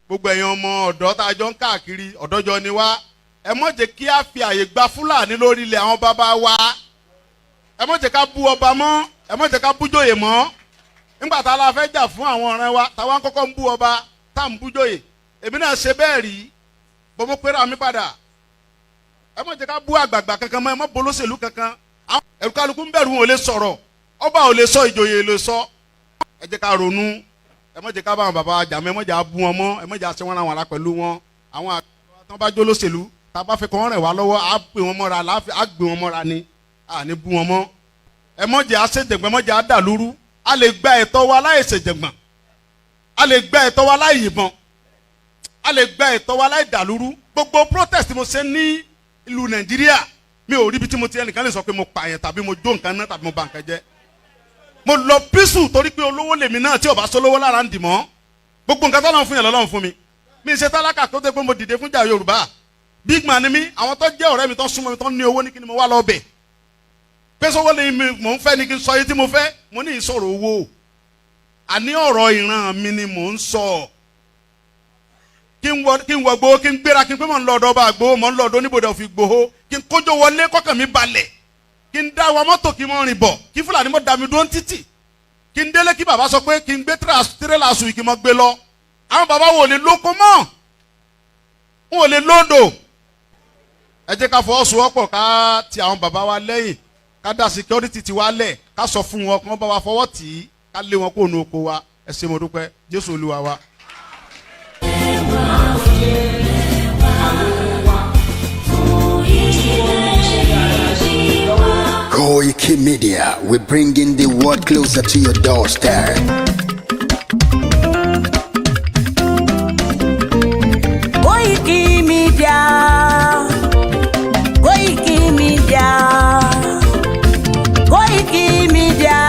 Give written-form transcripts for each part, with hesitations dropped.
gbogbo ẹ̀yin ọmọ ọ̀dọ́ tá a jọ ń káàkiri ọ̀dọ́jọ́ ni wá ẹ má jẹ́ kí a fi àyè gba Fúlàní lórí ilẹ̀ àwọn bàbá wa ẹ má jẹ́ ká bú ọba mọ́ ẹ má jẹ́ ká bú jòyè mọ́ nígbà tá a la fẹ́ jà fún àwọn ọ̀rẹ́ wa táwa ń kọ́kọ́ ń bú ọba tá à ń bú jòyè èmi náà ṣe bẹ́ẹ̀ rí bọ́mọ pẹ́rẹ́ àmì padà ẹ má jẹ́ ká bú àgbààgbà kankan mọ́ ẹ má bolóṣèlú kankan ẹ̀rù kálukú ń bẹ̀rù wọn ò lè sọ̀rọ̀ ọba ò lè sọ ìjòyè lè sọ ẹ jẹ́ ká ronú ẹ má jẹ́ ká bá àwọn bàbá jà mọ́ ẹ má jẹ́ bú wọn mọ́ ẹ má jẹ́ àṣẹ wọn àwọn ará pẹ̀lú wọn àwọn àgbà tó bá jó lóṣèlú tá a bá fẹ́ kọ́ wọn rẹ̀ wá lọ́wọ́ á gbé wọn mọ́ra á gbé wọn mọ́ra ni à ní bú wọn mọ́ ẹ má jẹ́ àṣejẹ̀gbọ́n ẹ má jẹ́ àdàlúrú a lè gba ẹ̀tọ́ wa láì ṣèjẹ̀gbọ́n a lè gba ẹ̀tọ́ wa láì yìnbọn a lè gba ẹ̀tọ́ wa láì dàlúrú gbogbo protest mo ṣe ní ìlú Nàìjíríà mi ò rí ibi tí mo ti ẹnìkan lè sọ pé mo pààyàn tàbí mo jó nǹkan náà tàbí mo bà nǹkan jẹ́ mo lọ písù torí pé olówó lèmi náà tí ò bá sólówó lára ń dì mọ́ gbogbo nǹkan tọ́lọ́run fún yẹn lọ́lọ́run fún mi mi ṣe tálákà tó dé pé mo dìde fún jà Yorùbá big man ni mí àwọn tó jẹ́ ọ̀rẹ́ mi tó súnmọ́ mi tó ní owó ní kí ni mo wá lọ bẹ̀ pé sọ́wọ́ ni mò ń fẹ́ ni kí n sọ yìí tí mo fẹ́ mo ní ìsọ̀rọ̀ owó àní ọ̀rọ̀ ìran mi ni mò ń sọ kí n wọ gbowó kí n gbéra kí n pé mò ń lọ ọ̀dọ̀ ọba àgbowó mò ń lọ ọ̀dọ̀ oníbodè òfin gbowó kí n kójó wọlé kọ́kàn mi balẹ̀ kí n dá wa mọ́tò kí n mọ́ rìn bọ̀ kí Fúlàní mọ́ da mi dúró ń títì kí n délé kí bàbá sọ pé kí n gbé tírélà sùn kí n mọ́ gbé lọ àwọn bàbá wo lè lóko mọ́ wọn ò lè lóńdò ẹ jẹ́ ká fọwọ́sowọ́pọ̀ ká ti àwọn bàbá wa lẹ́yìn ká dá security ti wá lẹ̀ ká sọ fún wọn kí wọ́n bá wa fọwọ́ tì í ká lé wọn kó nu oko wa ẹ ṣé mo dúpẹ́ Jésù Olúwa wa. Koiki Media, we're bringing the world closer to your doorstep. Koiki Media, Koiki Media, Koiki Media,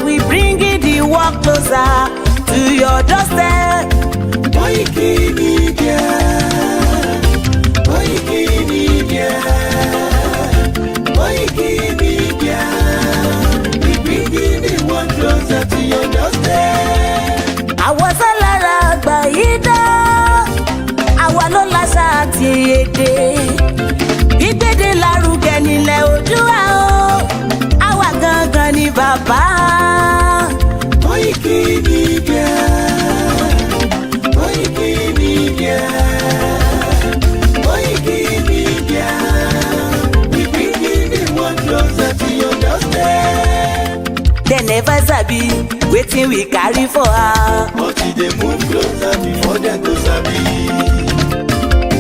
we bringing the world closer to your doorstep. Koiki Media, Koiki Media, Koiki Media, we bringing the world closer to your doorstep. Àwọn sálára àgbà yìí dá, àwa ló láṣà àti èdè. Gbígbédè lárugẹ nílẹ̀ Oòduà o, àwa gangan ni bàbá. Koiki Media, Koiki Media, Koiki Media, we bringing the world closer to your doorstep. They never sabi wetin we carry for her, but they move closer before them go sabi.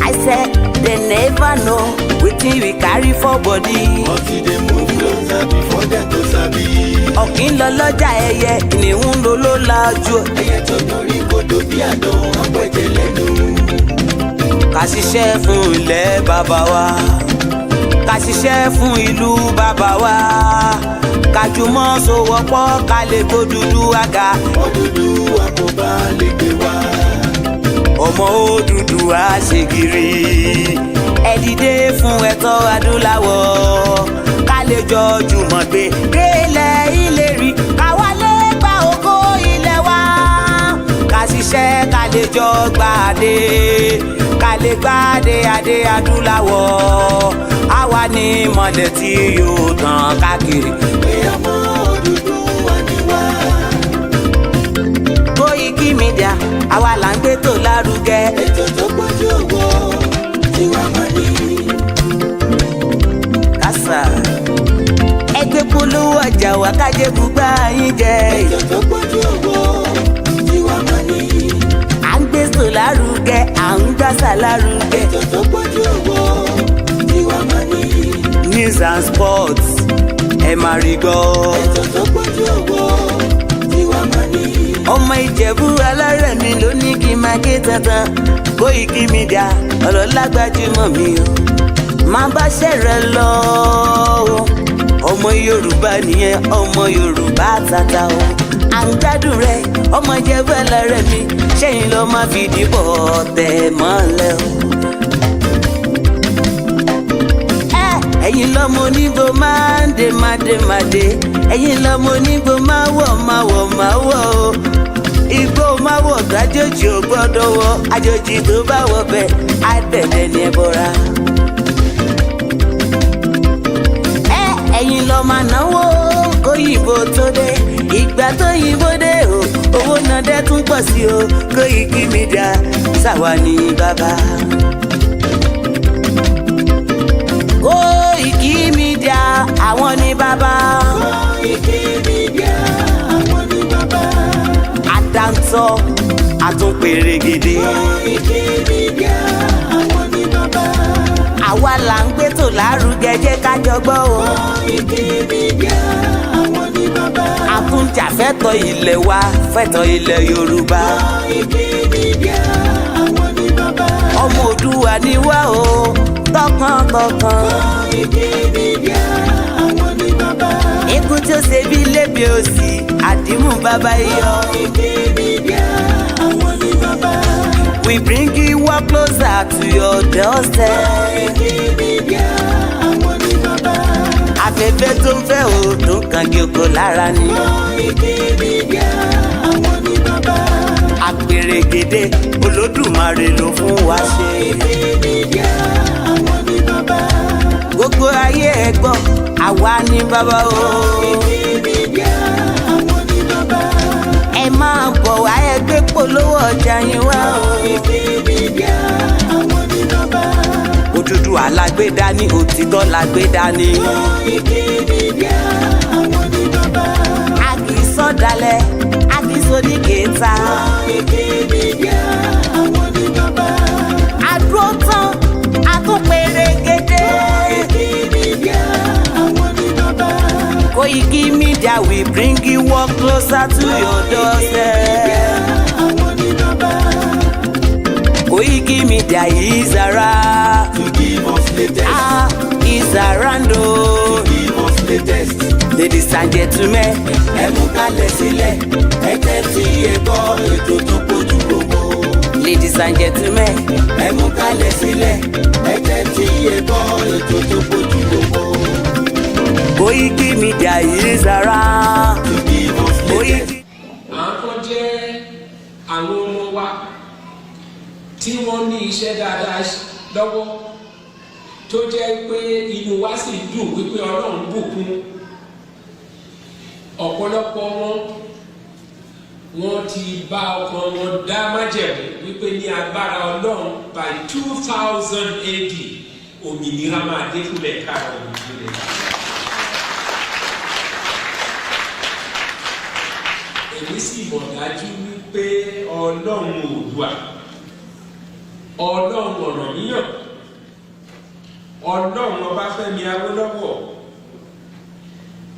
I said they never know wetin we carry for body, but they move closer before them go sabi. Ọ̀kín lọ lọ́jà ẹyẹ ìníhùn ló ló lajú. Ẹyẹ tó lórí kodò bí àdán ọ̀pẹ̀jẹ̀ lẹ́nu. Ká ṣiṣẹ́ fún ilẹ̀ bàbá wa, ká ṣiṣẹ́ fún ìlú bàbá wa, ká jùmọ̀ sowọ́pọ̀ ká lè gbódùdúwà ga. Odùduwà kò bá lè gbé wa. Ọmọ Odùduwà ṣe gírí. Ẹ dìde fún ẹ̀tọ́ adúláwọ̀, ká lè jọ jùmọ̀ gbé délẹ̀ ìlérí, ká wálé gba ògo ilẹ̀ wa. Ká ṣiṣẹ́ ká lè jọ gbàdé, ká lè gbàdé adé adúláwọ̀. Àwa ni ìmọ̀lẹ̀ tí yóò tàn káàkiri. Pé ọmọ Odùduwà ni wá. Koiki Media, àwa là ń gbé tó lárugẹ. Ètò tó pọ̀jù owó tí wàá mọ̀ ní. Kásá ẹgbẹ́ polówó ọjà wà kájé gbùgbà yín jẹ. Ètò tó pọ̀jù owó tí wàá mọ̀ ní. À ń gbé tó lárugẹ, à ń gbàsà lárugẹ. Ètò tó pọ̀jù owó tí wàá mọ̀ ní. News and sports ẹ máa rí gbọ́. Ètò tó pọ̀jù owó tí wàá mọ̀ ní. Ọmọ Ìjẹ̀bú alárẹ̀ mi ló ní kí n máa ké tantan. Koiki Media ọ̀rọ̀ lágbájúmọ̀ mi o, máa bá ṣẹ̀rẹ̀ lọ o. Ọmọ Yorùbá nìyẹn, ọmọ Yorùbá tata o. À ń gbádùn rẹ ọmọ Ìjẹ̀bú alárẹ̀ mi, ṣẹ́yìn ló máa fi dìbò tẹ̀ mọ́lẹ̀ o. Ẹ̀yin lọ́mọ onígbò máa ń dé ẹ̀yin lọ́mọ onígbò máa wọ̀ o. Igbó máa wọ̀ àjòjì ò gbọ́dọ̀ wọ àjòjì tó bá wọ bẹ́ẹ̀ á dẹ̀dẹ̀ ní ẹbọra. Ẹ̀yin lọ máa náwó kóyìnbó tó dé ìgbà tó yìnbó dé o owó náà dẹ́ tún pọ̀ sí o Koiki Media ṣàwa ní bàbá. Koiki Media àwọn ní bàbá. Koiki Media àwọn ní bàbá. Àdáńtọ́ àtúnpèrègèdè. Koiki Media àwọn ní bàbá. Àwa là ń gbé tò lárugẹ jẹ́ ká jọ gbọ́ o. Koiki Media àwọn ní bàbá. Àtúnjà fẹ́tọ̀ ilẹ̀ wa fẹ́tọ̀ ilẹ̀ Yorùbá. Koiki Media àwọn ní bàbá. Ọmọ Òdùwà ni wá o tọkàntọkàn. Koiki Media àwọn ní bàbá. Ikú tí ó ṣe bí lébi òsì àdìmú bàbá iyọ̀. Koiki Media àwọn ní bàbá. We bring you up closer to your doorstep. Koiki Media àwọn ní bàbá. Afẹ́fẹ́ tó ń fẹ́ o tó ń kan gé oko lára ni. Koiki Media àwọn ní bàbá. Àpèrègèdè Olódùmarè ló fún wa ṣe. Koiki Media àwọn ní bàbá. Gbogbo ayé ẹ gbọ́ àwa ní bàbá o. Koiki Media àwọn ní bàbá. Ẹ máa bọ̀ wá ẹ gbé polówó ọjà yín wá o. Koiki Media àwọn ní bàbá. Odùduwà lágbèdá ní òtítọ́ lágbèdá ní. Koiki Media àwọn ní bàbá. A kì í sọ̀dálẹ̀ a kì í sóní kẹta. Koiki Media àwọn ní bàbá. Àdúró tán àtúnpèrègèdè. Koiki Media àwọn ní bàbá. Koiki Media we bring you up closer to your doorstep. Àwọn ní bàbá. Koiki Media is around. To give us latest. Is around o. To give us latest. Ladies and gentlemen, ẹ mú kalẹ̀ sílẹ̀, ẹ tẹ́tí ẹ gbọ́ ètò tó kojú gbogbo. Ladies and gentlemen, ẹ mú kalẹ̀ sílẹ̀, ẹ tẹ́tí ẹ gbọ́ ètò tó kojú gbogbo. Koiki Media is around. To give us latest. Àwọn kan jẹ́ àwọn ọmọ wa tí wọ́n ní iṣẹ́ dáadáa lọ́wọ́ tó jẹ́ pé inú wa sì dùn wípé Ọlọ́run bùkún ọ̀pọ̀lọpọ̀ wọn ti bá ọkàn wọn dá májẹ̀mú wípé ní agbára Ọlọ́run by 2000 AD òmìnira máa dé fúnlẹ̀ káàrọ̀ òmìnira. Èmi sì mọ̀ dájú wípé Ọlọ́run Oòduà, Ọlọ́run Ọ̀rànmíyàn, Ọlọ́run Ọbáfẹ́mi Awólọ́wọ̀,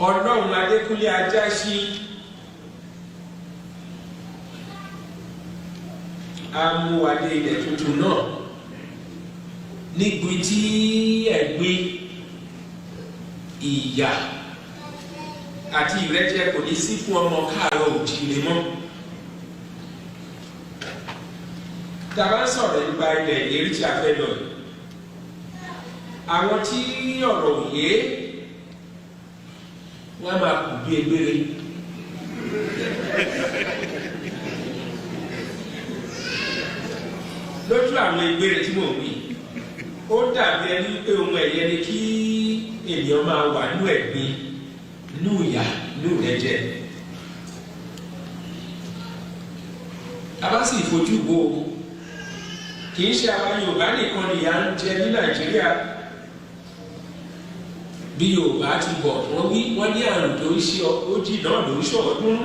Ọlọ́run Adékúnlé Ajáṣin amúwadé ilẹ̀ tuntun náà nígbì tí ẹ̀gbin ìyà àti ìrẹ́jẹ kò ní sí fún ọmọ káàárọ̀ òjíire mọ́. Tàbá ń sọ̀rọ̀ nípa ilẹ̀ ìlérí tí a fẹ́ lọ yìí, àwọn tí ọ̀rọ̀ òye wọ́n máa kù bí egbére. Lójú àwọn egbére tí mò ń wí, ó dàbí ẹni pé ohun ẹ̀yẹ ni kí ènìyàn máa wà nú ẹ̀gbin, nú ìyà, nú ìrẹ́jẹ. A bá sì fojú wo kì í ṣe àwa Yorùbá nìkan nìyà ń jẹ ní Nàìjíríà. Bí Yorùbá ti bọ̀ wọ́n ní àrùn tó ń ṣe ojì náà ló ń ṣọ̀ọ́dún.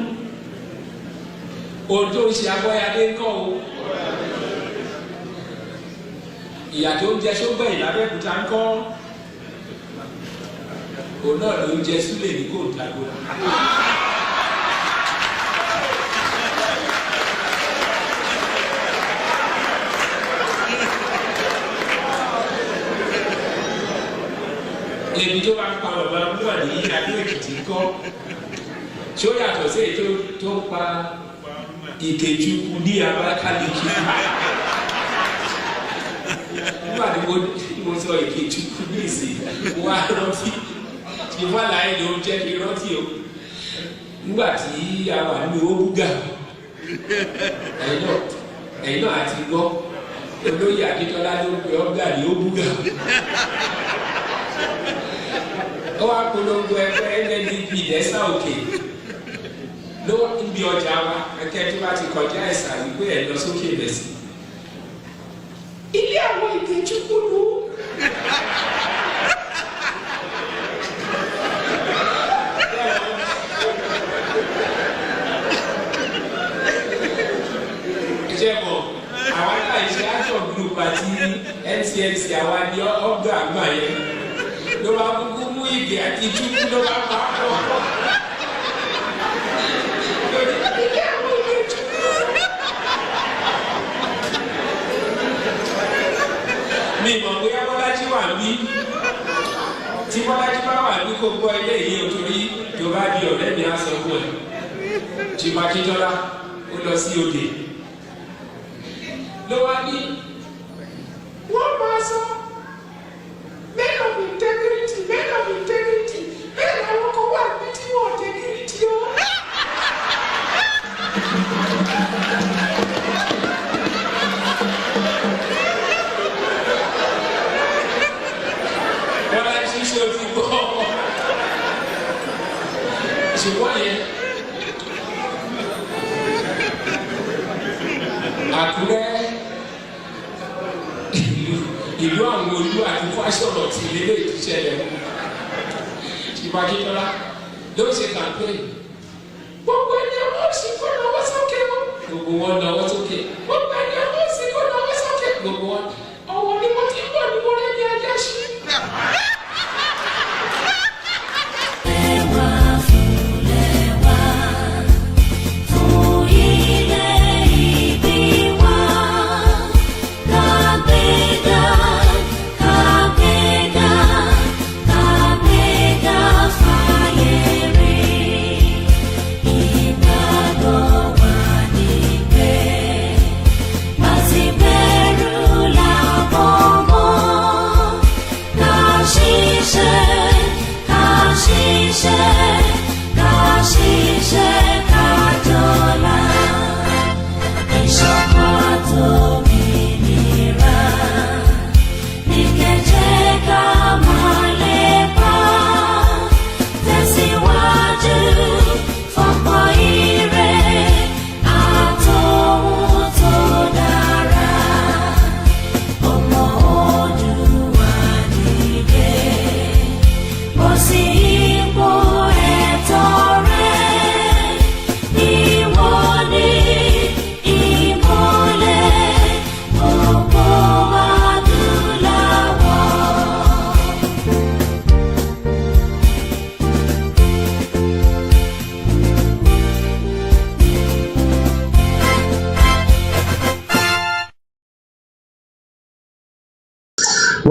Ohun tó ń ṣe Abọ́yadé ń kọ́ o. Ìyà tó ń jẹ Ṣógbẹ̀yìn l'Abẹ́òkúta ń kọ́. Òun náà ló ń jẹ Súlè ní Kòńtàgò. Ebi tó bá ń pa bàbá Búwà ní Adó-Èkìtì kọ́ tí ó yàtọ̀ sí èyí tó ń pa Ìkejùkù ní Abakaliki. Nígbà tí mo sọ Ìkejùkù ní ìsìn wá rántí tí wọ́n láyé ló ń jẹ́ kí rántí o. Nígbà tí a wà ní Òbúgà ẹ̀yin náà àti gbọ́ olóyè Akíntọ́lá ló pe ọ́gà ní ó búgà ó wá polongo ẹgbẹ́ NNDP lẹ́sà òkè ló ń bí ọjà wa ẹ̀kẹ́ tó bá ti kọjá ẹ̀sà wípé ẹ̀ lọ sókè lẹ́sì ilé àwọn Ìkejìkúlù. Jẹ́mọ̀ àwọn aláìsí action group àti NCNC àwọn àdí ọgbà àgbà yẹn ló bá kúkú mú ìgè àti túkú ló bá pa á lọ. Mi mọ̀ bóyá Bọ́lájí wà bí tí Bọ́lájí bá wà ní kó gbọ́ ilé yìí nítorí tó bá di ọ̀rẹ́ mi á sọ fún ẹ̀. Chief Akíntọ́lá ó lọ sí òde. Ló wá ní wọ́n máa sọ men of integrity bẹ́ẹ̀ làwọn kan wà ní tí wọ́n integrity o. Wọ́n á ṣí ṣe òfin gbọ́ ṣùgbọ́n yẹn Àkúrẹ́ ìlú àwọn olú àti fásọ̀rọ̀ tí ilé ìṣẹ̀lẹ̀ Chief Akíntọ́lá ló ṣe campaign gbogbo ẹni ọwọ́ sì kó lọ́wọ́ sókè o gbogbo wọn lọ́wọ́ sókè gbogbo ẹni ọwọ́ sì kó lọ́wọ́ sókè gbogbo wọn ọwọ́ ni mo ti ń bọ̀ ní mo rẹ́ ní ajá sí.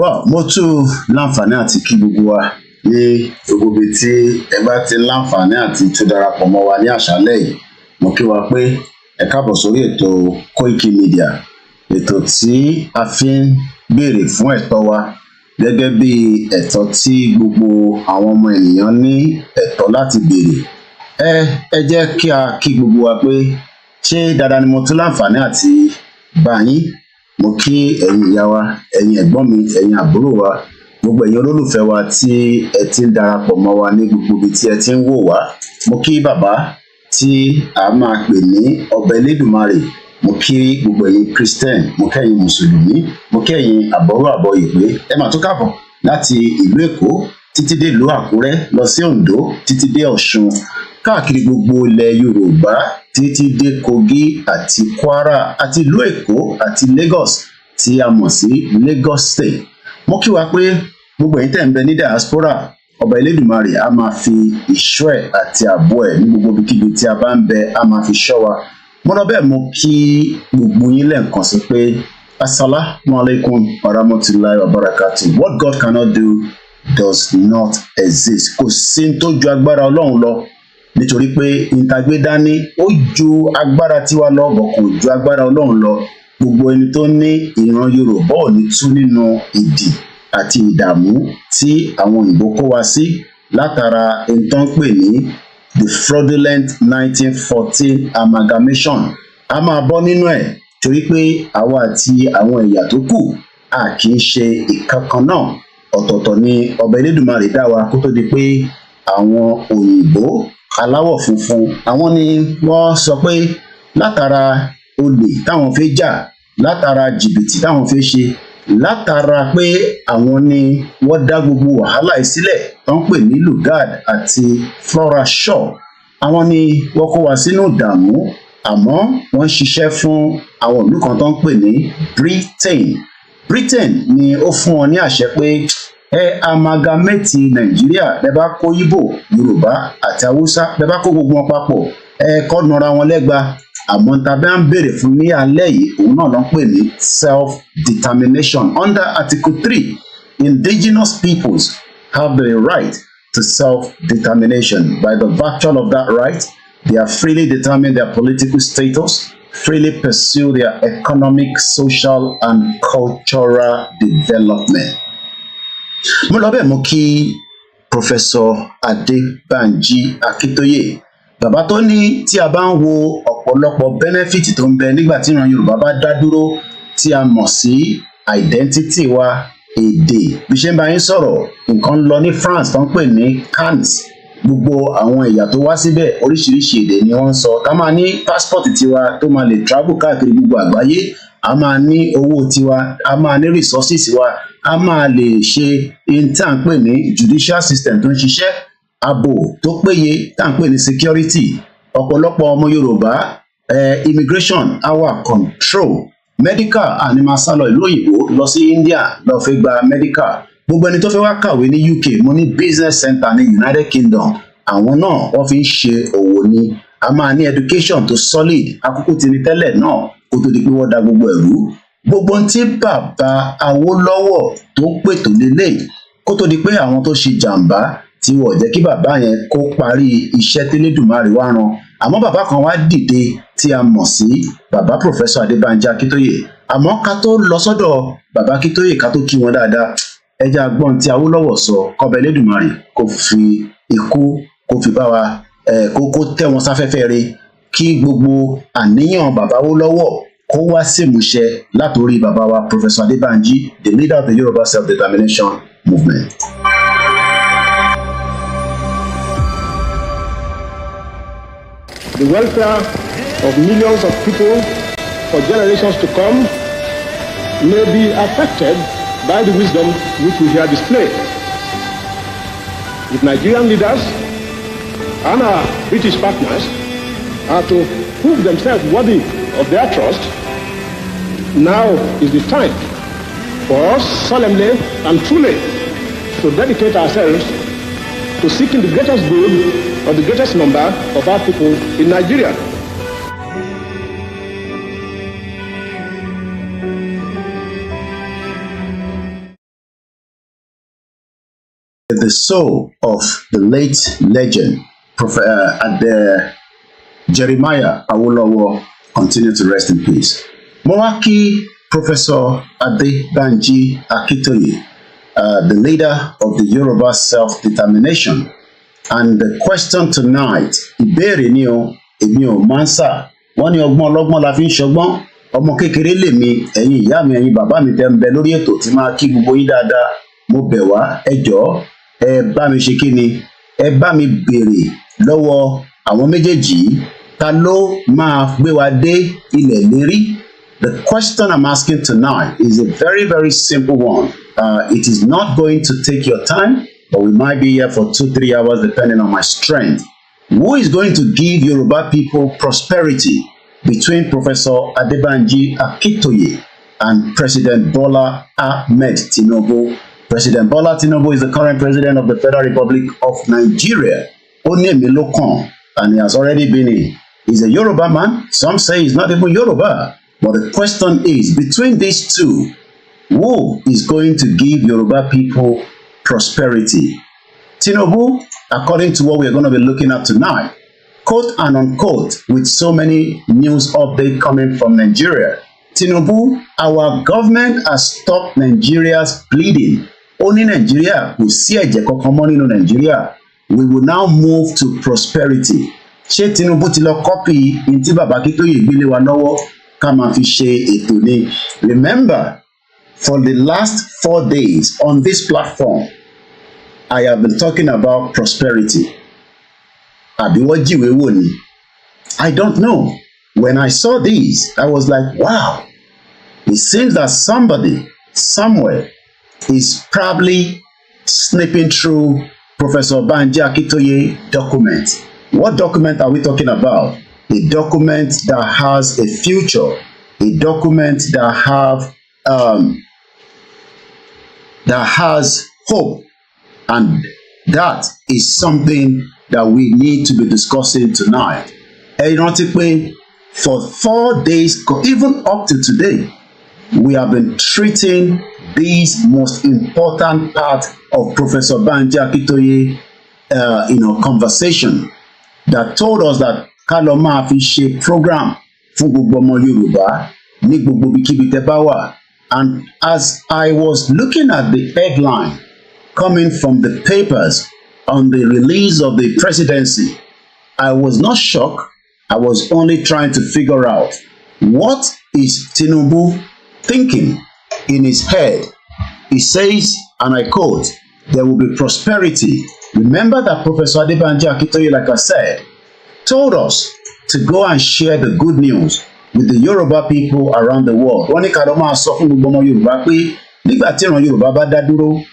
Well, mo tún láǹfààní àti kí gbogbo wa ní gbogbo ibi tí ẹ bá ti láǹfààní àti tó darapọ̀ mọ́ wa ní àṣálẹ́ yìí. Mo kí wa pé ẹ káàbọ̀ sórí ètò Koiki Media, ètò tí a fi ń béèrè fún ẹ̀tọ́ wa gẹ́gẹ́ bí ẹ̀tọ́ tí gbogbo àwọn ọmọ ènìyàn ní ẹ̀tọ́ láti béèrè. Ẹ jẹ́ kí a kí gbogbo wa pé ṣé dáadáa ni mo tún láǹfààní àti bá yín. Mo kí ẹ̀yin ìyá wa, ẹ̀yin ẹ̀gbọ́n mi, ẹ̀yin àbúrò wa, gbogbo ẹ̀yin olólùfẹ́ wa tí ẹ ti ń darapọ̀ mọ́ wa ní gbogbo ibi tí ẹ ti ń wò wá. Mo kí bàbá tí a máa pè ní ọba Elédùmarè. Mo kí gbogbo ẹ̀yin Christian, mo kí ẹ̀yin Mùsùlùmí, mo kí ẹ̀yin àbọ̀rọ̀ àbọ̀yè pé ẹ máa tún káàbọ̀ láti ìlú Èkó títí dé ìlú Àkúrẹ́ lọ sí Oǹdó títí dé Ọ̀ṣun, káàkiri gbogbo ilẹ̀ Yorùbá títí dé Kogi àti Kwara àti ìlú Èkó àti Lagos tí a mọ̀ sí Lagos State. Mo kí wa pé gbogbo ẹ̀yin tẹ́ ń bẹ ní diaspora, ọba Elédùmarè a máa fi ìṣọ́ ẹ̀ àti ààbò ẹ̀ ní gbogbo ibikíbi tí a bá ń bẹ a máa fi ṣọ́ wa. Mo lọ bẹ́ẹ̀ mo kí gbogbo yín lẹ́ẹ̀kan sí pé assalamu alaikum warahmatullahi wabarakatuh. What God cannot do does not exist. Kò sí tó ju agbára Ọlọ́run lọ, nítorí pé ìtagbé dání ó ju agbára tiwa lọ, bọ̀ kò ju agbára Ọlọ́run lọ. Gbogbo ẹni tó ní ìran Yorùbá ò ní tú nínú ìdì àti ìdààmú tí àwọn òyìnbó kó wa sí látara ẹni tó ń pè ní the fraudulent 1914 amalgamation a máa bọ́ nínú ẹ̀ torí pé àwa àti àwọn ẹ̀yà tó kù a kì í ṣe ìkankan náà. Ọ̀tọ̀ọ̀tọ̀ ni ọba Elédùmarè dá wa kó tó di pé àwọn òyìnbó aláwọ̀ funfun àwọn ni wọ́n sọ pé látara olè táwọn fẹ́ jà, látara jìbìtì táwọn fẹ́ ṣe, látara pé àwọn ni wọ́n dá gbogbo wàhálà yìí sílẹ̀ tó ń pè ní Lugard àti Flora Shaw. Àwọn ni wọ́n kó wa sínú ìdààmú, àmọ́ wọ́n ń ṣiṣẹ́ fún àwọn ìlú kan tó ń pè ní Britain ni ó fún wọn ní àṣẹ pé amalgamate Nàìjíríà, bẹ́ẹ̀ bá kó Ìgbò, Yorùbá àti Haúsá, bẹ́ẹ̀ bá kó gbogbo wọn papọ̀ kọ́ nara wọn lẹ́gba. Àmọ́ tàbí à ń béèrè fún ní alẹ́ yìí òun náà ló ń pè ní self-determination. Under Article 3, indigenous peoples have the right to self-determination. By the virtue of that right, they are freely determine their political status, freely pursue their economic, social and cultural development. Mo lọ bẹ́ẹ̀ mo kí Professor Adebanji Akintoye, bàbá tó ní tí a bá ń wo ọ̀pọ̀lọpọ̀ benefit tó ń bẹ nígbà tí ìran Yorùbá bá dá dúró, tí a mọ̀ sí identity wa, èdè. Bí ṣe ń bá yín sọ̀rọ̀, nǹkan lọ ní France tó ń pè ní Cannes, gbogbo àwọn ẹ̀yà tó wá síbẹ̀ oríṣiríṣi èdè ni wọ́n ń sọ. Ká máa ní passport tiwa tó máa lè travel káàkiri gbogbo àgbáyé, a máa ní owó tiwa, a máa ní resources wa, a máa lè ṣe intern pè ní judicial system tó ń ṣiṣẹ́, ààbò tó péye tá à ń pè ní security. Ọ̀pọ̀lọpọ̀ ọmọ Yorùbá immigration our control, medical àní máa sá lọ ìlú òyìnbó lọ sí India lọ fẹ́ gba medical. Gbogbo ẹni tó fẹ́ wá kàwé ní UK, mo ní business center ní United Kingdom, àwọn náà wọ́n fi ń ṣe òwò ni. A máa ní education tó solid, àkókò tí ní tẹ́lẹ̀ náà kó tó di pé wọ́n da gbogbo ẹ̀rú. Gbogbo ohun tí bàbá Awólọ́wọ̀ tó pètò lélẹ̀ kó tó di pé àwọn tó ṣe jàǹbá tí wọ́n jẹ́ kí bàbá yẹn kó parí iṣẹ́ tẹ́lẹ̀dùmarè wá ran. Àmọ́ bàbá kan wá dìde tí a mọ̀ sí bàbá Professor Adebanji Akintoye. Àmọ́ ká tó lọ sọ́dọ̀ bàbá Akintoye ká tó kí wọn dáadáa, ẹ jẹ́ agbọ́n tí Awólọ́wọ̀ sọ, kọ́ba Elédùmarè kó fi ikú kó fi bá wa kó tẹ́ wọn sáfẹ́fẹ́ rẹ̀, kí gbogbo àníyàn bàbá Awólọ́wọ̀ kó wá sí ìmúṣẹ látòrí bàbá wa Professor Adebanji, the leader of the Yoruba self-determination movement. The welfare of millions of people for generations to come may be affected by the wisdom which we here display. If Nigerian leaders and our British partners are to prove themselves worthy of their trust, now is the time for us solemnly and truly to dedicate ourselves to seeking the greatest good of the greatest number of our people in Nigeria. The soul of the late legend, Jeremiah Awolowo, continue to rest in peace. Mo wá kí Professor Adebanji Akintoye, the leader of the Yoruba self-determination. And the question tonight, ìbéèrè ni o, èmi ò máa ń sà. Wọ́n ní ọgbọ́n ọlọ́gbọ́n la fi ń ṣọgbọ́n. Ọmọ kékeré lèmi, ẹ̀yin ìyá mi, ẹ̀yin bàbá mi tẹ́ ń bẹ lórí ètò tí máa kí gbogbo yín dáadáa. Mo bẹ̀ wá, ẹ jọ̀ọ́, ẹ bá mi ṣe kí ni? Ẹ bá mi béèrè lọ́wọ́ àwọn méjèèjì yìí, ta ló máa gbé wa dé ilẹ̀ ìlérí? The question I'm asking tonight is a very, very simple one. It is not going to take your time, but we might be here for 2-3 hours depending on my strength. Who is going to give Yoruba people prosperity between Professor Adebanji Akintoye and President Bola Ahmed Tinubu? President Bola Tinubu is the current president of the Federal Republic of Nigeria. Onyemi Lokan, and he has already been in. He's a Yoruba man. Some say he's not even Yoruba. But the question is, between these two, who is going to give Yoruba people prosperity? Tinubu, according to what we're going to be looking at tonight, quote and unquote, with so many news updates coming from Nigeria. Tinubu, our government has stopped Nigeria's bleeding. Only Nigeria will see a Nigeria. We will now move to prosperity. ṣé Tinubu ti lọ copy ní tí bàbá Akintoye gbélé wa lọ́wọ́ ká máa fi ṣe ètò ni? Remember, for the last 4 days on this platform, I have been talking about prosperity. Àbí wọ́n jíwèé wò ni? I don't know. When I saw this, I was like, wow. It seems that somebody somewhere is probably snipping through Professor Adebanji Akintoye document. What document are we talking about? A document that has a future, a document that has hope, and that is something that we need to be discussing tonight. Ẹ rántí pé for 4 days, even up to today, we have been treating this most important part of Professor Adebanji Akintoye conversation that told us that ká lọ máa fi ṣe program fún gbogbo ọmọ Yorùbá ní gbogbo ibikíbi tẹ́ bá wà. And as I was looking at the headline coming from the papers on the release of the presidency, I was not shocked. I was only trying to figure out what is Tinubu thinking in his head. He says, and I quote, there will be prosperity. Remember that Professor Adebanji Akintoye, like I said, told us to go and share the good news with the Yoruba people around the world. Wọ́n ní ká lọ máa sọ fún gbogbo ọmọ Yorùbá pé nígbà tí ìran Yorùbá bá dá dúró,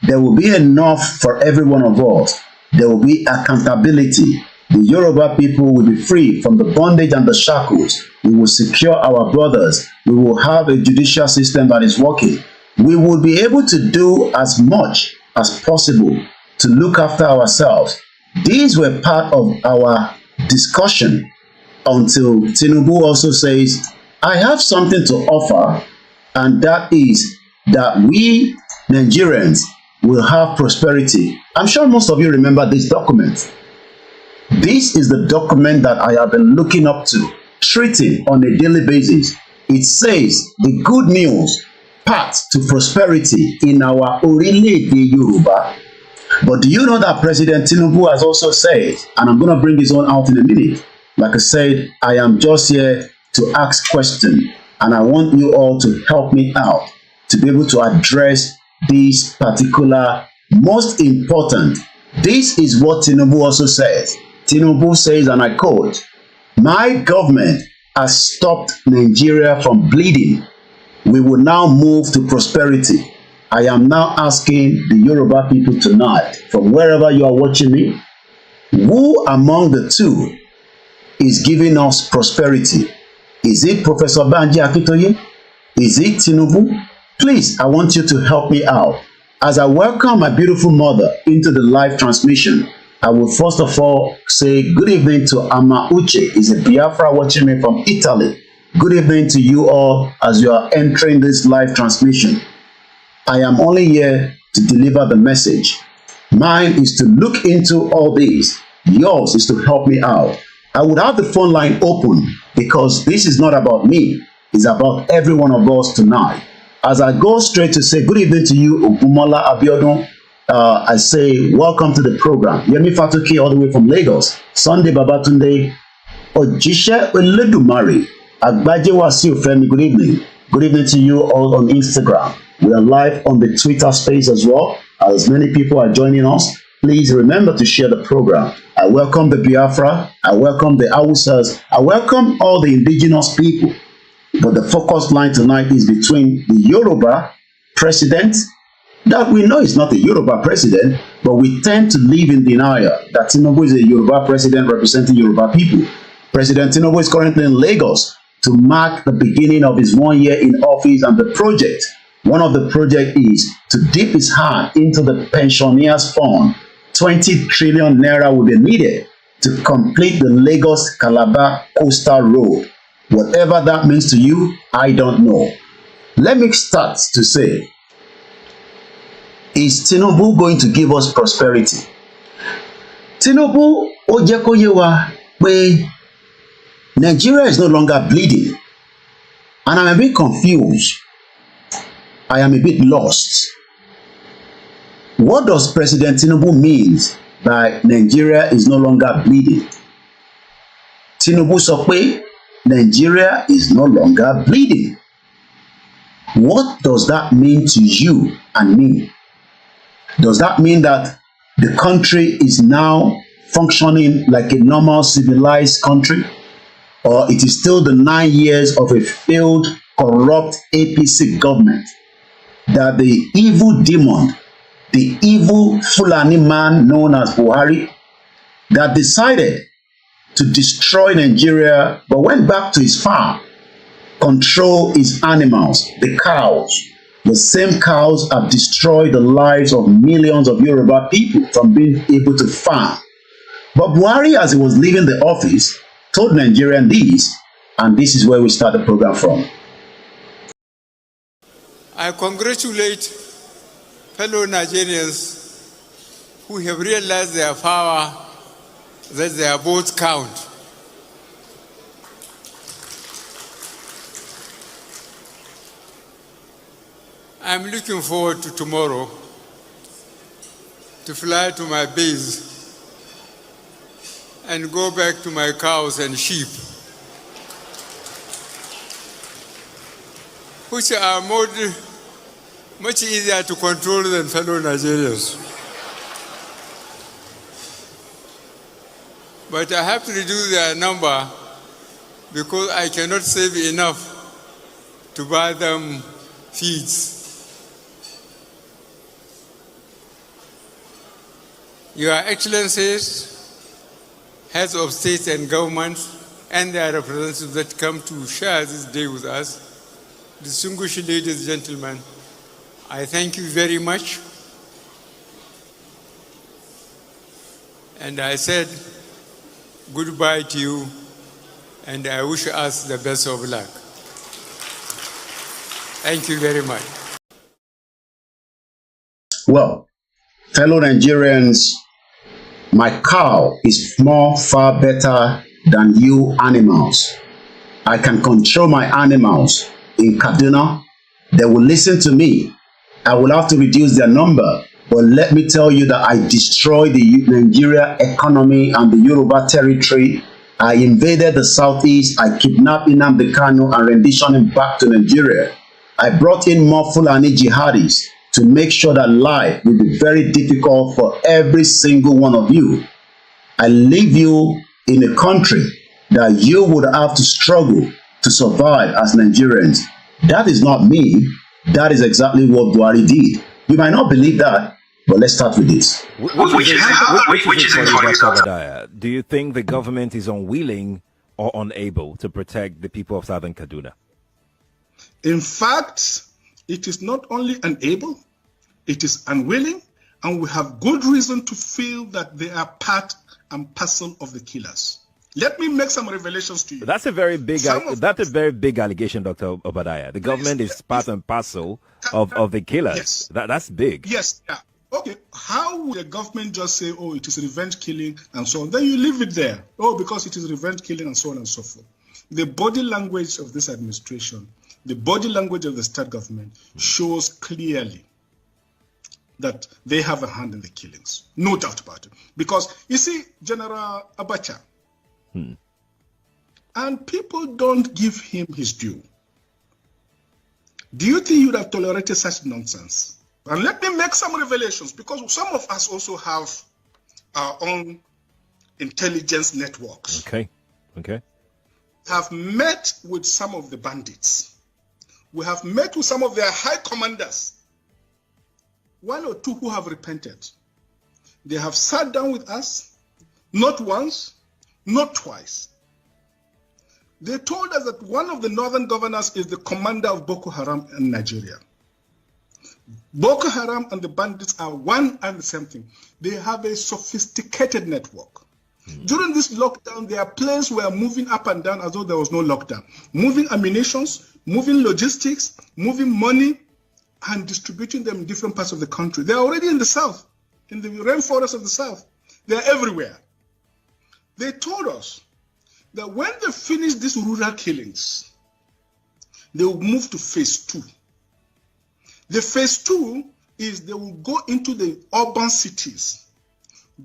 there will be enough for every one of us. There will be accountability. The Yoruba people will be free from the bondage and the shackles. We will secure our brothers. We will have a judicial system that is working. We will be able to do as much as possible to look after ourselves. These were part of our discussion until Tinubu also says, I have something to offer, and that is that we Nigerians will have prosperity. I'm sure most of you remember this document. This is the document that I have been looking up to, treating on a daily basis. It says the good news path to prosperity in our ORILEEDE Yoruba. But do you know that President Tinubu has also said, and I'm going to bring this one out in a minute, like I said, I am just here to ask questions, and I want you all to help me out to be able to address this particular most important. This is what Tinubu also says. Tinubu says, and I quote, my government has stopped Nigeria from bleeding. We will now move to prosperity. I am now asking the Yoruba people tonight, from wherever you are watching me, who among the two is giving us prosperity? Is it Professor Adebanji Akintoye? Is it Tinubu? Please, I want you to help me out. As I welcome my beautiful mother into the live transmission, I will first of all say good evening to Ama Uche. Is a Biafra watching me from Italy. Good evening to you all as you are entering this live transmission. I am only here to deliver the message. Mine is to look into all this. Yours is to help me out. I would have the phone line open because this is not about me. It's about every one of us tonight. As I go straight to say good evening to you, Ogumola Abiodun, I say welcome to the program. Yemi Fatoke all the way from Lagos. Sunday Babatunde, Ojishe Oledumare, Agbaje Wasiu Femi, good evening. Good evening to you all on Instagram. We are live on the Twitter space as well. As many people are joining us, please remember to share the program. I welcome the Biafra. I welcome the Hausas. I welcome all the indigenous people. But the focus line tonight is between the Yoruba president, that we know is not a Yoruba president, but we tend to live in denial that Tinubu is a Yoruba president representing Yoruba people. President Tinubu is currently in Lagos to mark the beginning of his 1 year in office, and the project, one of the projects is to dip his hand into the pensioners fund. 20 trillion naira will be needed to complete the Lagos-Calabar coastal road. Whatever that means to you, I don't know. Let me start to say, is Tinubu going to give us prosperity? Tinubu ó jẹ́ kó yé wa pé Nigeria is no longer bleeding, and I'm a bit confused. I am a bit lost. What does President Tinubu mean by Nigeria is no longer bleeding? Tinubu sọ pé Nigeria is no longer bleeding. What does that mean to you and me? Does that mean that the country is now functioning like a normal civilized country? Or it is still the 9 years of a failed, corrupt APC government that the evil demon, the evil Fulani man known as Buhari, that decided to destroy Nigeria but went back to his farm, control his animals, the cows. The same cows have destroyed the lives of millions of Yoruba people from being able to farm. But Buhari, as he was leaving the office, told Nigerians this, and this is where we start the program from. I congratulate fellow Nigerians who have realized their power, that their votes count. I'm looking forward to tomorrow to fly to my base and go back to my cows and sheep, which are much easier to control than fellow Nigerians. But I have to reduce their number because I cannot save enough to buy them feeds. Your Excellencies, heads of state and governments, and their representatives that come to share this day with us, distinguished ladies and gentlemen, I thank you very much. And I said goodbye to you, and I wish us the best of luck. Thank you very much. Well, fellow Nigerians, my cow is far better than you animals. I can control my animals in Kaduna. They will listen to me. I will have to reduce their number. But let me tell you that I destroyed the Nigeria economy and the Yoruba territory. I invaded the southeast. I kidnapped Nnamdi Kanu and renditioned him back to Nigeria. I brought in more Fulani jihadis to make sure that life will be very difficult for every single one of you. I leave you in a country that you would have to struggle to survive as Nigerians. That is not me. That is exactly what Buhari did. You might not believe that, but let's start with this. Which is it for you, Dr. Obadiah? Do you think the government is unwilling or unable to protect the people of Southern Kaduna? In fact, it is not only unable, it is unwilling, and we have good reason to feel that they are part and parcel of the killers. Let me make some revelations to you. That's a very big allegation, Dr. Obadiah. The government is part and parcel of the killers. Yes. That's big. Yes. Yeah. Okay. How would the government just say, oh, it is revenge killing and so on? Then you leave it there. Oh, because it is revenge killing and so on and so forth. The body language of this administration, the body language of the state government shows clearly that they have a hand in the killings. No doubt about it. Because, you see, General Abacha, and people don't give him his due. Do you think you would have tolerated such nonsense? And let me make some revelations, because some of us also have our own intelligence networks. Okay. Have met with some of the bandits. We have met with some of their high commanders. One or two who have repented. They have sat down with us, not once, not twice. They told us that one of the northern governors is the commander of Boko Haram in Nigeria. Boko Haram and the bandits are one and the same thing. They have a sophisticated network. During this lockdown, their planes were moving up and down as though there was no lockdown. Moving ammunitions, moving logistics, moving money, and distributing them in different parts of the country. They're already in the south, in the rainforest of the south. They're everywhere. They told us that when they finish these rural killings, they will move to phase 2. The phase 2 is they will go into the urban cities,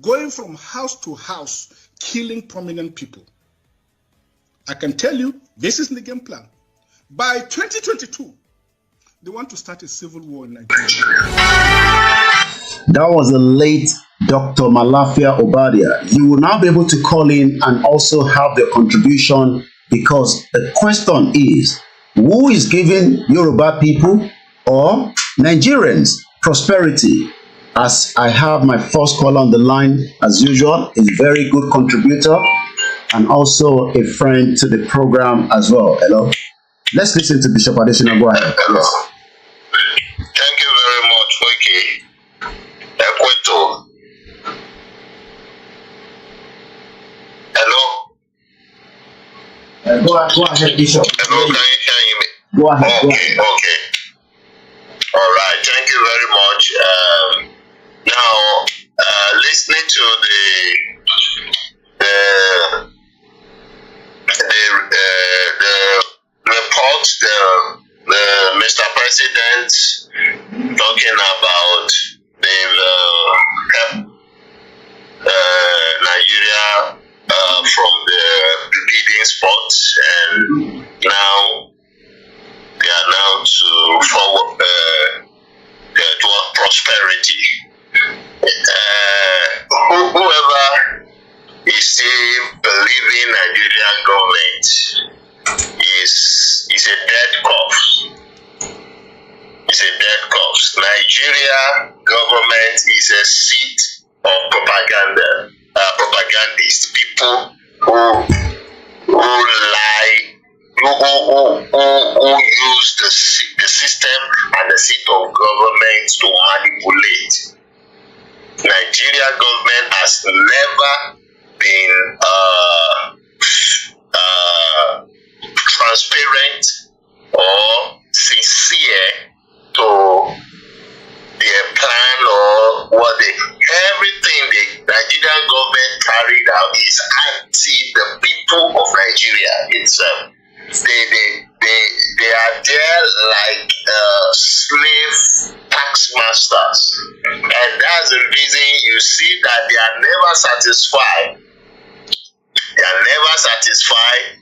going from house to house, killing prominent people. I can tell you, this is the game plan. By 2022, they want to start a civil war in Nigeria. That was the late Dr. Malafia Obadia. You will now be able to call in and also have your contribution, because the question is, who is giving Yoruba people or Nigerians prosperity? As I have my first caller on the line, as usual, a very good contributor and also a friend to the program as well. Hello. Let's listen to Bishop Adesina. Go ahead. Hello. Yes. Thank you very much, Koiki. Ekweto. Hello. Go ahead, Bishop. Hello, can you hear me? Go ahead. Okay. All right. Thank you very much. Now, listening to the report, the Mr. President talking about they've kept Nigeria from the leading spots, and now they are now to forward toward prosperity. Whoever is still believing Nigerian government is a dead corpse. It's a dead corpse. Nigeria government is a seat of propagandists, people who lie, who use the system and the seat of government to manipulate. Nigeria government has never been transparent or sincere to their plan or what everything the Nigerian government carried out is anti the people of Nigeria itself. They are there like slave tax masters, and that's the reason you see that they are never satisfied.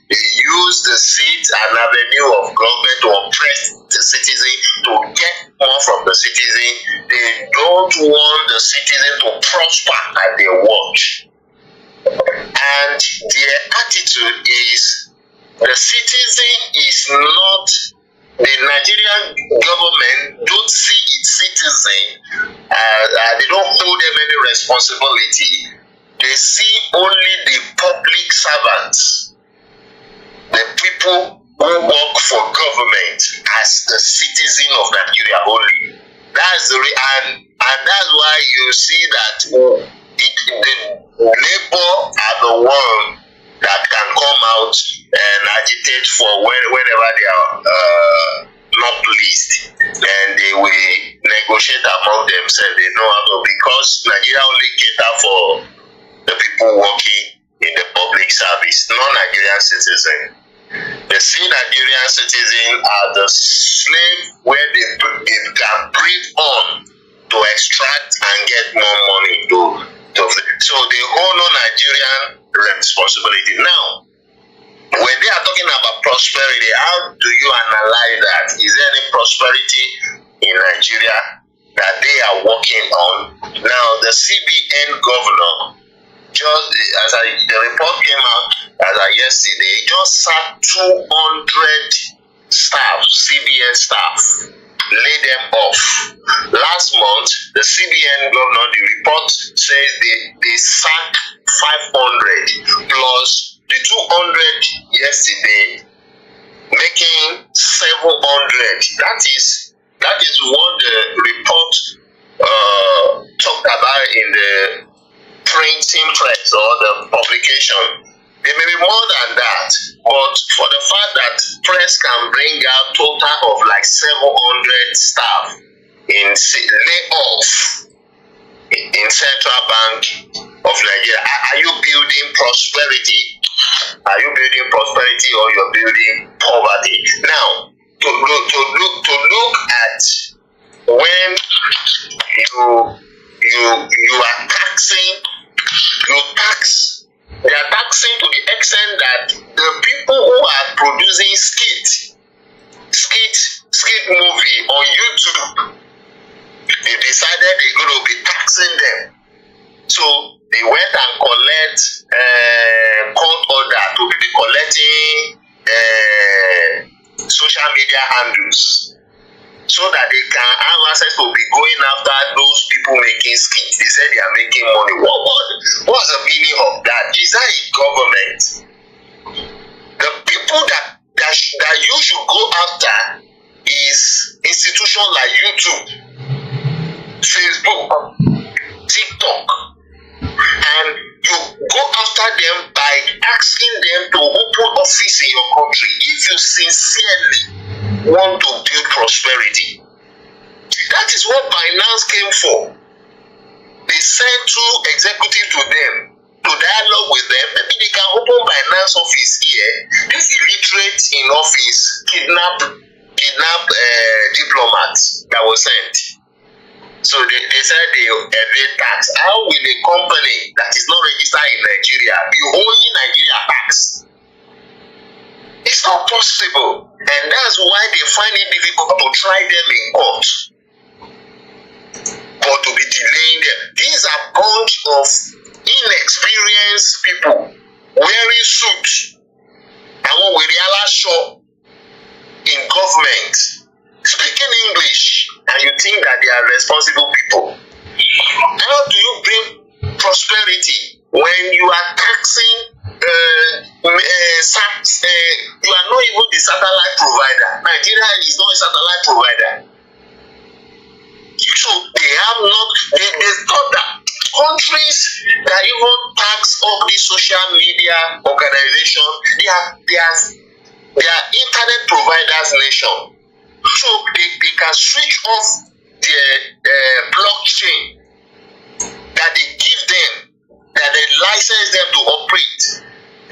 They use the seat and avenue of government to oppress the citizen, to get more from the citizen. They don't want the citizen to prosper at their watch. And their attitude is the citizen is not, the Nigerian government don't see its citizen, they don't hold them any responsibility. They see only the public servants, the people who work for government, as the citizen of Nigeria only. That's the and that's why you see that the labor are the one that can come out and agitate for whenever they are not pleased, and they will negotiate among themselves. They know how to, because Nigeria only cater for the people working in the public service, non-Nigerian citizens. The Nigerian citizens are the slave where they can breathe on to extract and get more money so they hold no Nigerian responsibility. Now, when they are talking about prosperity, how do you analyze that? Is there any prosperity in Nigeria that they are working on? Now, the CBN governor, just as the report came out yesterday, just sacked 200 staff, CBN staff, lay them off. Last month, the CBN governor, the report says they sacked 500 plus the 200 yesterday, making 700. That is what the report talked about in the printing press or the publication. It may be more than that, but for the fact that press can bring out total of like 700 staff in layoff in Central Bank of Nigeria, are you building prosperity? Are you building prosperity, or you're building poverty? Now, to look at when you are taxing, you tax the They are taxing to the extent that the people who are producing skit movie on YouTube, they decided they're going to be taxing them. So they went and collect court order to be collecting social media handles, so that they can have access to be going after those people making skits. They said they are making money. What's the meaning of that? Is that a government? The people that you should go after is institutions like YouTube, Facebook, TikTok, and you go after them by asking them to open office in your country if you sincerely want to build prosperity. That is what Binance came for. They sent two executives to them to dialogue with them. Maybe they can open Binance office here. This illiterate in office kidnap diplomats that was sent. So they said they evade tax. How will a company that is not registered in Nigeria be owing Nigeria tax? It's not possible. And that's why they find it difficult to try them in court, but to be delaying them. These are a bunch of inexperienced people wearing suits and what we realize show in government, speaking English, and you think that they are responsible people. How do you bring prosperity when you are taxing you are not even the satellite provider? Nigeria is not a satellite provider. So they have not, they thought that countries that even tax all these social media organizations, they are internet providers nation. So they can switch off their blockchain that they give them, that they license them to operate,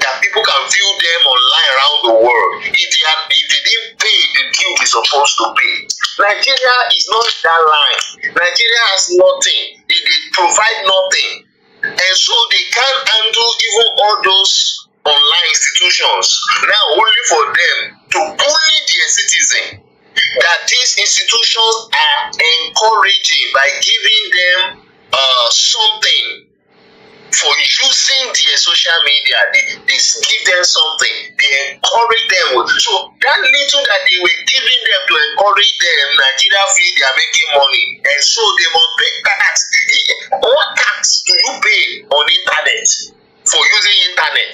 that people can view them online around the world. If they didn't pay the due they're supposed to pay. Nigeria is not that line. Nigeria has nothing. They provide nothing. And so they can't handle even all those online institutions. Now only for them to bully their citizens, that these institutions are encouraging by giving them something for using their social media. They give them something, they encourage them. So that little that they were giving them to encourage them, Nigeria feel they are making money, and so they must pay tax. What tax do you pay on internet for using internet?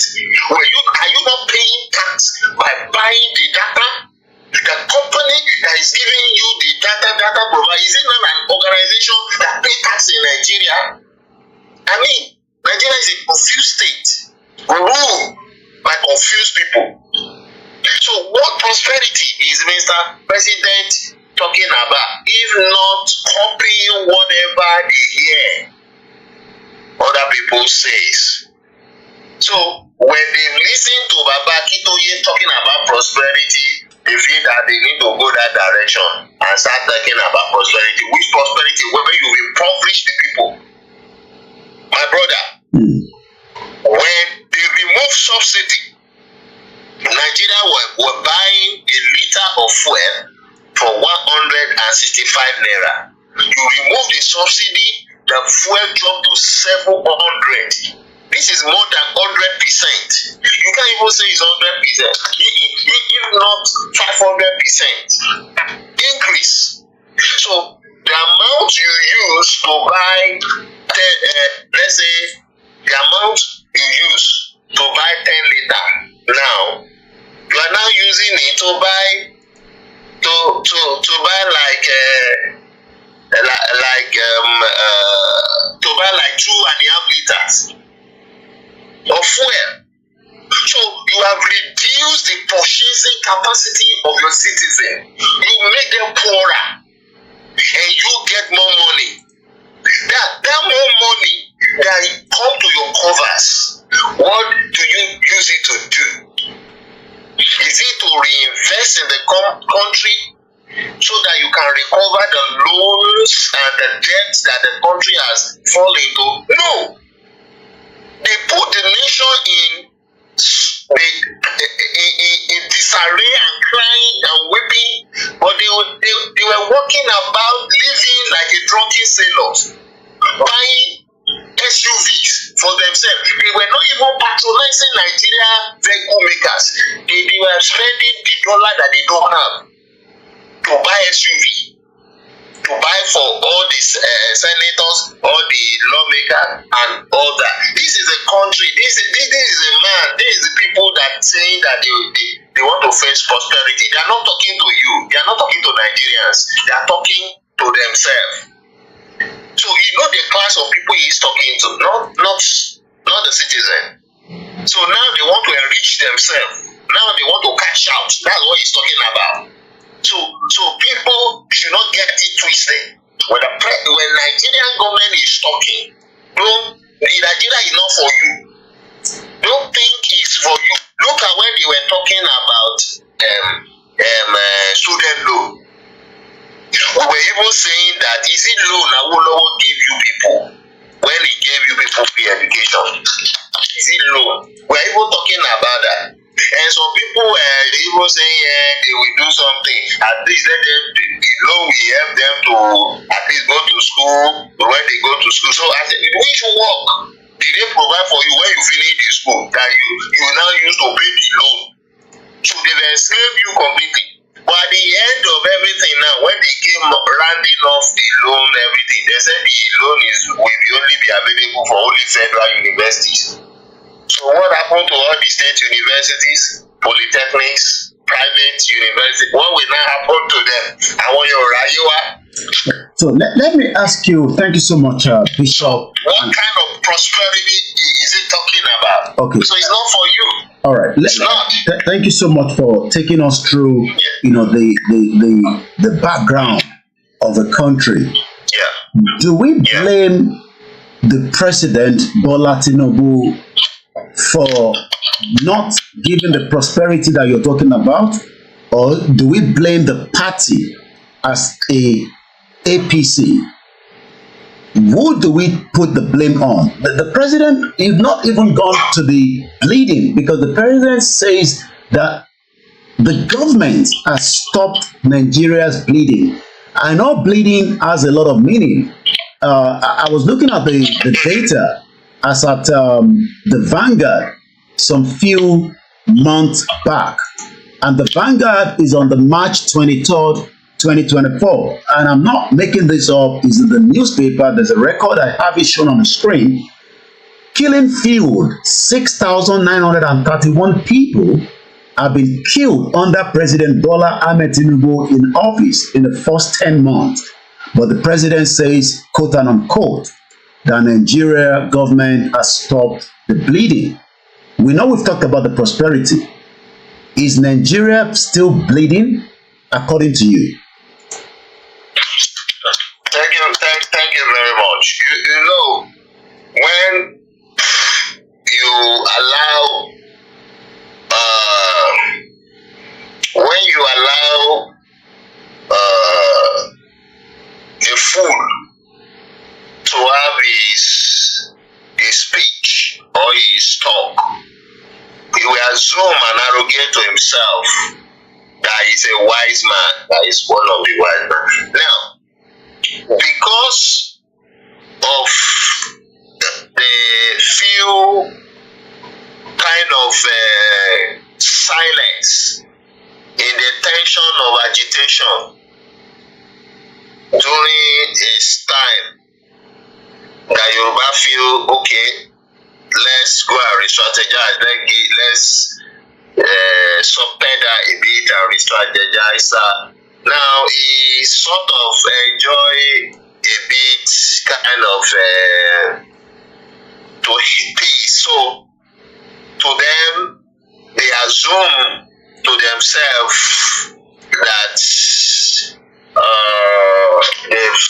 Are you not paying tax by buying the data? The company that is giving you the data provider, is it not an organization that pay tax in Nigeria? I mean, Nigeria is a confused state, ruled by confused people. So what prosperity is Mr. President talking about, if not copying whatever they hear other people says? So when they listen to Baba Akintoye talking about prosperity, they feel that they need to go that direction and start talking about prosperity. Which prosperity? Where you impoverish the people. My brother, when they remove subsidy, Nigeria were buying a liter of fuel for 165 naira. You remove the subsidy, the fuel dropped to 700. This is more than 100%. You can't even say it's 100%. If not 500% increase. So the amount you use to buy, let's say the amount you use to buy 10 liter now, you are now using it to buy to buy like 2.5 liters of fuel. So you have reduced the purchasing capacity of your citizen. You make them poorer, and you get more money. That more money that come to your covers, what do you use it to do? Is it to reinvest in the country so that you can recover the loans and the debts that the country has fallen into? No. They put the nation in disarray and crying and weeping, but they were walking about living like a drunken sailors, buying SUVs for themselves. They were not even patronizing Nigeria vehicle makers. They were spending the dollar that they don't have to buy SUV, to buy for all these senators, all the lawmakers, and all that. This is a country. This is a man. This is the people that saying that they want to face prosperity. They are not talking to you. They are not talking to Nigerians. They are talking to themselves. So you know the class of people he is talking to, not the citizen. So now they want to enrich themselves. Now they want to cash out. That's what he's talking about. So people should not get it twisted. When Nigerian government is talking, Nigeria is not for you. Don't think it's for you. Look at when they were talking about student loan. We were even saying that is it loan Oluwole give you people when he gave you people free education? Is it loan? We are even talking about that. And some people were even saying they will do something. At least let them, the loan will help them to at least go to school when they go to school. So I said, which work did they provide for you when you finish the school that you now use to pay the loan? So they will enslave you completely. But at the end of everything now, when they came rounding off the loan, everything, they said the loan will only be available for only federal universities. So what happened to all the state universities, polytechnics, private universities? What will now happen to them? I want your Rayuwa. So let me ask you, thank you so much, Bishop. What kind of prosperity is it talking about? Okay. So it's not for you. All right. It's not. Thank you so much for taking us through, the background of the country. Yeah. Do we blame the president, Bola Tinubu, for not giving the prosperity that you're talking about? Or do we blame the party as a APC? Who do we put the blame on? The president is not even gone to the bleeding, because the president says that the government has stopped Nigeria's bleeding. I know bleeding has a lot of meaning. I was looking at the data as at the Vanguard some few months back, and the Vanguard is on the March 23rd, 2024, and I'm not making this up. It's in the newspaper. There's a record. I have it shown on the screen. Killing field, 6,931 people have been killed under President Bola Tinubu in office in the first 10 months. But the president says, quote and unquote, the Nigeria government has stopped the bleeding. We know we've talked about the prosperity. Is Nigeria still bleeding, according to you? Thank you very much. You know, when you allow a fool to have his speech or his talk, he will assume and arrogate to himself that he's a wise man, that he's one of the wise men. Now, because of the few kind of silence in the tension of agitation during his time, that Yoruba feel, okay, let's go and re-strategize, let's subpedal a bit and re-strategize. Now he sort of enjoy a bit kind of to his peace. So to them, they assume to themselves that they've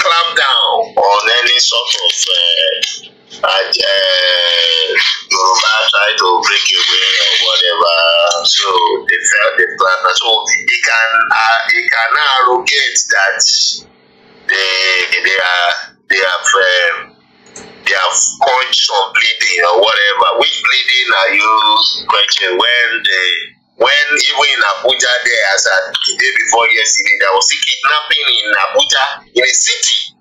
clamped down on any sort of Yoruba try to break away or whatever. So they felt they clamped. So he can now arrogate that they have caused some bleeding or whatever. Which bleeding are you questioning? When even in Abuja there, as at the day before yesterday, there was a kidnapping in Abuja, in a city.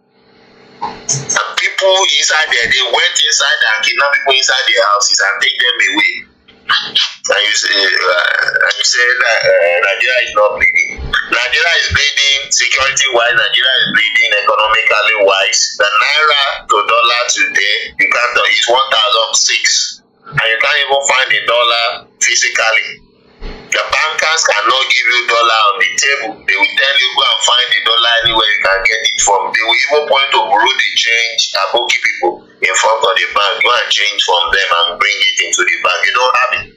And people inside there, they went inside and kidnapped people inside their houses and take them away. And you say that Nigeria is not bleeding. Nigeria is bleeding security-wise. Nigeria is bleeding economically-wise. The naira to dollar today, you can't. Is 1,006, and you can't even find a dollar physically. The bankers cannot give you dollar on the table. They will tell you go and find the dollar anywhere you can get it from. They will even point to bureau de change Aboki people in front of the bank. Go and change from them and bring it into the bank. You don't have it.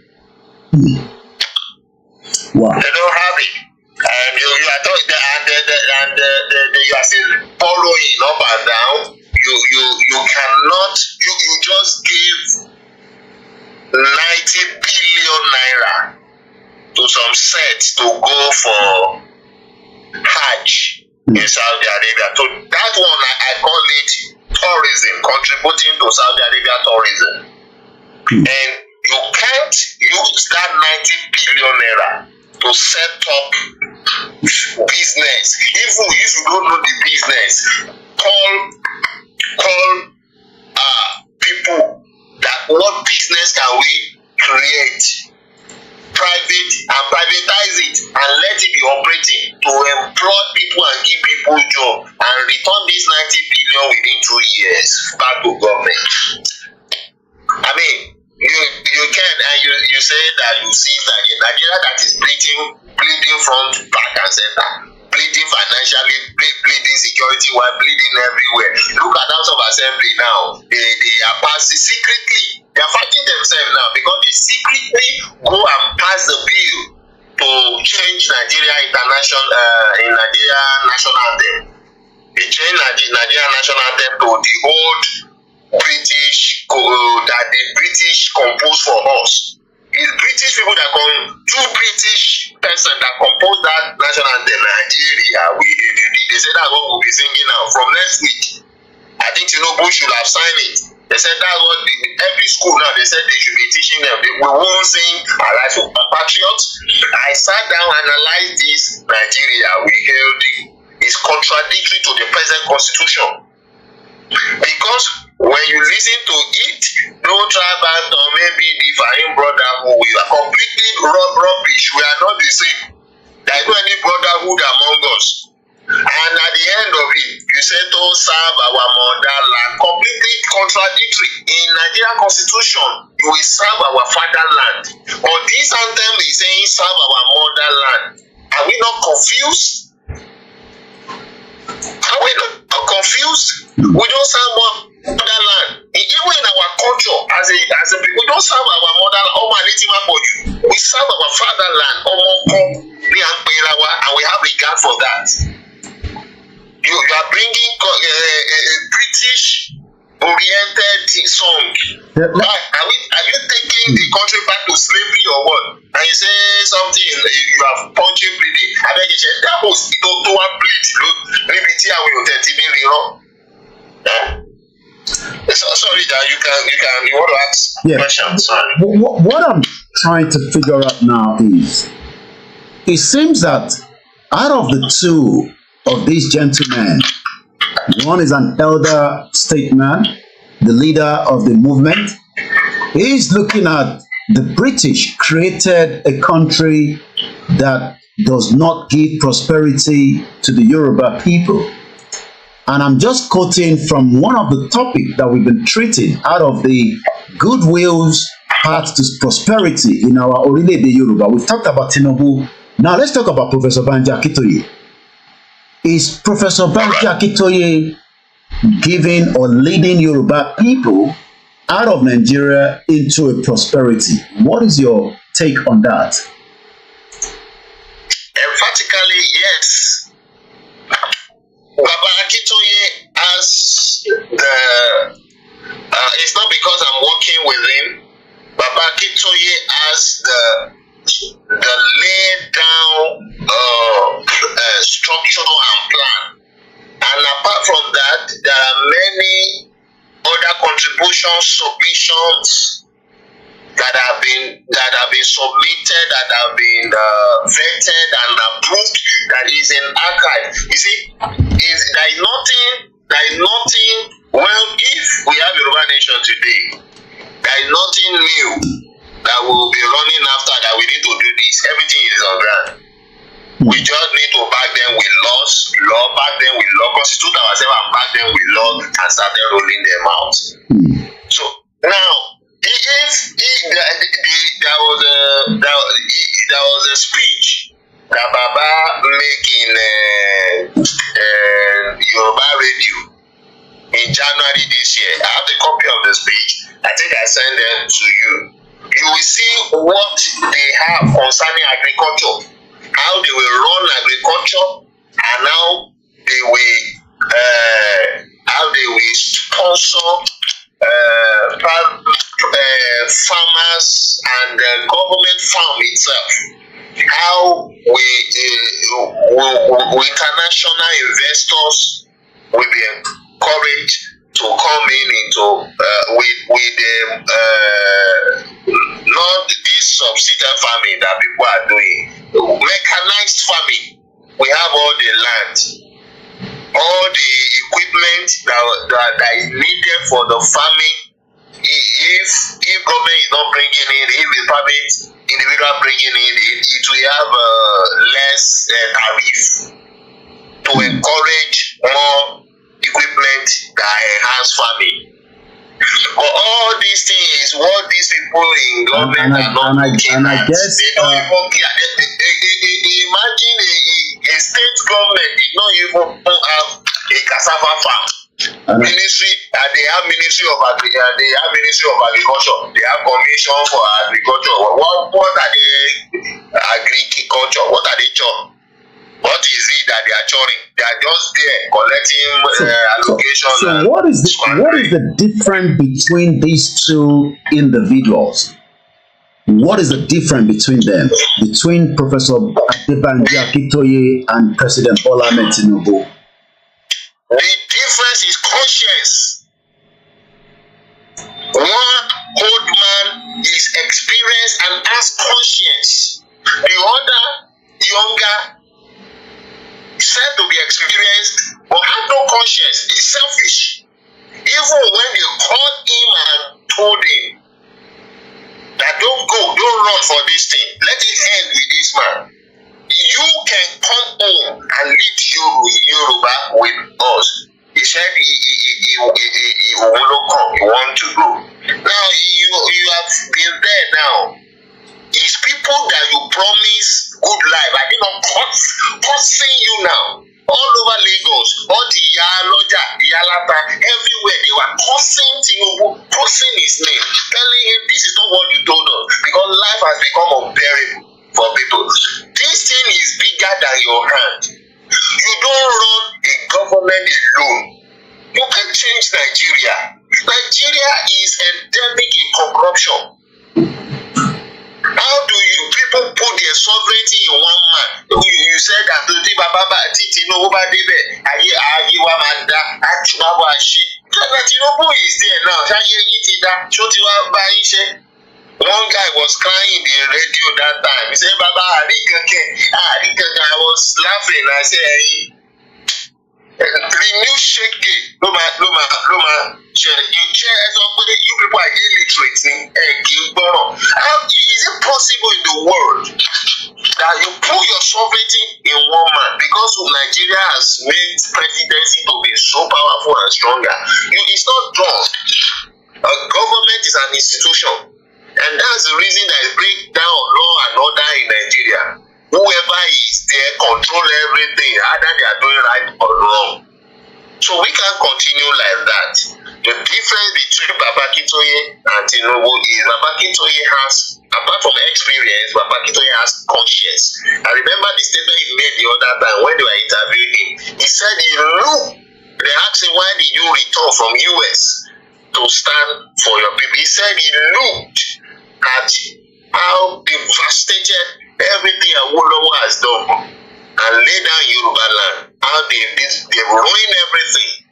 Wow. They don't have it. And you are talking, and you are still borrowing up and down. You cannot. You just give 90 billion naira to some sets to go for Hajj in Saudi Arabia. So that one I call it tourism, contributing to Saudi Arabia tourism. And you can't use that 90 billion naira to set up business. Even if you don't know the business, call people that what business can we create? Private and privatize it and let it be operating to employ people and give people job and return this 90 billion within 2 years back to government. I mean, you can, and you say that you see that in Nigeria that is bleeding front, back and center, bleeding financially, bleeding security, while bleeding everywhere. Look at House of Assembly now. They are passing secretly. They are fighting themselves now because they secretly go and pass the bill to change Nigeria national anthem. They change Nigeria national anthem to the old British that the British composed for us. It's British people that two British persons that compose that national anthem. Nigeria, they say that's what we'll be singing now from next week. I think Tinubu should have signed it. They said that's what every school now, they said they should be teaching them. We won't sing Arise for Patriots. I sat down and analyzed this Nigeria we held is contradictory to the present constitution. Because when you listen to it, no tribal or maybe the Fahim brotherhood, we are completely rubbish. We are not the same. There is no any brotherhood among us. And at the end of it, you say to serve our motherland, completely contradictory. In Nigerian constitution, you will serve our fatherland. But this anthem is saying serve our motherland. Are we not confused? Are we not confused? We don't serve our motherland. Even in our culture, as a people, we don't serve our motherland. We serve our fatherland. And we have regard for that. You are bringing a British-oriented song. Are you taking the country back to slavery or what? And you say something, you have punching bleeding. I beg you, that was to bleed. Sorry, that you want to ask questions. Sorry. What I'm trying to figure out now is, it seems that out of the two of these gentlemen, one is an elder statesman, the leader of the movement. He is looking at the British created a country that does not give prosperity to the Yoruba people. And I'm just quoting from one of the topics that we've been treating out of the goodwill's path to prosperity in our ORILEEDE Yoruba. We've talked about Tinubu. Now let's talk about Professor Adebanji Akintoye. Is Professor Adebanji Akintoye giving or leading Yoruba people out of Nigeria into a prosperity? What is your take on that? Emphatically, yes. Baba Akintoye has it's not because I'm working with him. Baba Akintoye has the laid down structure and plan. And apart from that, there are many other contributions submissions that have been submitted, that have been vetted and approved, that is in archive. You see, there is nothing. Well, if we have Yoruba nation today, there is nothing new that we will be running after. That we need to do this. Everything is on ground. We just need to back them with back them with law, constitute ourselves and back them with law, and started rolling them out. So now, if there was a speech that Baba make in Yoruba radio in January this year. I have the copy of the speech. I think I sent them to you. You will see what they have concerning agriculture, how they will run agriculture, and how they will sponsor farmers and the government farm itself. How international investors will be encouraged to come in into not this subsistence farming that people are doing. Mechanized farming. We have all the land, all the equipment that is needed for the farming. If government is not bringing in, if the private individual bringing in, it will have less tariff to encourage more equipment that enhance farming. But all these things, what these people in government are not looking at, they don't even care. Imagine a state government did not even have a cassava farm. Ministry, they have Ministry of Agriculture, they have Commission for Agriculture. What are they agriculture? What are they choring? What is it that they are choring? They are just there collecting allocation. So what is the difference between these two individuals? What is the difference between them? Between Professor Adebanji Akintoye and President Bola Tinubu? The difference is conscience. One old man is experienced and has conscience. The other, younger, said to be experienced but had no conscience. He's selfish. Even when they called him and told him that don't run for this thing, let it end with this man. You can come home and lead Yoruba with us. He said he will not come. He want to go. Now you have been there now. It's people that you promise good life. I did not cursing you now. All over Lagos, all the Yaloja, Yalata, everywhere they were cursing Tinubu, cursing his name, telling him this is not what you told us, because life has become unbearable for people. This thing is bigger than your hand. You don't run a government alone. You can change Nigeria. Nigeria is endemic in corruption. How do you people put their sovereignty in one man? You said that Tinubu is there now. One guy was crying in the radio that time. He said, Baba, I was laughing. I said, renew shake it. You people are illiterate. How is it possible in the world that you put your sovereignty in one man? Because Nigeria has made presidency to be so powerful and stronger. It's not done. A government is an institution. And that's the reason that it breaks down law and order in Nigeria. Whoever is there control everything, either they are doing right or wrong. So we can't continue like that. The difference between Baba Akintoye and Tinubu is Baba Akintoye has, apart from experience, Baba Akintoye has conscience. I remember the statement he made the other time when they were interviewing him. He said he knew. They asked him, why did you return from US to stand for your people? He said he looked at how devastated everything Oluwole has done and lay down Yoruba land, how they ruin everything.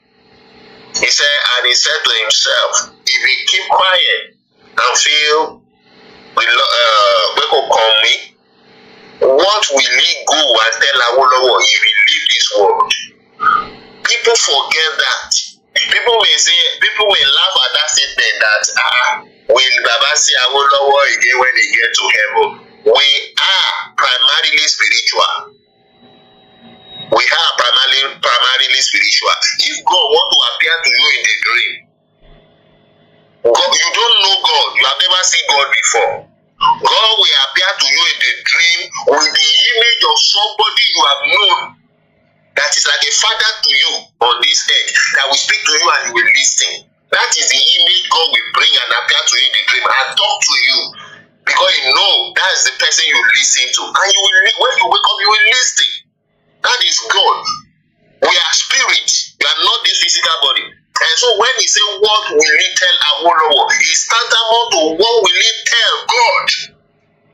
He said to himself, if he keep quiet and feel we could call me, what will he go and tell Awolowo if he leave this world? People forget that. People may laugh at that statement that will Baba see Awolowo again when they get to heaven. We are primarily spiritual. We are primarily spiritual. If God want to appear to you in a dream, God, you don't know God, you have never seen God before. God will appear to you in the dream with the image of somebody you have known that is like a father to you on this earth that will speak to you and you will listen. That is the image God will bring and appear to you in the dream and talk to you, because you know that is the person you listen to, and you will, when you wake up you will listen. That is God. We are spirit. We are not this physical body. And so when he say what will he tell Awolowo, he's tantamount to what will he tell God,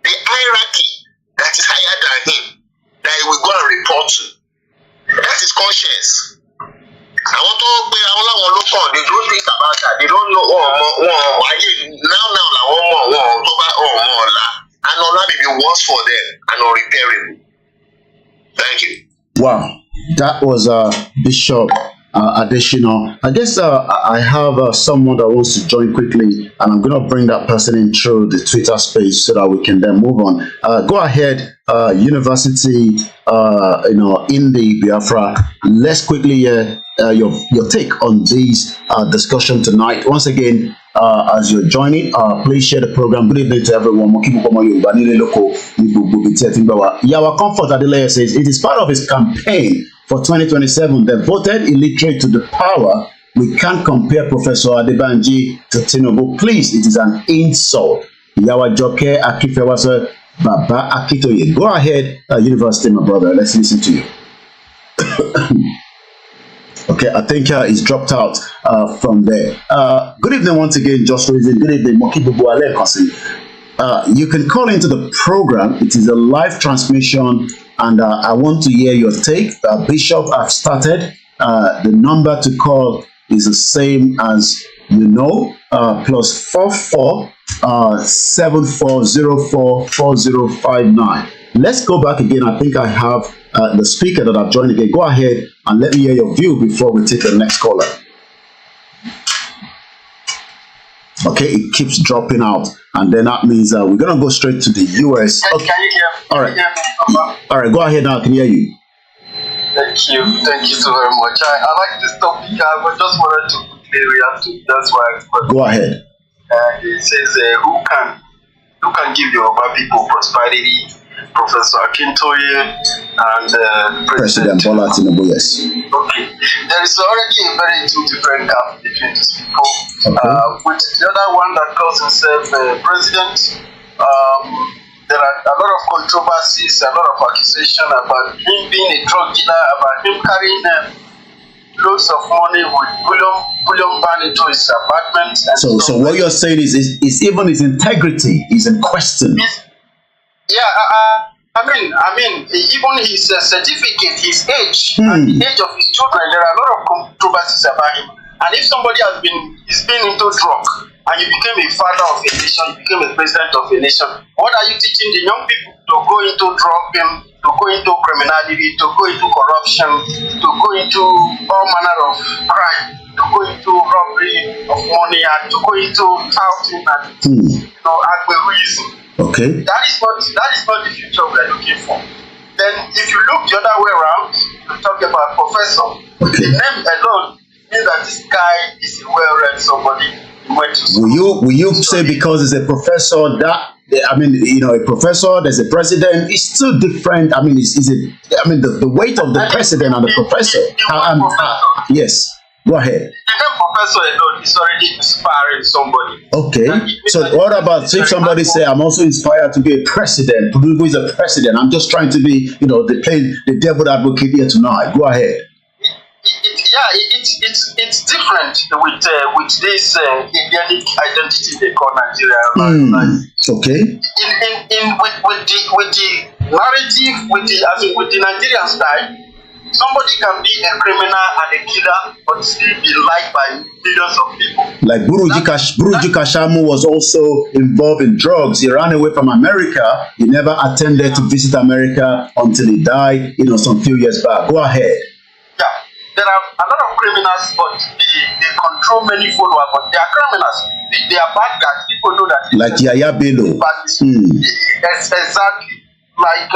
the hierarchy that is higher than him, that he will go and report to. That is conscience. I want to be they don't think about that. They don't know and all that may be worse for them and unrepairable. Thank you. Wow, that was Bishop additional. I guess I have someone that wants to join quickly, and I'm going to bring that person in through the Twitter space so that we can then move on. Go ahead, University, in the Biafra. Let's quickly hear your take on this discussion tonight. Once again, as you're joining, please share the program. Good evening to everyone. Yawa Comfort Adeleye says it is part of his campaign for 2027. They voted illiterate to the power. We can't compare Professor Adebanji to Tinubu. Please, it is an insult. Yawa Joke Akifewase Baba Akintoye. Go ahead, University, my brother. Let's listen to you. Okay, I think he's dropped out from there. Good evening once again, Just Reason. Good evening, Mokibubu Alekasi. You can call into the program. It is a live transmission, and I want to hear your take. Bishop, I've started. The number to call is the same as you know, +44 7404 4059. Let's go back again. I think I have the speaker that I've joined again. Go ahead and let me hear your view before we take the next caller. Okay, it keeps dropping out, and then that means we're gonna go straight to the US. Okay. Can you hear me? All right. All right, go ahead now. I can hear you. Thank you so very much. I like this topic. I just wanted to quickly react to it. That's why I go ahead. It says, who can give Yoruba people prosperity? Professor Akintoye and President Bola Tinubu, yes. Okay. There is already a very two different gap between these people. Okay. With the other one that calls himself president, there are a lot of controversies, a lot of accusation about him being a drug dealer, about him carrying loads of money with bullion ban into his apartment. And so what you're saying is even his integrity is in question. Yeah, I mean, even his certificate, his age, and the age of his children, there are a lot of controversies about him. And if somebody has been into drug, and you became a father of a nation, you became a president of a nation, what are you teaching the young people to go into drug game, to go into criminality, to go into corruption, to go into all manner of crime, to go into robbery of money, and to go into touting and agberuism? Okay. That is not the future we are looking for. Then, if you look the other way around, you talk about professor. Okay. The name alone means that this guy is a well-read somebody. He went to school. Will you say because he's a professor that a professor, there's a president, it's still different. I mean, the weight of the president and the professor. Yes. Go ahead. The name professor alone is already inspiring somebody. Okay. So what about if somebody say, I'm also inspired to be a president? Who is a president? I'm just trying to be, the devil advocate here tonight. Go ahead. It's different with this ethnic identity they call Nigeria. Okay. With the narrative, with the Nigerian style, Somebody can be a criminal and a killer, but still be liked by millions of people. Like Buruji Kashamu was also involved in drugs. He ran away from America. He never attempted to visit America until he died, some few years back. Go ahead. Yeah, there are a lot of criminals, but they control many followers, but they are criminals. They are bad guys. People know that. Like Yaya Bello. Exactly. Like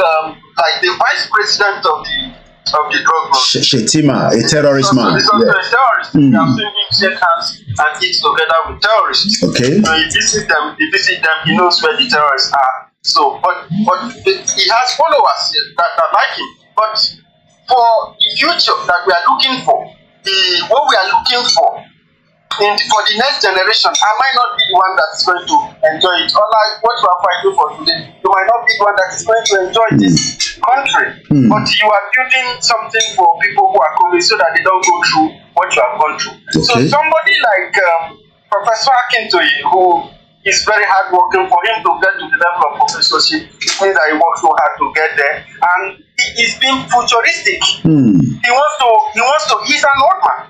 the vice president of the drug lord. Shetima, a terrorist man. He's also a terrorist. You have seen him shake hands and eat together with terrorists. Okay. You visit them, he knows where the terrorists are. So, but he has followers that like him. But for the future that we are looking for, what we are looking for for the next generation, I might not be the one that is going to enjoy it. Unlike what you are fighting for today, you might not be the one that is going to enjoy this country. But you are building something for people who are coming so that they don't go through what you have gone through. Okay. So somebody like Professor Akintoye, who is very hardworking, for him to get to the level of professorship, it means that he works so hard to get there. And he's being futuristic. He wants to, he's an old man.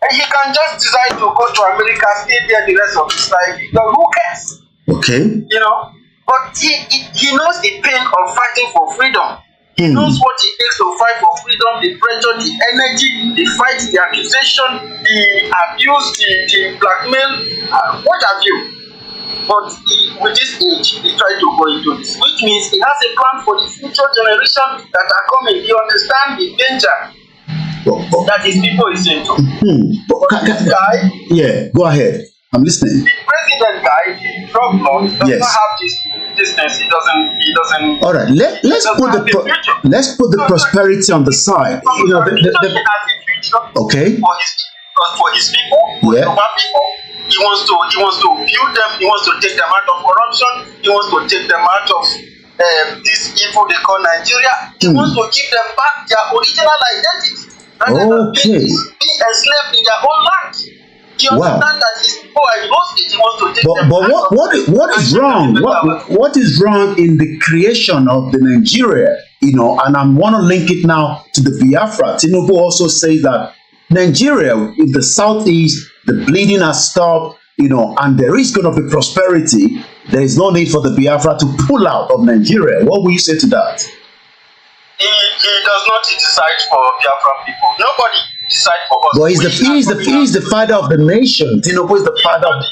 And he can just decide to go to America, stay there the rest of his life. Who cares? Okay. But he knows the pain of fighting for freedom. He knows what it takes to fight for freedom, the pressure, the energy, the fight, the accusation, the abuse, the blackmail, what have you. But with this age, he tried to go into this, which means he has a plan for the future generation that are coming. He understands the danger that his people is into. But this guy, go ahead. I'm listening. The president guy, the drug lord, does not have this thing. He doesn't. All right. Let's put the prosperity on the side. Okay. For his people, for Yoruba people, he wants to build them. He wants to take them out of corruption. He wants to take them out of this evil they call Nigeria. He wants to give them back their original identity. Okay. Be enslaved in their own land. You understand that his people are lost it. He wants to take them but what is wrong? What is wrong in the creation of the Nigeria? And I want to link it now to the Biafra. Tinubu also says that Nigeria, in the southeast, the bleeding has stopped, and there is going to be prosperity. There is no need for the Biafra to pull out of Nigeria. What will you say to that? He does not decide for Biafra people. Nobody decides for us. But he's the father of the nation. Tinubu is the father of...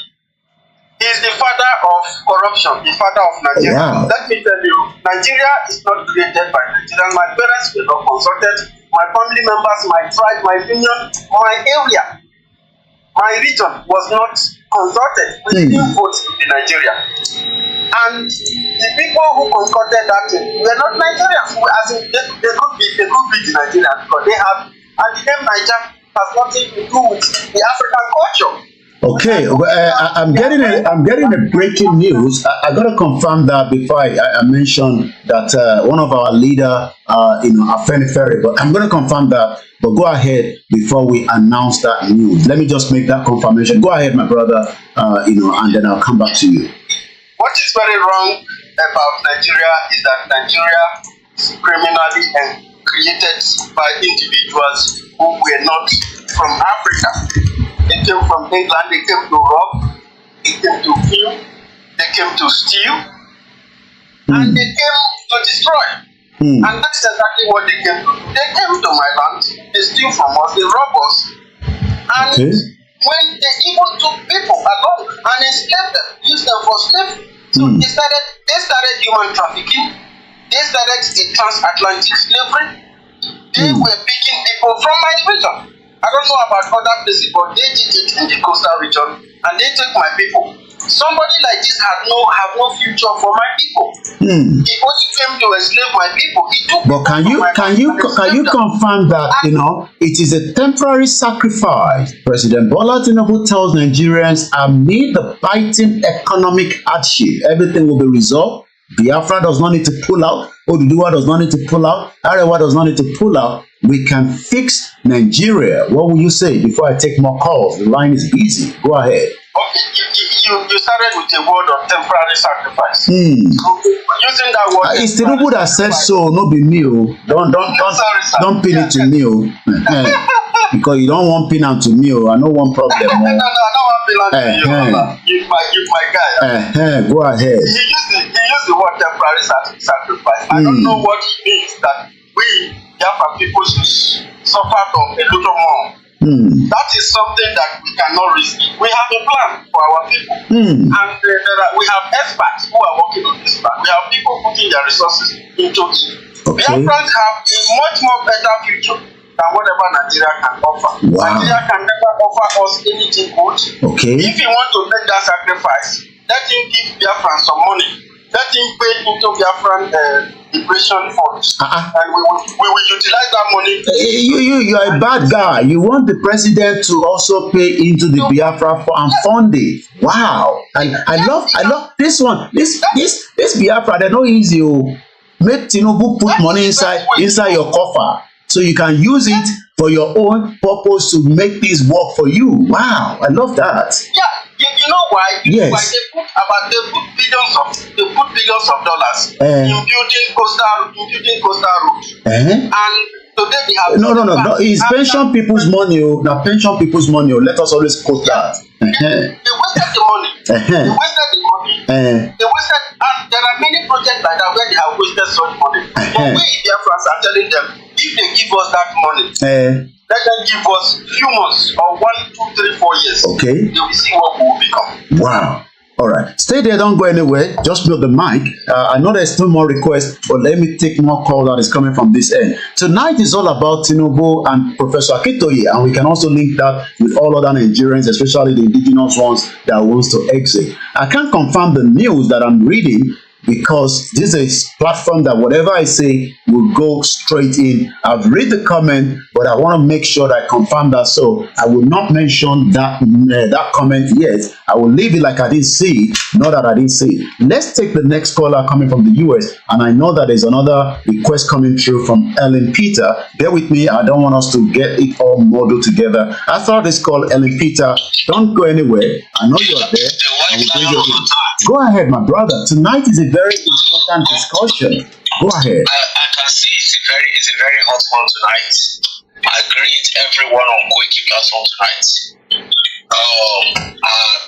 He's the father of corruption, the father of Nigeria. Wow. Let me tell you, Nigeria is not created by Nigerians. My parents were not consulted. My family members, my tribe, my union, my area, my region was not consulted. We didn't vote in Nigeria. And the people who concocted that thing were not Nigerians. As in, they could be the Nigerians because they have, and the name Niger has nothing to do with the African culture. Okay, I'm getting a breaking news. I got to confirm that before I mention that one of our leader, Afenifere, but I'm going to confirm that. But go ahead before we announce that news. Let me just make that confirmation. Go ahead, my brother, and then I'll come back to you. What is very wrong about Nigeria is that Nigeria is criminally and created by individuals who were not from Africa. They came from England, they came to rob, they came to kill, they came to steal, and they came to destroy. And that's exactly what they came to do. They came to my land, they steal from us, they rob us, and when they even took people along and enslaved them, used them for slavery. So they started human trafficking, they started the transatlantic slavery, they were picking people from my region. I don't know about other places, but they did it in the coastal region, and they took my people. Somebody like this have no future for my people. He only came to enslave my people. He took. But can you confirm that it is a temporary sacrifice? President Bola Tinubu tells Nigerians, amid the biting economic hardship, everything will be resolved. Biafra does not need to pull out. Oduduwa does not need to pull out. Arewa does not need to pull out. We can fix Nigeria. What will you say before I take more calls? The line is busy. Go ahead. you started with a word of temporary sacrifice. So, using that word. It's Tinubu that said so, no be me. Don't pin it to me. Because you don't want pin to me. I know one problem. No, I don't want pin to you. You my guy. Go ahead. He used the word temporary sacrifice. I don't know what it means that we Biafra people should suffer from a little more. That is something that we cannot risk. We have a plan for our people, and we have experts who are working on this plan. We have people putting their resources into it. Biafrans have a much more better future than whatever Nigeria can offer. Nigeria can never offer us anything good. If you want to make that sacrifice, let him give Biafran some money. Let him pay into Biafran liberation funds, and we will utilize that money. You are a bad guy. You want the president to also pay into the Biafra and fund it. Wow, I love this one. This Biafra, they're not easy. Make Tinubu put money inside your coffer, so you can use it for your own purpose to make things work for you. Wow, I love that. Yeah. You know why? Yes. Why they put billions of dollars in building coastal roads. And today they have no. It's pension people's money. Now pension people's money. Let us always quote that. They wasted the money. And there are many projects like that where they have wasted such money. But we Biafrans are telling them, if they give us that money, let them give us few months or 1, 2, 3, 4 years. They will see what we will become. Wow. All right. Stay there. Don't go anywhere. Just mute the mic. I know there's still more requests, but let me take more call that is coming from this end. Tonight is all about Tinubu and Professor Akintoye, and we can also link that with all other Nigerians, especially the indigenous ones that wants to exit. I can't confirm the news that I'm reading, because this is a platform that whatever I say will go straight in. I've read the comment, but I want to make sure that I confirm that, so I will not mention that comment yet. I will leave it like I didn't see it, not that I didn't see it. Let's take the next caller coming from the US, and I know that there's another request coming through from Ellen Peter. Bear with me, I don't want us to get it all modeled together. After this call, Ellen Peter, don't go anywhere. I know you're there. Go ahead, my brother. Tonight is a very important discussion. Go ahead. I can see it's a very hot one tonight. I greet everyone on Koiki platform tonight.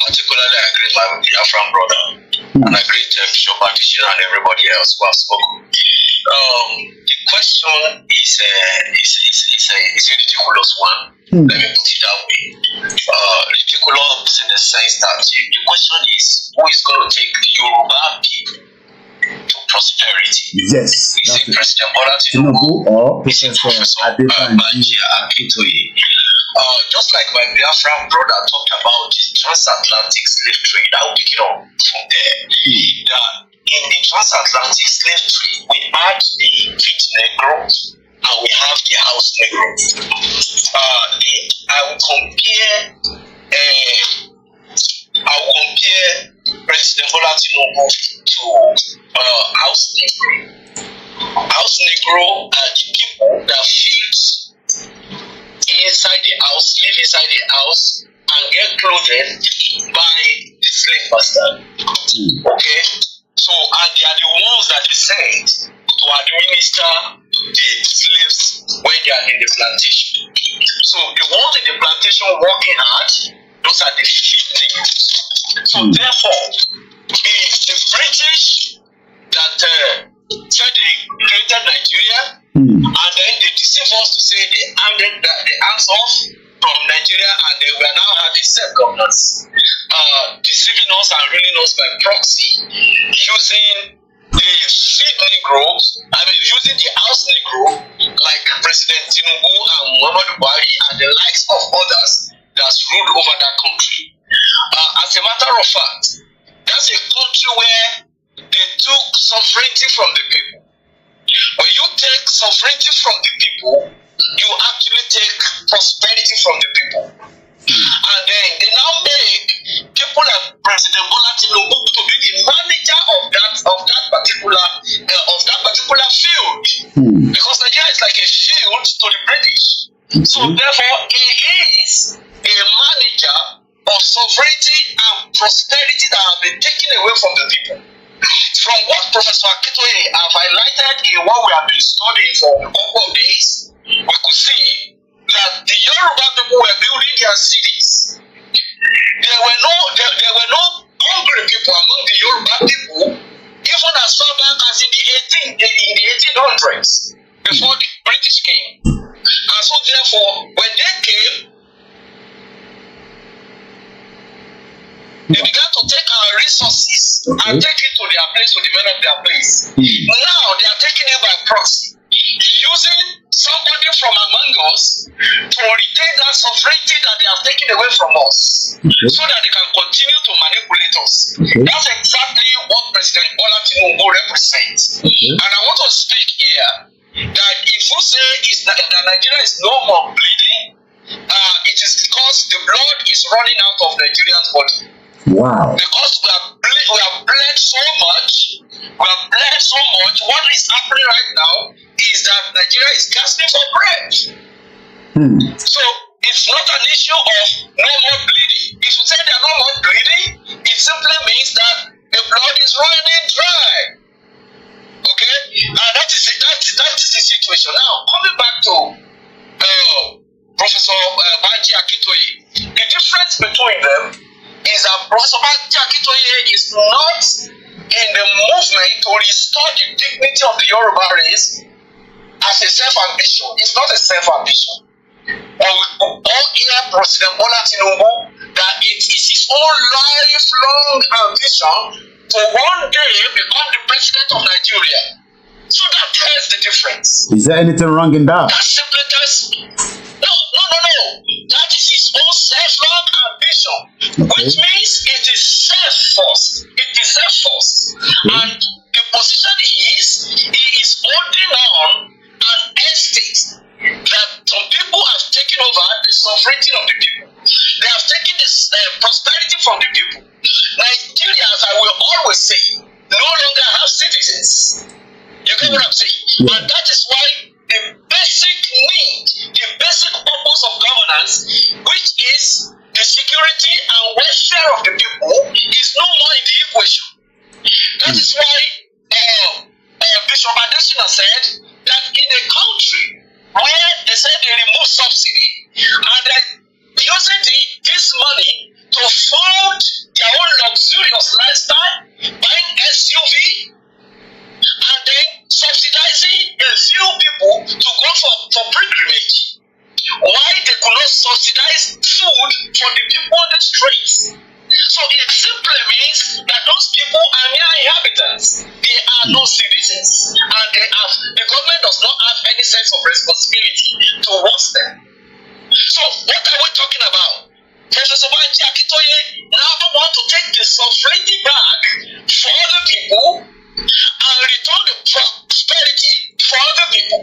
Particularly I greet my Biafran brother, and I greet Bishop Adishina and everybody else who have spoken. The question is a ridiculous one. Let me put it that way. Ridiculous in the sense that the question is, who is going to take Yoruba people to prosperity? Yes. Is it President Bola Tinubu or is it Prof Adebanji Akintoye? Just like my Biafran brother talked about the transatlantic slave trade, I will pick it up from there. That in the transatlantic slave trade, we had the Fit Negro and we have the House Negro. I will compare President Bola Tinubu to House Negro. House Negro are the people that fit inside the house, live inside the house, and get clothed by the slave master. Okay? So, and they are the ones that they send to administer the slaves when they are in the plantation. So, the ones in the plantation working hard, those are the field niggas. So, therefore, it's the British that said they created Nigeria, and then they deceived us to say they handed the hands off from Nigeria, and they were now having self-governance, deceiving us and ruling us by proxy, using the field Negro, using the house Negro, like President Tinubu and Muhammadu Buhari and the likes of others that's ruled over that country. As a matter of fact, that's a country where they took sovereignty from the people. When you take sovereignty from the people, you actually take prosperity from the people. And then they now make people like President Bola Tinubu to be the manager of that particular field. Because Nigeria is like a shield to the British. So therefore, he is a manager of sovereignty and prosperity that have been taken away from the people. From what Professor Akintoye have highlighted in what we have been studying for a couple of days, we could see that the Yoruba people were building their cities. There were no hungry people among the Yoruba people, even as far back as in the 1800s, before the British came. And so therefore, when they came, they began to take our resources and take it to their place to develop their place. Now they are taking it by proxy, using somebody from among us to retain that sovereignty that they have taken away from us, so that they can continue to manipulate us. That's exactly what President Bola Tinubu represents. And I want to speak here that if you say that Nigeria is no more bleeding, it is because the blood is running out of Nigerians' body. Wow. Because we have bled so much. What is happening right now is that Nigeria is gasping for breath. So it's not an issue of no more bleeding. If you say there are no more bleeding, it simply means that the blood is running dry. Okay? And that is the situation. Now, coming back to Professor Adebanji Akintoye, the difference between them is that Professor Adebanji Akintoye is not in the movement to restore the dignity of the Yoruba race as a self-ambition. It's not a self-ambition. But we all hear President Bola Tinubu that it is his own lifelong ambition to one day become the president of Nigeria. So that tells the difference. Is there anything wrong in that? That simply tells. No. That is his own self-long ambition, which means it is self first. And the position he is holding on an estate that some people have taken over the sovereignty of the people. They have taken the prosperity from the people. Nigerians, I will always say, no longer have citizens. You get what I'm saying? And that is why the basic need, the basic purpose of governance, which is the security and welfare of the people, is no more in the equation. That is why Bishop Adesina said that in a country where they said they remove subsidy and they're using this money to fund their own luxurious lifestyle, buying SUV, and then subsidizing a few people to go for pilgrimage. Why they could not subsidize food for the people on the streets? So it simply means that those people are mere inhabitants. They are no citizens, and the government does not have any sense of responsibility towards them. So what are we talking about? Professor Adebanji Akintoye now want to take the sovereignty back for the people and return the prosperity for the people.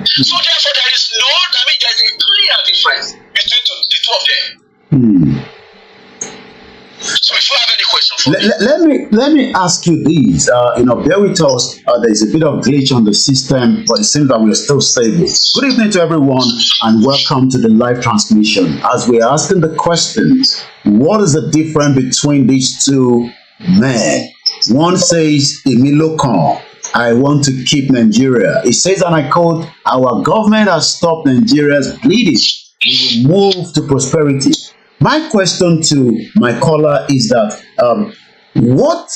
So therefore there is there's a clear difference between the two of them. So if you have any questions for me. Let me ask you this. Bear with us. There's a bit of glitch on the system, but it seems that we're still stable. Good evening to everyone, and welcome to the live transmission. As we're asking the question, what is the difference between these two men? One says, Emilokan, I want to keep Nigeria. It says, and I quote, our government has stopped Nigeria's bleeding. We will move to prosperity. My question to my caller is that what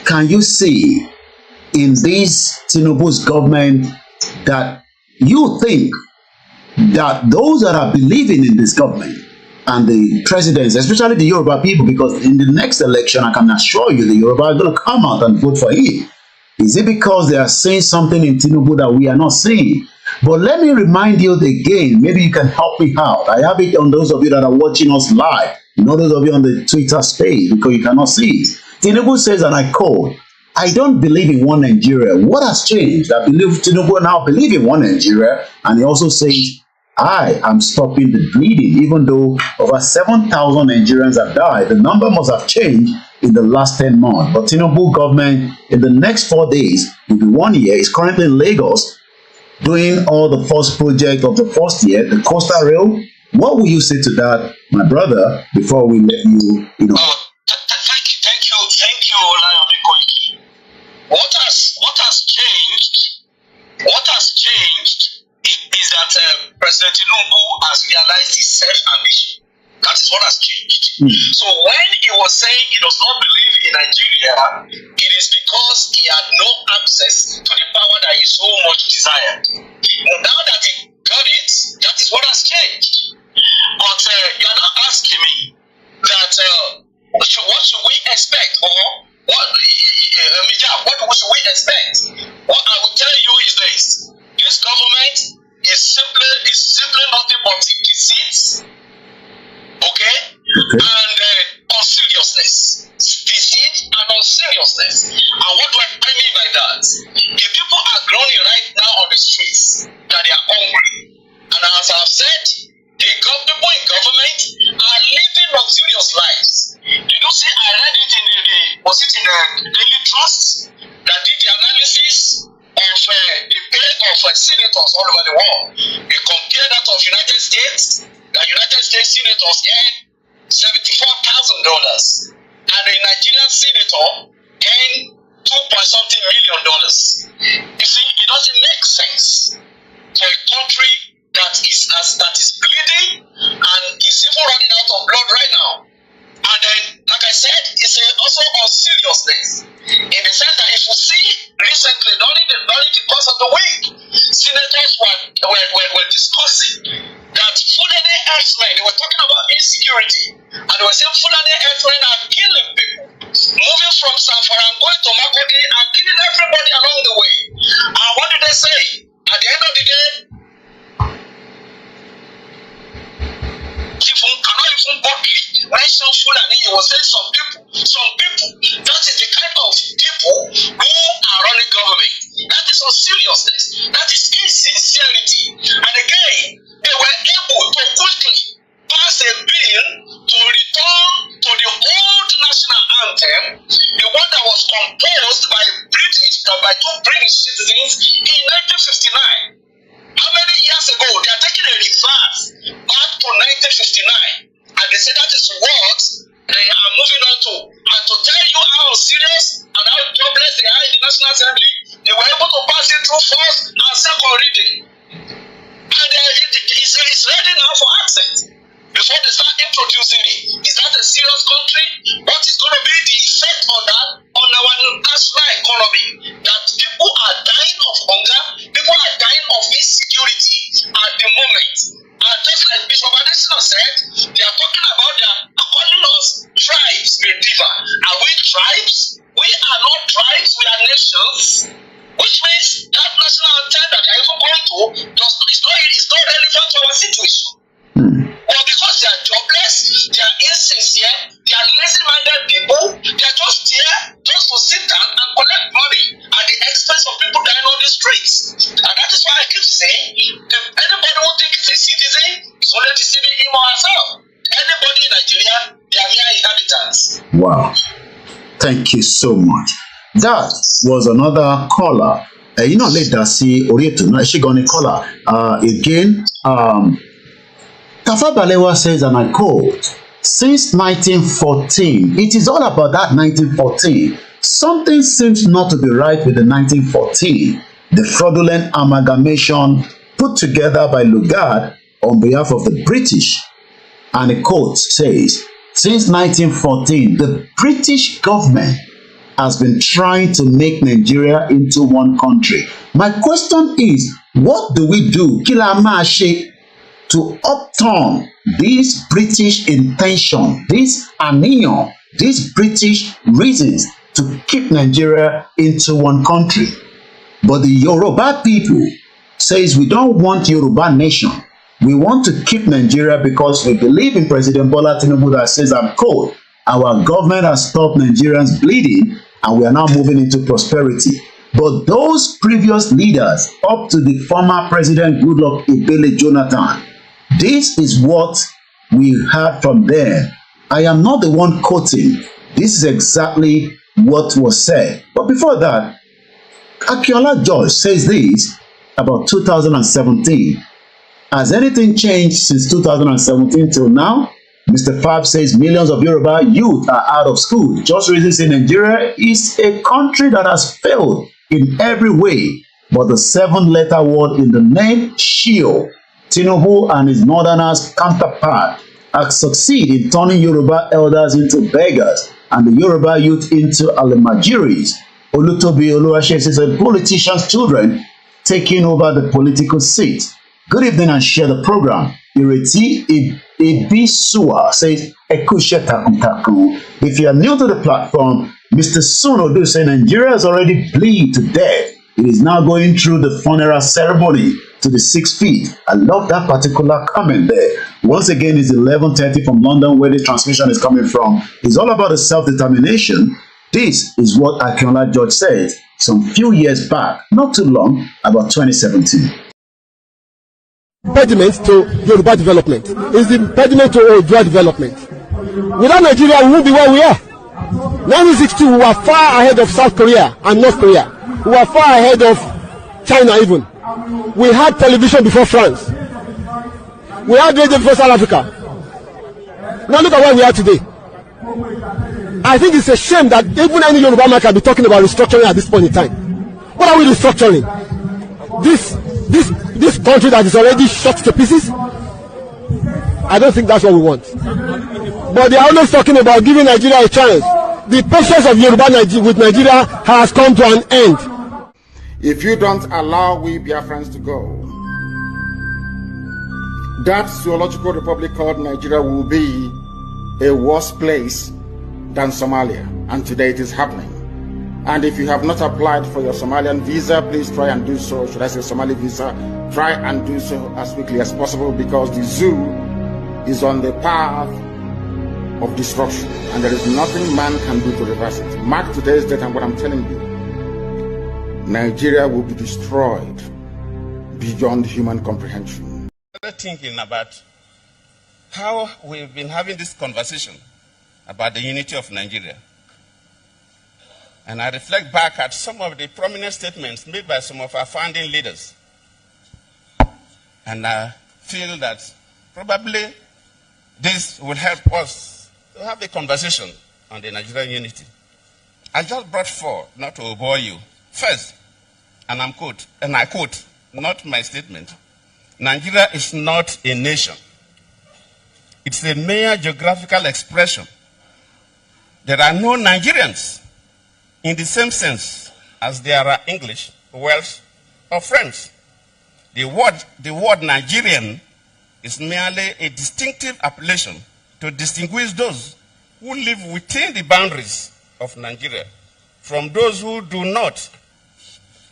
can you see in this Tinubu's government that you think that those that are believing in this government and the presidents, especially the Yoruba people, because in the next election, I can assure you the Yoruba are going to come out and vote for him. Is it because they are seeing something in Tinubu that we are not seeing? But let me remind you again, maybe you can help me out. I have it on those of you that are watching us live, not those of you on the Twitter space, because you cannot see it. Tinubu says, and I quote, I don't believe in one Nigeria. What has changed? I believe Tinubu now believe in one Nigeria, and he also says, I am stopping the bleeding, even though over 7,000 Nigerians have died. The number must have changed in the last 10 months. But Tinubu government, in the next 4 days, will be 1 year, is currently in Lagos, doing all the first project of the first year, the coastal rail, What will you say to that, my brother, before we let you, Thank you, Olayomi Koiki. What has changed is that President Tinubu has realized his self-ambition. That is what has changed. So when he was saying he does not believe in Nigeria, it is because he had no access to the power that he so much desired. Now that he got it, that is what has changed. But you are not asking me that what should we expect, or what should we expect? What I will tell you is this: this government is simply nothing but deceit. Okay? And unseriousness. Deceit and unseriousness. And what do I mean by that? The people are groaning right now on the streets that they are hungry. And as I've said, the people in government are living luxurious lives. Did you see? I read it in the Daily Trust that did the analysis of the pay of senators all over the world. They compare that of United States. The United States senators earn $74,000, and a Nigerian senator earn $2.something million. You see, it doesn't make sense for a country that is bleeding and is even running out of blood right now. And then, like I said, it's also on seriousness, in the sense that if you see recently during the course of the week, senators were discussing that Fulani herdsmen, they were talking about insecurity, and they were saying Fulani herdsmen are killing people, moving from Sanfara and going to Makodi and killing everybody along the way. And what did they say? At the end of the day, cannot even boldly mention Fulani. You will say some people. That is the kind of people who are running government. That is unseriousness. That is insincerity. And again, they were able to quickly pass a bill to return to the old national anthem, the one that was composed by two British citizens in 1959. How many years ago? They are taking a reverse back to 1959. And they say that is what they are moving on to. And to tell you how serious and how jobless they are in the National Assembly, they were able to pass it through first and second reading. And it's ready now for accent. Before they start introducing it. Is that a serious country? What is going to be the effect on that, on our national economy? That people are dying of hunger, people are dying of insecurity at the moment. And just like Bishop Adebanji said, they are talking about calling us tribes, Medieval. Are we tribes? We are not tribes, we are nations. Which means that national anthem that they are even going to is not relevant to our situation. But because they are jobless, they are insincere, they are lazy-minded people, they are just there just to sit down and collect money at the expense of people dying on the streets. And that is why I keep saying, anybody who thinks he's a citizen is only deceiving him or herself. Anybody in Nigeria, they are mere inhabitants. Wow. Thank you so much. That was another caller. Later see Orieto, she gonna caller. Again, Tafa Balewa says, and I quote, since 1914, it is all about that 1914. Something seems not to be right with the 1914, the fraudulent amalgamation put together by Lugard on behalf of the British. And a quote says, since 1914, the British government has been trying to make Nigeria into one country. My question is, what do we do? Kila ma se to upturn this British intention, this aniyan, these British reasons to keep Nigeria into one country. But the Yoruba people says we don't want Yoruba nation. We want to keep Nigeria because we believe in President Bola Tinubu that says, I'm cold. Our government has stopped Nigerians bleeding and we are now moving into prosperity. But those previous leaders, up to the former President Goodluck Ebele Jonathan, this is what we heard from them. I am not the one quoting. This is exactly what was said. But before that, Akinola George says this about 2017. Has anything changed since 2017 till now? Mr. Fab says millions of Yoruba youth are out of school. Just reasons in Nigeria is a country that has failed in every way, but the 7-letter word in the name, Shio, Tinubu and his northerners counterpart have succeeded in turning Yoruba elders into beggars and the Yoruba youth into almajiris. Olutobi Oluwase says politicians' children taking over the political seat. Good evening and share the program. Ireti Ibisua says, Ekushe takuntakun. If you are new to the platform, Mr. Sunodu says Nigeria has already bleed to death. It is now going through the funeral ceremony to the 6 feet. I love that particular comment there. Once again, it's 11:30 from London, where the transmission is coming from. It's all about the self-determination. This is what Akinola George said some few years back, not too long, about 2017. Impediment to Yoruba development. It's the impediment to Odua development. Without Nigeria, we won't be where we are. 1962, we were far ahead of South Korea and North Korea. We were far ahead of China even. We had television before France. We had radio before South Africa. Now look at where we are today. I think it's a shame that even any Yoruba man can be talking about restructuring at this point in time. What are we restructuring? This country that is already shot to pieces? I don't think that's what we want. But they are always talking about giving Nigeria a chance. The patience of Yoruba with Nigeria has come to an end. If you don't allow we Biafrans to go, that zoological republic called Nigeria will be a worse place than Somalia. And today it is happening. And if you have not applied for your Somalian visa, please try and do so. Should I say Somali visa? Try and do so as quickly as possible, because the zoo is on the path of destruction. And there is nothing man can do to reverse it. Mark today's date and what I'm telling you. Nigeria will be destroyed beyond human comprehension. Thinking about how we've been having this conversation about the unity of Nigeria. And I reflect back at some of the prominent statements made by some of our founding leaders. And I feel that probably this will help us to have a conversation on the Nigerian unity. I just brought four, not to bore you. First, and I quote, not my statement, Nigeria is not a nation. It's a mere geographical expression. There are no Nigerians in the same sense as there are English, Welsh, or French. The word Nigerian is merely a distinctive appellation to distinguish those who live within the boundaries of Nigeria from those who do not.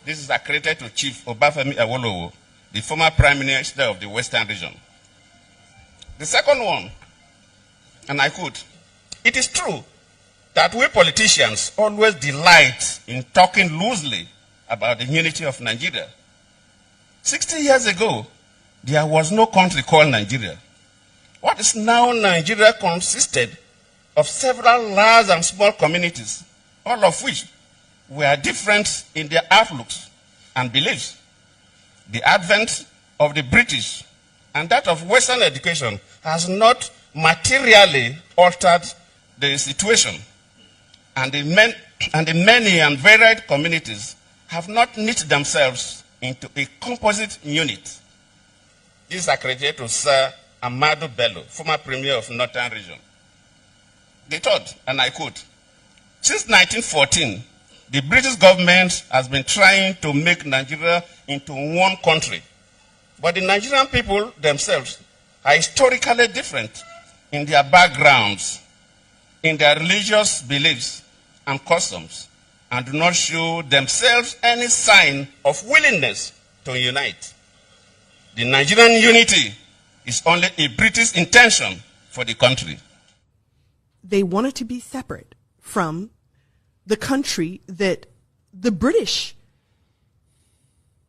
This is accredited to Chief Obafemi Awolowo, the former Prime Minister of the Western region. The second one, and I quote, it is true that we politicians always delight in talking loosely about the unity of Nigeria. 60 years ago, there was no country called Nigeria. What is now Nigeria consisted of several large and small communities, all of which were different in their outlooks and beliefs. The advent of the British and that of Western education has not materially altered the situation. And the many and varied communities have not knit themselves into a composite unit. This is accredited to Sir Amadu Bello, former Premier of Northern Region. The third, and I quote, since 1914, the British government has been trying to make Nigeria into one country. But the Nigerian people themselves are historically different in their backgrounds, in their religious beliefs and customs, and do not show themselves any sign of willingness to unite. The Nigerian unity is only a British intention for the country. They wanted to be separate from the country that the British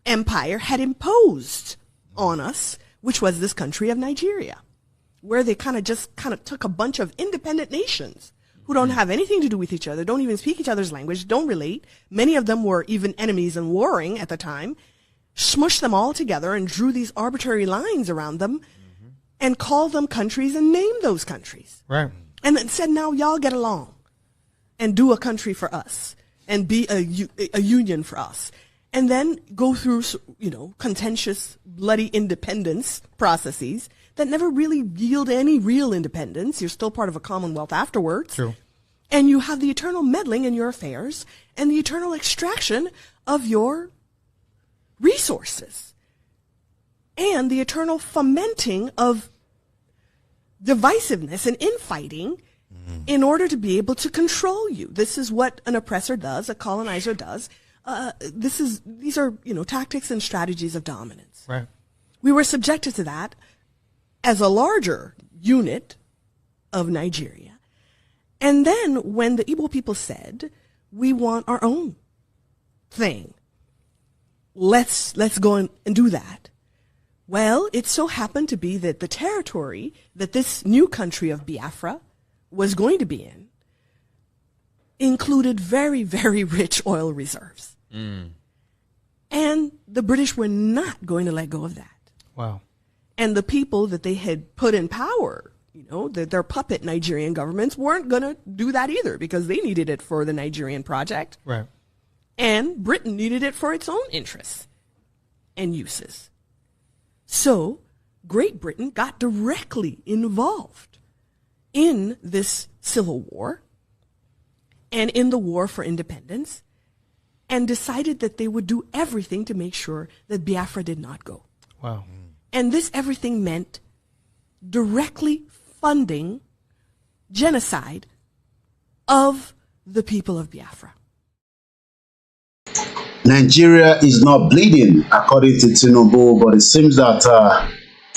Empire had imposed on us, which was this country of Nigeria, where they kind of took a bunch of independent nations who don't have anything to do with each other, don't even speak each other's language, don't relate. Many of them were even enemies and warring at the time, smushed them all together and drew these arbitrary lines around them and called them countries and named those countries. Right. And then said, now y'all get along and do a country for us and be a union for us. And then go through, contentious, bloody independence processes that never really yield any real independence. You're still part of a commonwealth afterwards. True. And you have the eternal meddling in your affairs and the eternal extraction of your resources and the eternal fomenting of divisiveness and infighting in order to be able to control you. This is what an oppressor does, a colonizer does. These are tactics and strategies of dominance. Right. We were subjected to that as a larger unit of Nigeria. And then when the Igbo people said, we want our own thing, let's go and do that. Well, it so happened to be that the territory that this new country of Biafra was going to be in included very, very rich oil reserves. And the British were not going to let go of that. Wow. And the people that they had put in power, their puppet Nigerian governments weren't going to do that either because they needed it for the Nigerian project. Right. And Britain needed it for its own interests and uses. So Great Britain got directly involved in this civil war and in the war for independence and decided that they would do everything to make sure that Biafra did not go. Wow. And this everything meant directly funding genocide of the people of Biafra. Nigeria is not bleeding, according to Tinubu, but it seems that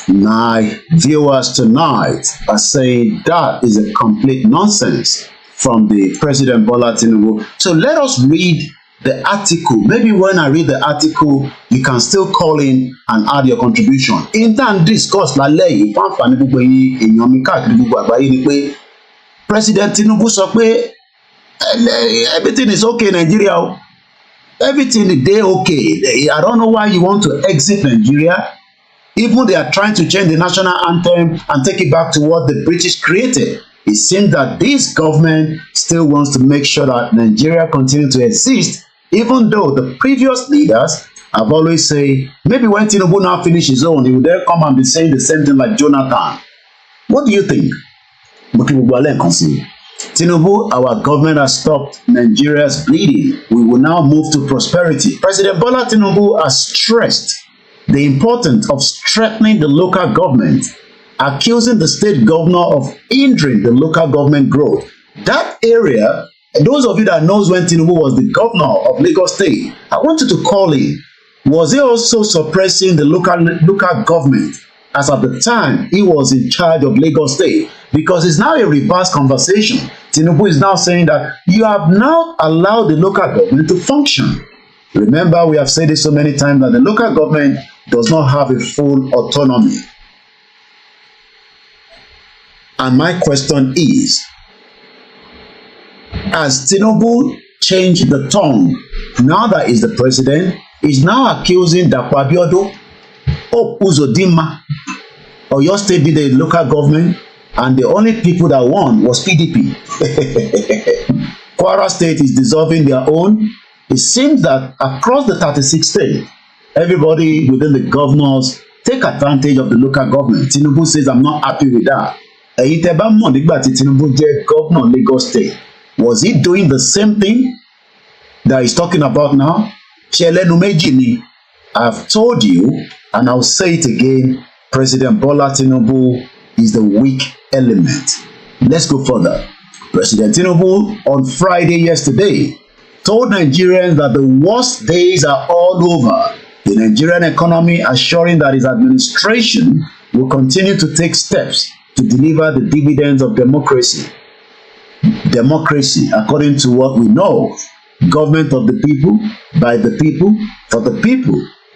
my viewers tonight are saying that is a complete nonsense from the President Bola Tinubu. So let us read the article. Maybe when I read the article, you can still call in and add your contribution. In time discuss lálẹ́ yìí, fáǹfààní gbogbo èèyàn mi káàkiri gbogbo àgbáyé ni pé President Tinubu sọ pé everything is okay Nigeria. Everything is there okay. I don't know why you want to exit Nigeria. Even they are trying to change the national anthem and take it back to what the British created. It seems that this government still wants to make sure that Nigeria continue to exist, even though the previous leaders have always said, maybe when Tinubu now finish his own, he will then come and be saying the same thing like Jonathan. What do you think? Tinubu, our government has stopped Nigeria's bleeding. We will now move to prosperity. President Bola Tinubu has stressed the importance of strengthening the local government, accusing the state governor of hindering the local government growth. That area, and those of you that knows when Tinubu was the governor of Lagos State, I want you to call in. Was he also suppressing the local government as at the time he was in charge of Lagos State? Because it's now a reverse conversation. Tinubu is now saying that you have now allowed the local government to function. Remember, we have said it so many times that the local government does not have a full autonomy. And my question is, has Tinubu changed the tone now that he's the president? He's now accusing Dapo Abiodun of Uzodinma. Oyo State did the local government, and the only people that won was PDP. Kwara State is dissolving their own. It seems that across the 36 states, everybody within the governors take advantage of the local government. Tinubu says, I'm not happy with that. Èyí tẹ́ bá mọ̀ nígbà tí Tinubu jẹ́ governor Lagos State, was he doing the same thing that he's talking about now? Ṣé ẹlẹ́nu méjì ni? I've told you, and I'll say it again, President Bola Tinubu is the weak element. Let's go further. President Tinubu on Friday yesterday told Nigerians that the worst days are all over. The Nigerian economy assuring that his administration will continue to take steps to deliver the dividends of democracy. Democracy, according to what we know, government of the people, by the people, for the people.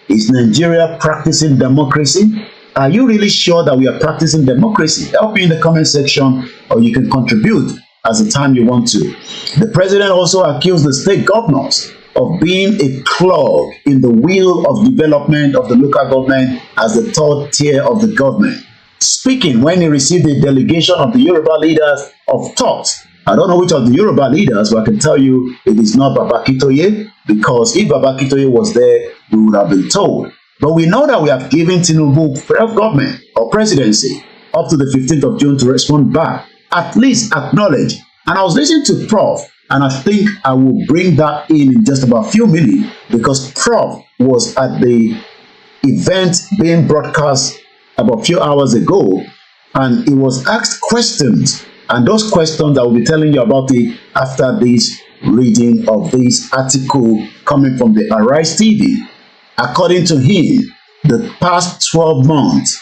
Is Nigeria practicing democracy? Are you really sure that we are practicing democracy? Help me in the comment section, or you can contribute as the time you want to. The president also accused the state governors of being a clog in the wheel of development of the local government as the third tier of the government. Speaking when he received a delegation of the Yoruba leaders of thought. I don't know which of the Yoruba leaders, but I can tell you it is not Baba Akintoye, because if Baba Akintoye was there, we would have been told. But we know that we have given Tinubu government or presidency up to the 15th of June to respond back, at least acknowledge. And I was listening to Prof, and I think I will bring that in just about a few minutes, because Prof was at the event being broadcast about a few hours ago, and he was asked questions, and those questions I will be telling you about it after this reading of this article coming from the Arise TV. According to him, the past 12 months,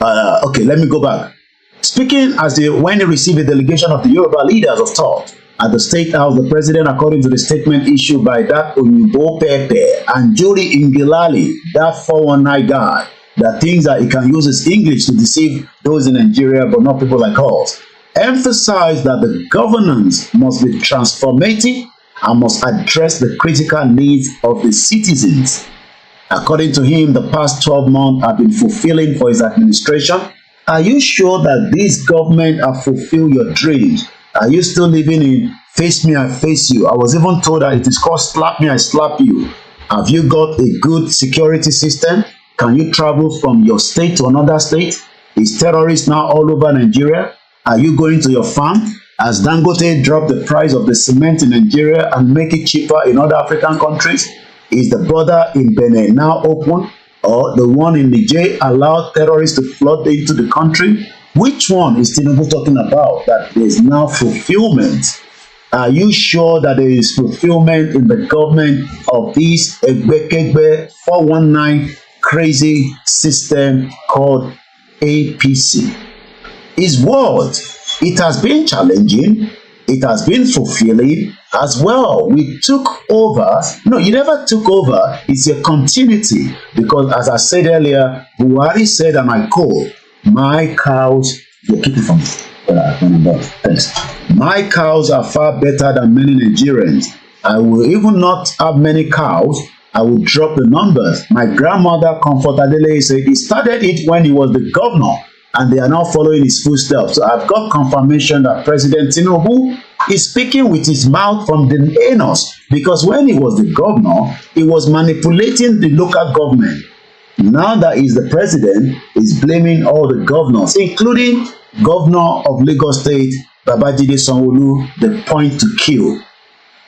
okay, let me go back. Speaking when he received a delegation of the Yoruba leaders of thought at the State House, the president, according to the statement issued by that Oyinbo Pepe and Juri Ngilali, that 419 guy, that thinks that he can use his English to deceive those in Nigeria, but not people like us, emphasized that the governance must be transformative and must address the critical needs of the citizens. According to him, the past 12 months have been fulfilling for his administration. Are you sure that this government have fulfilled your dreams? Are you still living in face me, I face you? I was even told that it is called slap me, I slap you. Have you got a good security system? Can you travel from your state to another state? Is terrorists now all over Nigeria? Are you going to your farm? Has Dangote dropped the price of the cement in Nigeria and make it cheaper in other African countries? Is the border in Benin now open? Or the one in Niger allowed terrorists to flood into the country? Which one is Tinubu talking about that there is now fulfillment? Are you sure that there is fulfillment in the government of this Egbekegbe 419 crazy system called APC? His word, it has been challenging, it has been fulfilling as well. We took over. No, you never took over. It's a continuity, because as I said earlier, Buhari said, and I quote, my cows, you keep it from thanks. My cows are far better than many Nigerians. I will even not have many cows. I will drop the numbers. My grandmother, Comfort Adele, said he started it when he was the governor, and they are now following his footsteps. So I've got confirmation that President Tinubu is speaking with his mouth from the anus, because when he was the governor, he was manipulating the local government. Now that he's the president, he's blaming all the governors, including Governor of Lagos State, Babajide Sanwo-Olu, the point to kill.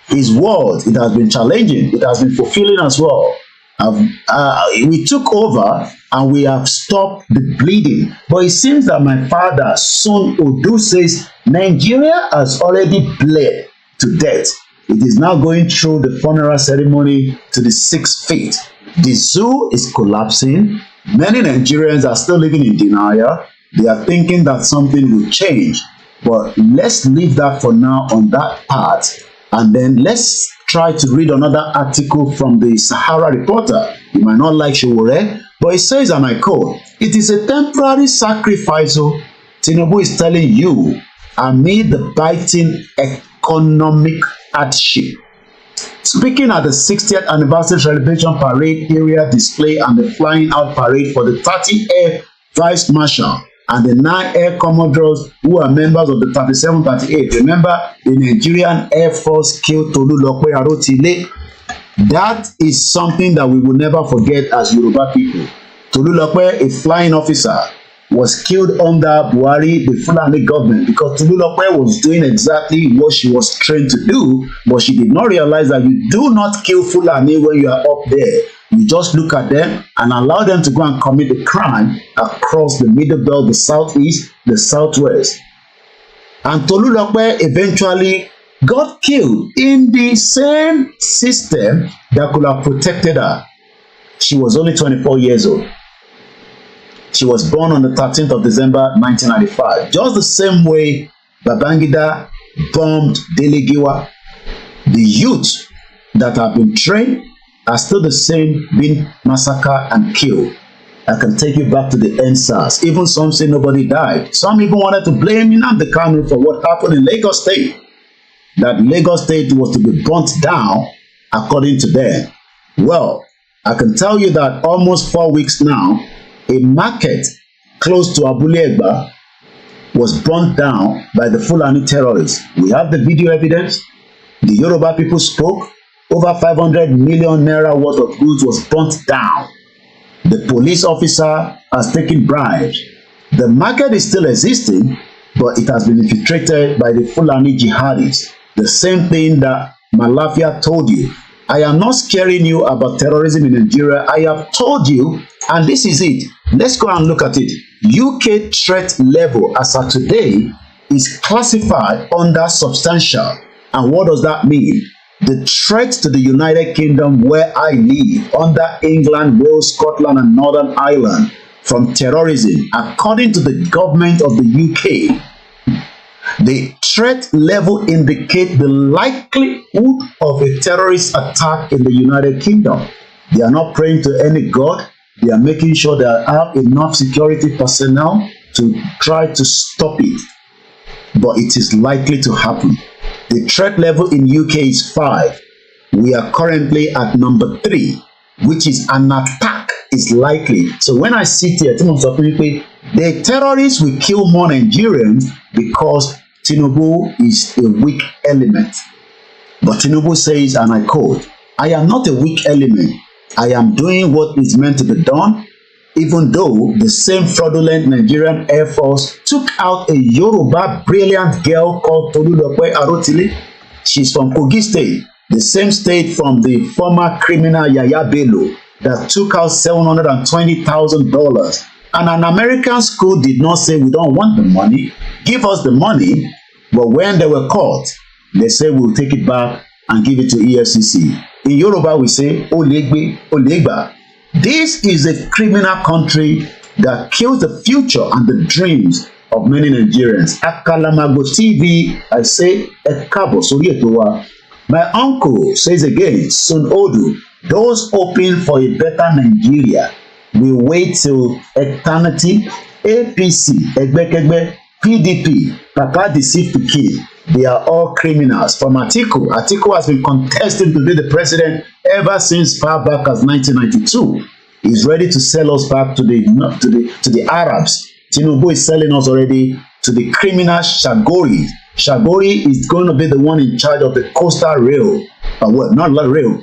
His word, it has been challenging, it has been fulfilling as well. We took over and we have stopped the bleeding. But it seems that my father, Son Odu, says Nigeria has already bled to death. It is now going through the funeral ceremony to the 6th feet. The zoo is collapsing. Many Nigerians are still living in denial. They are thinking that something will change. But let's leave that for now on that part. And then let's try to read another article from the Sahara Reporter. You might not like Showore, but it says, and I quote, it is a temporary sacrifice. Tinubu is telling you, amid the biting economic hardship. Speaking at the 60th anniversary celebration parade area display and the flying out parade for the 30 Air Vice Marshal and the 9 Air Commodores who are members of the 3738. Remember, the Nigerian Air Force killed Oluwole Arotile. That is something that we will never forget as Yoruba people. Oluwole, a flying officer, was killed under Buhari, the Fulani government, because Oluwole was doing exactly what she was trained to do, but she did not realize that you do not kill Fulani when you are up there. You just look at them and allow them to go and commit the crime across the Middle Belt, the Southeast, the Southwest. And Oluwole eventually got killed in the same system that could have protected her. She was only 24 years old. She was born on the 13th of December 1995. Just the same way Babangida bombed Delegiwa. The youth that have been trained are still the same, being massacred and killed. I can take you back to the NSAS. Even some say nobody died. Some even wanted to blame Nnamdi Kanu for what happened in Lagos State. That Lagos State was to be burnt down according to them. Well, I can tell you that almost 4 weeks now, a market close to Abule Egba was burnt down by the Fulani terrorists. We have the video evidence. The Yoruba people spoke. Over 500 million naira worth of goods was burnt down. The police officer has taken bribes. The market is still existing, but it has been infiltrated by the Fulani jihadists. The same thing that Malafia told you. I am not scaring you about terrorism in Nigeria. I have told you, and this is it. Let's go and look at it. UK threat level as of today is classified under substantial. And what does that mean? The threat to the United Kingdom, where I live, under England, Wales, Scotland, and Northern Ireland, from terrorism, according to the government of the UK, the threat level indicates the likelihood of a terrorist attack in the United Kingdom. They are not praying to any god. They are making sure they have enough security personnel to try to stop it. But it is likely to happen. The threat level in UK is 5. We are currently at number 3, which is an attack is likely. So when I sit here, the terrorists will kill more Nigerians because Tinubu is a weak element. But Tinubu says, and I quote, I am not a weak element. I am doing what is meant to be done, even though the same fraudulent Nigerian Air Force took out a Yoruba brilliant girl called Tolulope Arotile. She's from Kogi State, the same state from the former criminal Yaya Bello that took out $720,000. And an American school did not say, we don't want the money, give us the money. But when they were caught, they said, we'll take it back and give it to EFCC. In Yoruba, we say, Olegbe, Olegba. This is a criminal country that kills the future and the dreams of many Nigerians. Akalamago TV, I say, Ekabo Sorietowa. My uncle says again, Son Odu, those hoping for a better Nigeria will wait till eternity. APC, Egbekegbe, PDP, Papa Deceive to Kill. They are all criminals. From Atiku, Atiku has been contesting to be the president ever since far back as 1992. He's ready to sell us back to the Arabs. Tinubu is selling us already to the criminal Shagori. Shagori is going to be the one in charge of the coastal rail,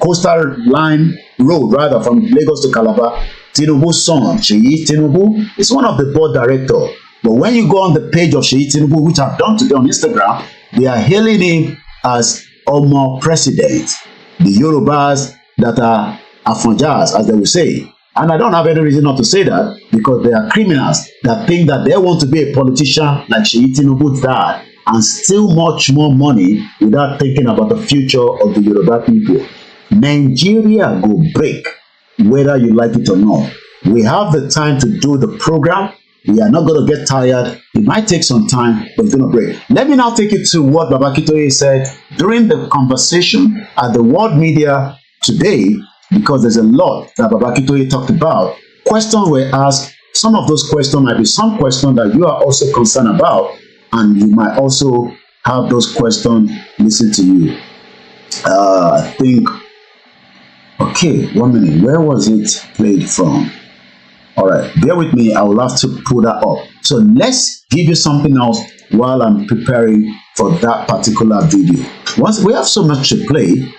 coastal line road rather, from Lagos to Calabar. Tinubu's son, Seyi Tinubu, is one of the board directors. But when you go on the page of Seyi Tinubu, which I've done today on Instagram, they are hailing him as Omo President. The Yorubas that are Afonjas, as they will say. And I don't have any reason not to say that, because they are criminals that think that they want to be a politician like Seyi Tinubu's dad and steal much more money without thinking about the future of the Yoruba people. Nigeria go break, whether you like it or not. We have the time to do the program. We are not going to get tired. It might take some time, but it's going to break. Let me now take you to what Baba Akintoye said during the conversation at the World Media today, because there's a lot that Baba Akintoye talked about. Questions were asked. Some of those questions might be some questions that you are also concerned about, and you might also have those questions listen to you. I think, okay, 1 minute. Where was it played from? All right, bear with me. I will have to pull that up. So let's give you something else while I'm preparing for that particular video. Once we have so much to play,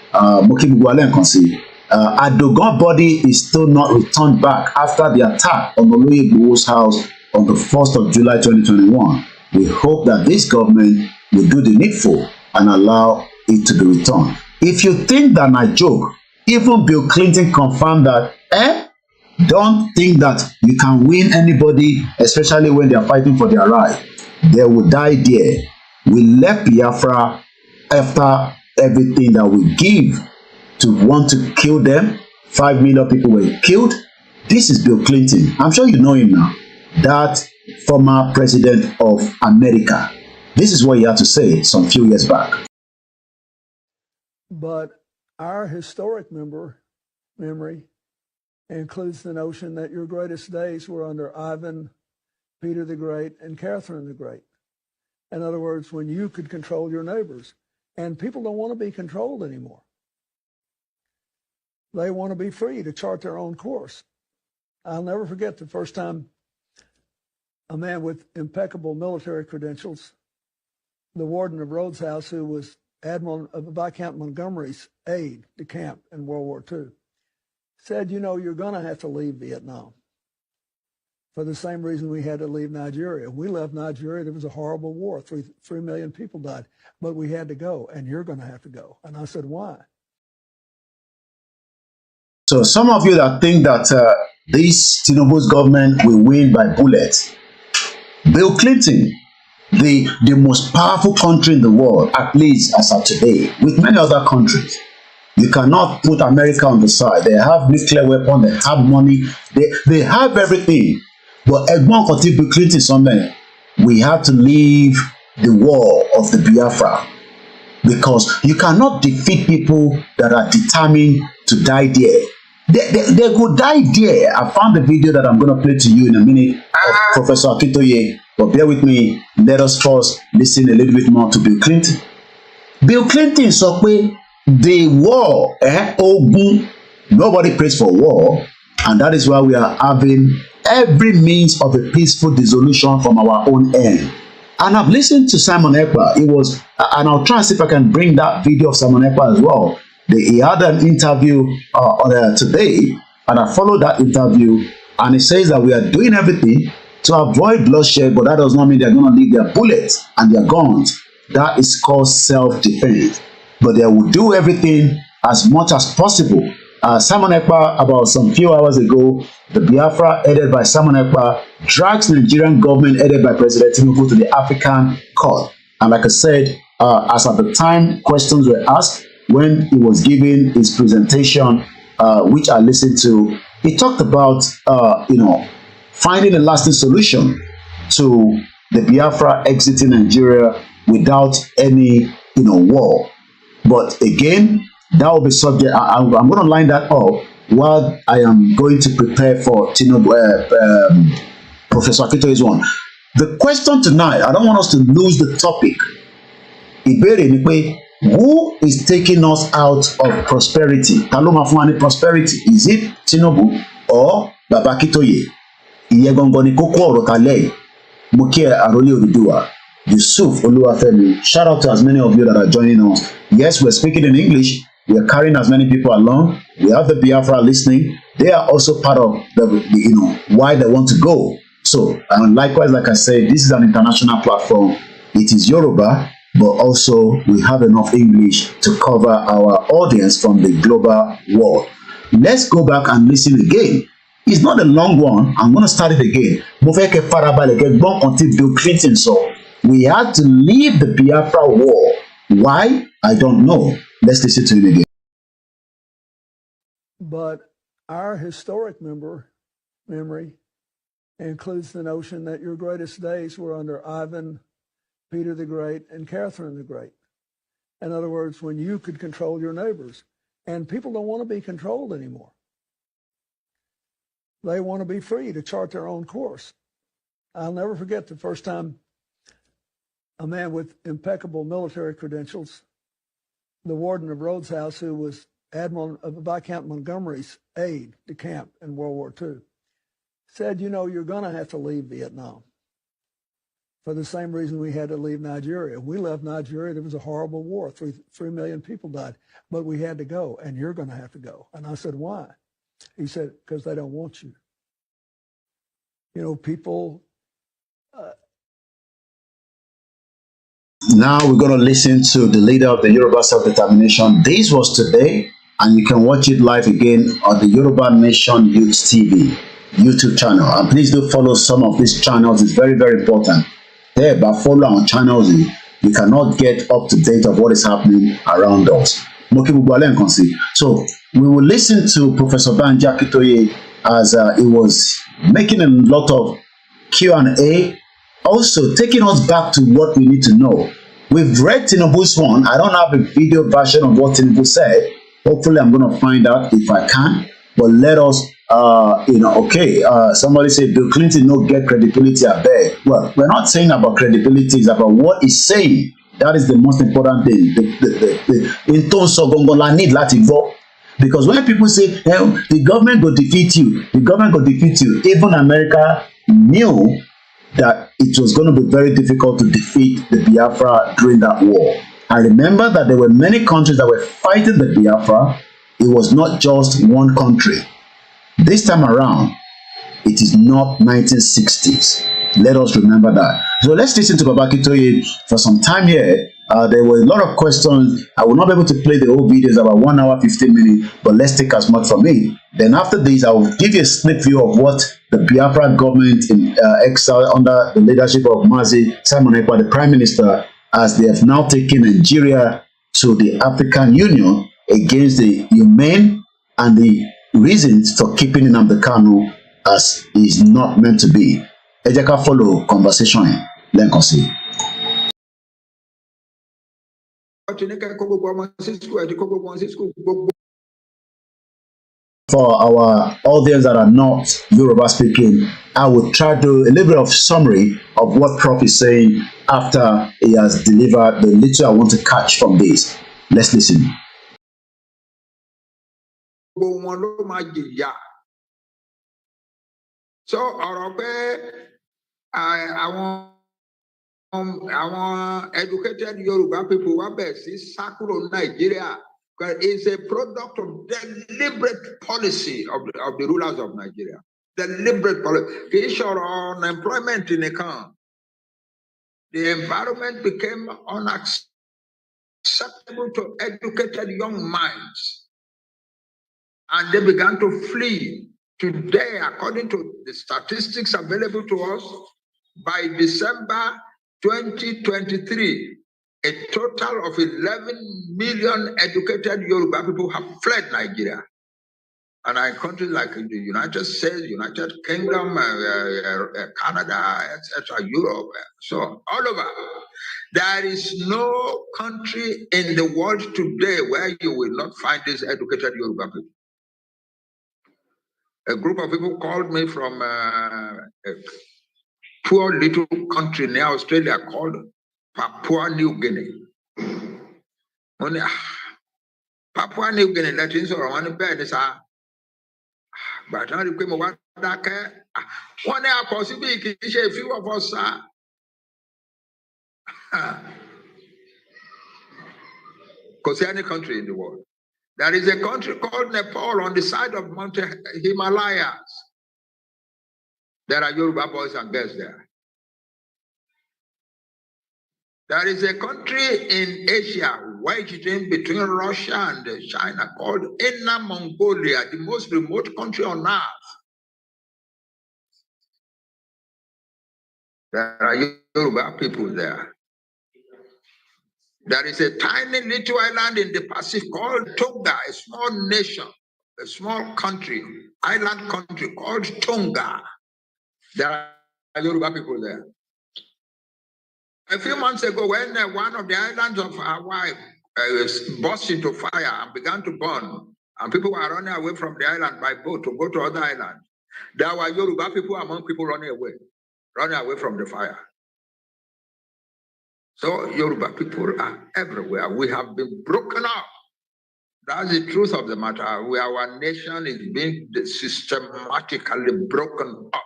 Adogon body is still not returned back after the attack on Oluwole's house on the 1st of July 2021. We hope that this government will do the needful and allow it to be returned. If you think that I joke, even Bill Clinton confirmed that, don't think that you can win anybody, especially when they are fighting for their right. They will die there. We left Biafra after everything that we give to want to kill them. 5 million people were killed. This is Bill Clinton. I'm sure you know him now. That former president of America. This is what he had to say some few years back. But our historic memory includes the notion that your greatest days were under Ivan, Peter the Great, and Catherine the Great. In other words, when you could control your neighbors. And people don't want to be controlled anymore. They want to be free to chart their own course. I'll never forget the first time a man with impeccable military credentials, the warden of Rhodes House, who was Admiral Viscount Montgomery's aide de camp in World War II, said, you know, you're going to have to leave Vietnam for the same reason we had to leave Nigeria. We left Nigeria. There was a horrible war. 3 million people died, but we had to go, and you're going to have to go. And I said, why? So some of you that think that this Tinubu's government will win by bullets, Bill Clinton, the most powerful country in the world, at least as of today, with many other countries, you cannot put America on the side. They have nuclear weapons, they have money, they have everything. But Edmond Bill Clinton somewhere, we have to leave the war of the Biafra, because you cannot defeat people that are determined to die there. They go die there. I found the video that I'm going to play to you in a minute of Professor Akintoye, but bear with me. Let us first listen a little bit more to Bill Clinton. Bill Clinton sọ pé the war, ogun, nobody prays for war, and that is why we are having every means of a peaceful dissolution from our own end. And I've listened to Simon Ekpa. It was, and I'll try and see if I can bring that video of Simon Ekpa as well. He had an interview today, and I followed that interview, and he says that we are doing everything to avoid bloodshed, but that does not mean they're going to leave their bullets and their guns. That is called self-defense. But they will do everything as much as possible. Simon Ekpa, about some few hours ago, the Biafra headed by Simon Ekpa drags the Nigerian government headed by President Tinubu to the African court. And like I said, as at the time questions were asked, when he was giving his presentation, which I listened to, he talked about, finding a lasting solution to the Biafra exiting Nigeria without any, war. But again, that will be subject. I'm going to line that up while I am going to prepare for Professor Akintoye's one. The question tonight, I don't want us to lose the topic. Ìbéèrè ni pé, who is taking us out of prosperity? Ta ló máa fún wa ní prosperity? Is it Tinubu or Baba Akintoye? Ìyẹn gangan ni kókó ọ̀rọ̀ kalẹ̀ yìí. Mo kí ẹ Àrólé Odùduwà, Yusuf Olúwafẹ́mi. Shout out to as many of you that are joining us. Yes, we're speaking in English. We are carrying as many people along. We have the Biafra listening. They are also part of the why they want to go. So, and likewise, like I said, this is an international platform. It is Yoruba, but also we have enough English to cover our audience from the global world. Let's go back and listen again. It's not a long one. I'm going to start it again. Mo fẹ́ kẹ́ farabalẹ̀ kẹ́ gbọ́ until Bill Clinton sọ. We had to leave the Biafra war. Why? I don't know. Let's listen to it again. But our historic memory includes the notion that your greatest days were under Ivan, Peter the Great, and Catherine the Great. In other words, when you could control your neighbors. And people don't want to be controlled anymore. They want to be free to chart their own course. I'll never forget the first time a man with impeccable military credentials, the warden of Rhodes House, who was Admiral Viscount Montgomery's aide de camp in World War II, said, you know, you're going to have to leave Vietnam for the same reason we had to leave Nigeria. We left Nigeria. There was a horrible war. 3 million people died, but we had to go, and you're going to have to go. And I said, why? He said, because they don't want you. You know, people... Now we're going to listen to the leader of the Yoruba self-determination. This was today, and you can watch it live again on the Yoruba Nation Youth TV YouTube channel. And please do follow some of these channels. It's very, very important. There, by following our channels, you cannot get up to date of what is happening around us. So we will listen to Professor Adebanji Akintoye as he was making a lot of Q&A, also taking us back to what we need to know. We've read Tinubu's one. I don't have a video version of what Tinubu said. Hopefully, I'm going to find out if I can. But let us, somebody said Bill Clinton no get credibility, I beg. Well, we're not saying about credibility, it's about what he's saying. That is the most important thing. Because when people say, the government will defeat you, the government will defeat you, even America knew that it was going to be very difficult to defeat the Biafra during that war. I remember that there were many countries that were fighting the Biafra. It was not just one country. This time around, it is not 1960s. Let us remember that. So let's listen to Baba Akintoye for some time here. There were a lot of questions. I will not be able to play the whole videos, about 1 hour, 15 minutes, but let's take as much from it. Then after this, I will give you a sneak view of what the Biafra government in exile under the leadership of Mazi Simon Ekpa, the Prime Minister, as they have now taken Nigeria to the African Union against the humane and the reasons for keeping Nnamdi Kanu as is not meant to be. Ejeka follow conversation. Then see. For our audience that are not Yoruba speaking, I will try to do a little bit of summary of what Prof is saying after he has delivered the little I want to catch from this. Let's listen. So ọ̀rọ̀ pé àwọn educated Yoruba people wá bẹ̀ sí sá kúrò Nigeria is a product of deliberate policy of the rulers of Nigeria. Deliberate policy. Kì í ṣọ̀rọ̀ unemployment nìkan. The environment became unacceptable to educated young minds, and they began to flee. Today, according to the statistics available to us, by December 2023, a total of 11 million educated Yoruba people have fled Nigeria. And in countries like the United States, United Kingdom, Canada, etc., Europe, so all over. There is no country in the world today where you will not find these educated Yoruba people. A group of people called me from a poor little country near Australia called Papua New Guinea. Papua New Guinea, that is all one bed is but now the people want that one day possibly a few of us because any country in the world. There is a country called Nepal on the side of Mount Himalayas. There are Yoruba boys and girls there. There is a country in Asia, wedged in between Russia and China, called Inner Mongolia, the most remote country on earth. There are Yoruba people there. There is a tiny little island in the Pacific called Tonga, a small nation, a small country, island country called Tonga. There are Yoruba people there. A few months ago, when one of the islands of Hawaii burst into fire and began to burn, and people were running away from the island by boat to go to other islands, there were Yoruba people among people running away from the fire. So Yoruba people are everywhere. We have been broken up. That's the truth of the matter. Our nation is being systematically broken up.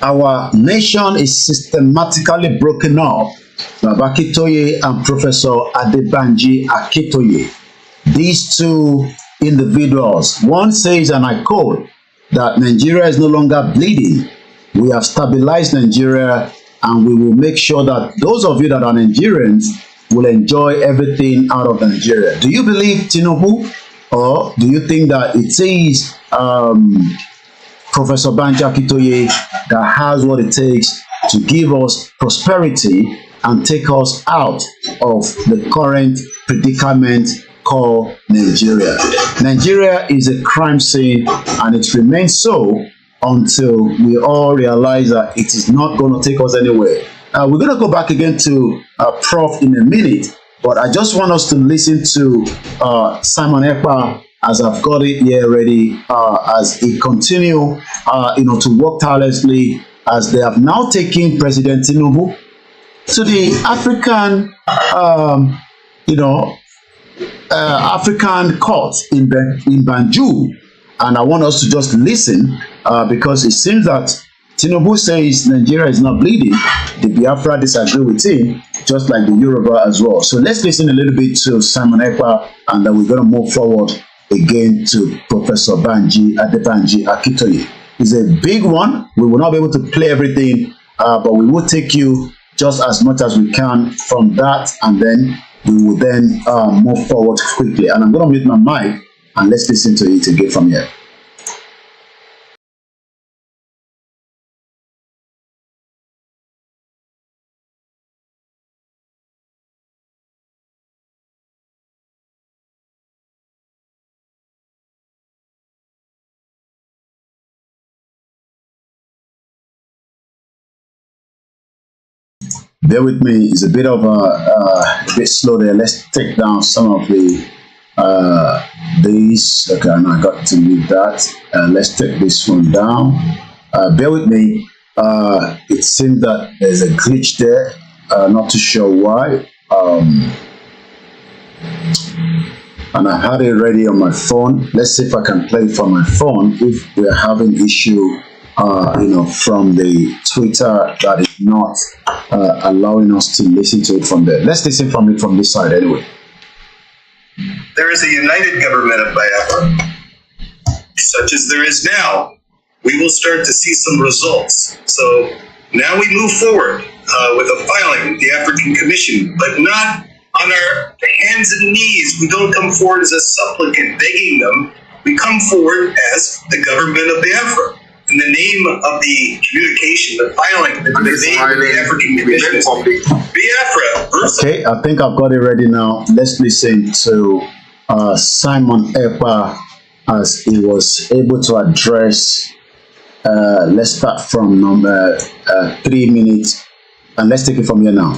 Our nation is systematically broken up. Baba Akintoye and Professor Adebanji Akintoye. These two individuals, one says, and I quote, that Nigeria is no longer bleeding. We have stabilized Nigeria, and we will make sure that those of you that are Nigerians will enjoy everything out of Nigeria. Do you believe Tinubu, or do you think that it is Professor Adebanji Akintoye that has what it takes to give us prosperity and take us out of the current predicament called Nigeria? Nigeria is a crime scene, and it remains so until we all realize that it is not going to take us anywhere. We're going to go back again to Prof in a minute, but I just want us to listen to Simon Ekpa, as I've got it here ready, as he continue, to work tirelessly, as they have now taken President Tinubu to the African, African court in Banjul, and I want us to just listen because it seems that Tinubu says Nigeria is not bleeding. The Biafra disagree with him, just like the Yoruba as well. So let's listen a little bit to Simon Ekpa, and then we're going to move forward again to Professor Adebanji Akintoye. It's a big one. We will not be able to play everything, but we will take you just as much as we can from that, and then we will then move forward quickly. And I'm going to mute my mic, and let's listen to it again from here. Bear with me, it's a bit of a bit slow there. Let's take down some of the these. Okay, now I got to leave that. Let's take this one down. Bear with me. It seems that there's a glitch there. Not too sure why. And I had it ready on my phone. Let's see if I can play it from my phone. If we're having issue, from the Twitter that is not allowing us to listen to it from there. Let's listen from it from this side anyway. There is a united government of Biafra, such as there is now. We will start to see some results. So now we move forward with a filing with the African Commission, but not on our hands and knees. We don't come forward as a supplicant begging them. We come forward as the government of Biafra. In the name of the communication, the filing, the name of the African Commission is Biafra versus... Okay, I think I've got it ready now. Let's listen to Simon Ekpa as he was able to address. Let's start from number 3 minutes, and let's take it from here now.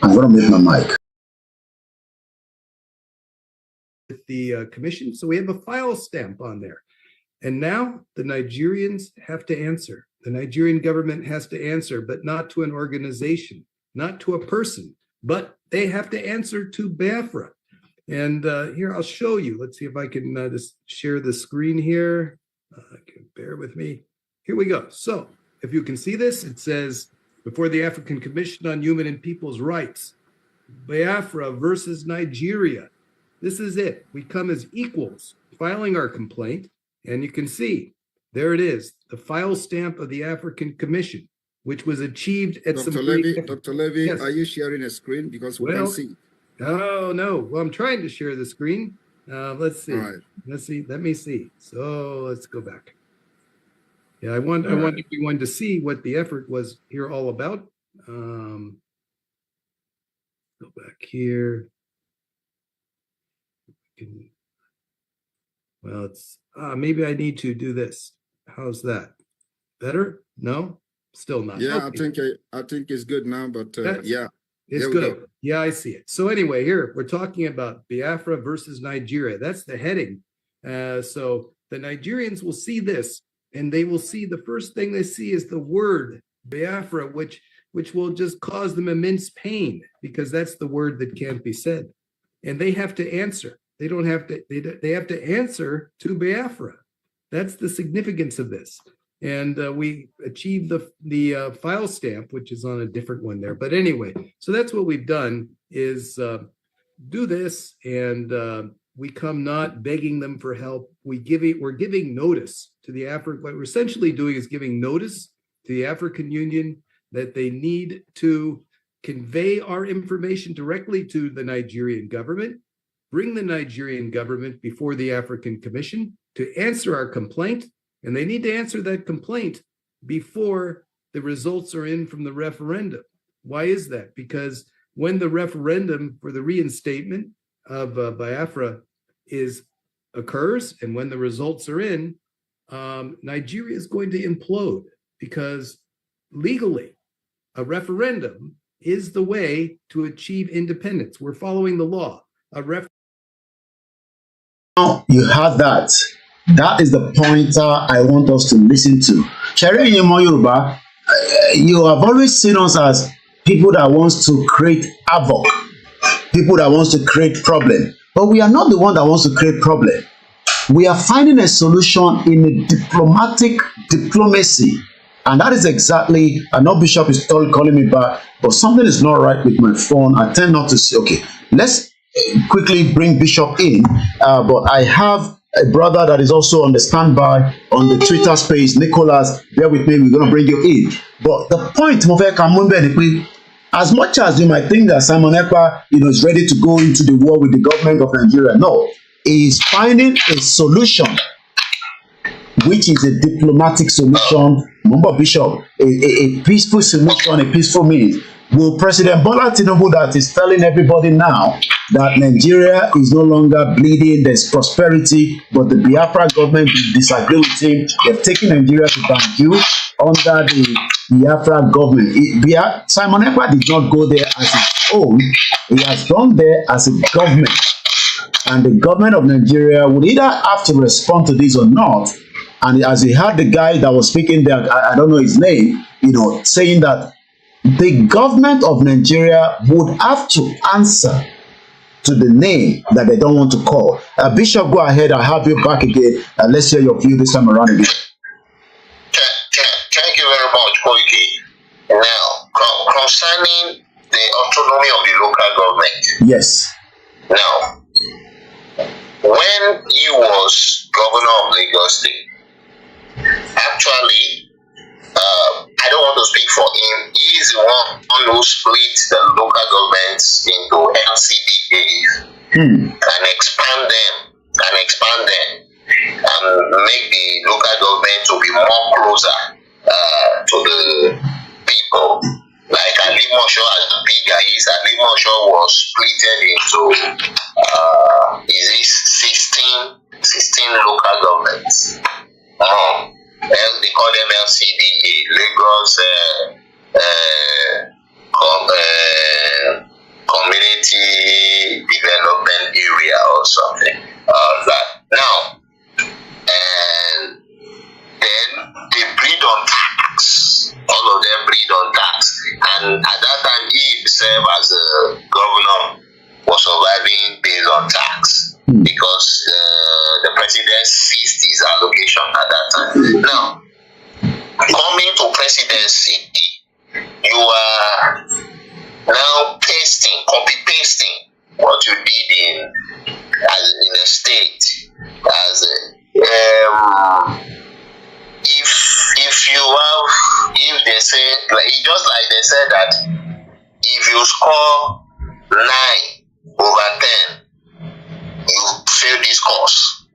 I'm going to mute my mic. With the commission, so we have a file stamp on there. And now the Nigerians have to answer. The Nigerian government has to answer, but not to an organization, not to a person, but they have to answer to Biafra. And here, I'll show you. Let's see if I can just share the screen here. Bear with me. Here we go. So if you can see this, it says, before the African Commission on Human and People's Rights, Biafra versus Nigeria. This is it. We come as equals, filing our complaint. And you can see, there it is, the file stamp of the African Commission, which was achieved at Dr. Levy, Dr. Levy, yes. Are you sharing a screen? Because we can't see. Oh, no. Well, I'm trying to share the screen. Let's see. All right. Let's see. Let me see. So let's go back. Yeah, I want everyone to see what the effort was here all about. Go back here. Well, it's maybe I need to do this. How's that? Better? No, still not. Yeah, okay. I think it's good now, but yeah, it's good. Yeah, I see it. So anyway, here we're talking about Biafra versus Nigeria. That's the heading. So the Nigerians will see this, and they will see the first thing they see is the word Biafra, which will just cause them immense pain because that's the word that can't be said, and they have to answer. They don't have to. They have to answer to Biafra. That's the significance of this. And we achieved the file stamp, which is on a different one there. But anyway, so that's what we've done is do this, and we come not begging them for help. We're giving notice to the African. What we're essentially doing is giving notice to the African Union that they need to convey our information directly to the Nigerian government. Bring the Nigerian government before the African Commission to answer our complaint, and they need to answer that complaint before the results are in from the referendum. Why is that? Because when the referendum for the reinstatement of Biafra occurs, and when the results are in, Nigeria is going to implode because legally, a referendum is the way to achieve independence. We're following the law. Now you have that. That is the pointer I want us to listen to. Cherry Yoruba, you have always seen us as people that wants to create havoc, people that wants to create problem. But we are not the one that wants to create problem. We are finding a solution in a diplomacy. And that is exactly, I know Bishop is calling me back, but something is not right with my phone. I tend not to see. Okay, let's quickly bring Bishop in. But I have a brother that is also on the standby on the Twitter space. Nicholas, bear with me, we're going to bring you in. But the point, as much as you might think that Simon Ekpa, is ready to go into the war with the government of Nigeria, no, he is finding a solution, which is a diplomatic solution. Remember, Bishop, a peaceful solution, a peaceful means. Will President Bola Tinubu, that is telling everybody now that Nigeria is no longer bleeding, there's prosperity, but the Biafra government disagree with him. They've taken Nigeria to Banjul under the Biafra government. Simon Ekpa did not go there as his own. He has gone there as a government. And the government of Nigeria would either have to respond to this or not. And as we heard the guy that was speaking there, I don't know his name, saying that the government of Nigeria would have to answer to the name that they don't want to call. Bishop, go ahead. I'll have you back again. Let's hear your view this time around again. Thank you very much, Koiki. Now, concerning the autonomy of the local government. Yes. Now, when he was governor of Lagos State, actually, I don't want to speak for him. He is the one who split the local governments into LCDAs and expand them, and make the local government to be more closer to the people. Like Alimosho, as big as Alimosho was splitted into 16 local governments. They call them LCDA, Lagos Community Development Area or something. Now, and then they breed on tax. All of them breed on tax. And at that time, he himself as a governor was surviving based on tax because the president ceased his allocation at that time. Now, coming to presidency, you are now copy-pasting what you did in a state. If they say, just like they said that if you score 9/10, you fail this course,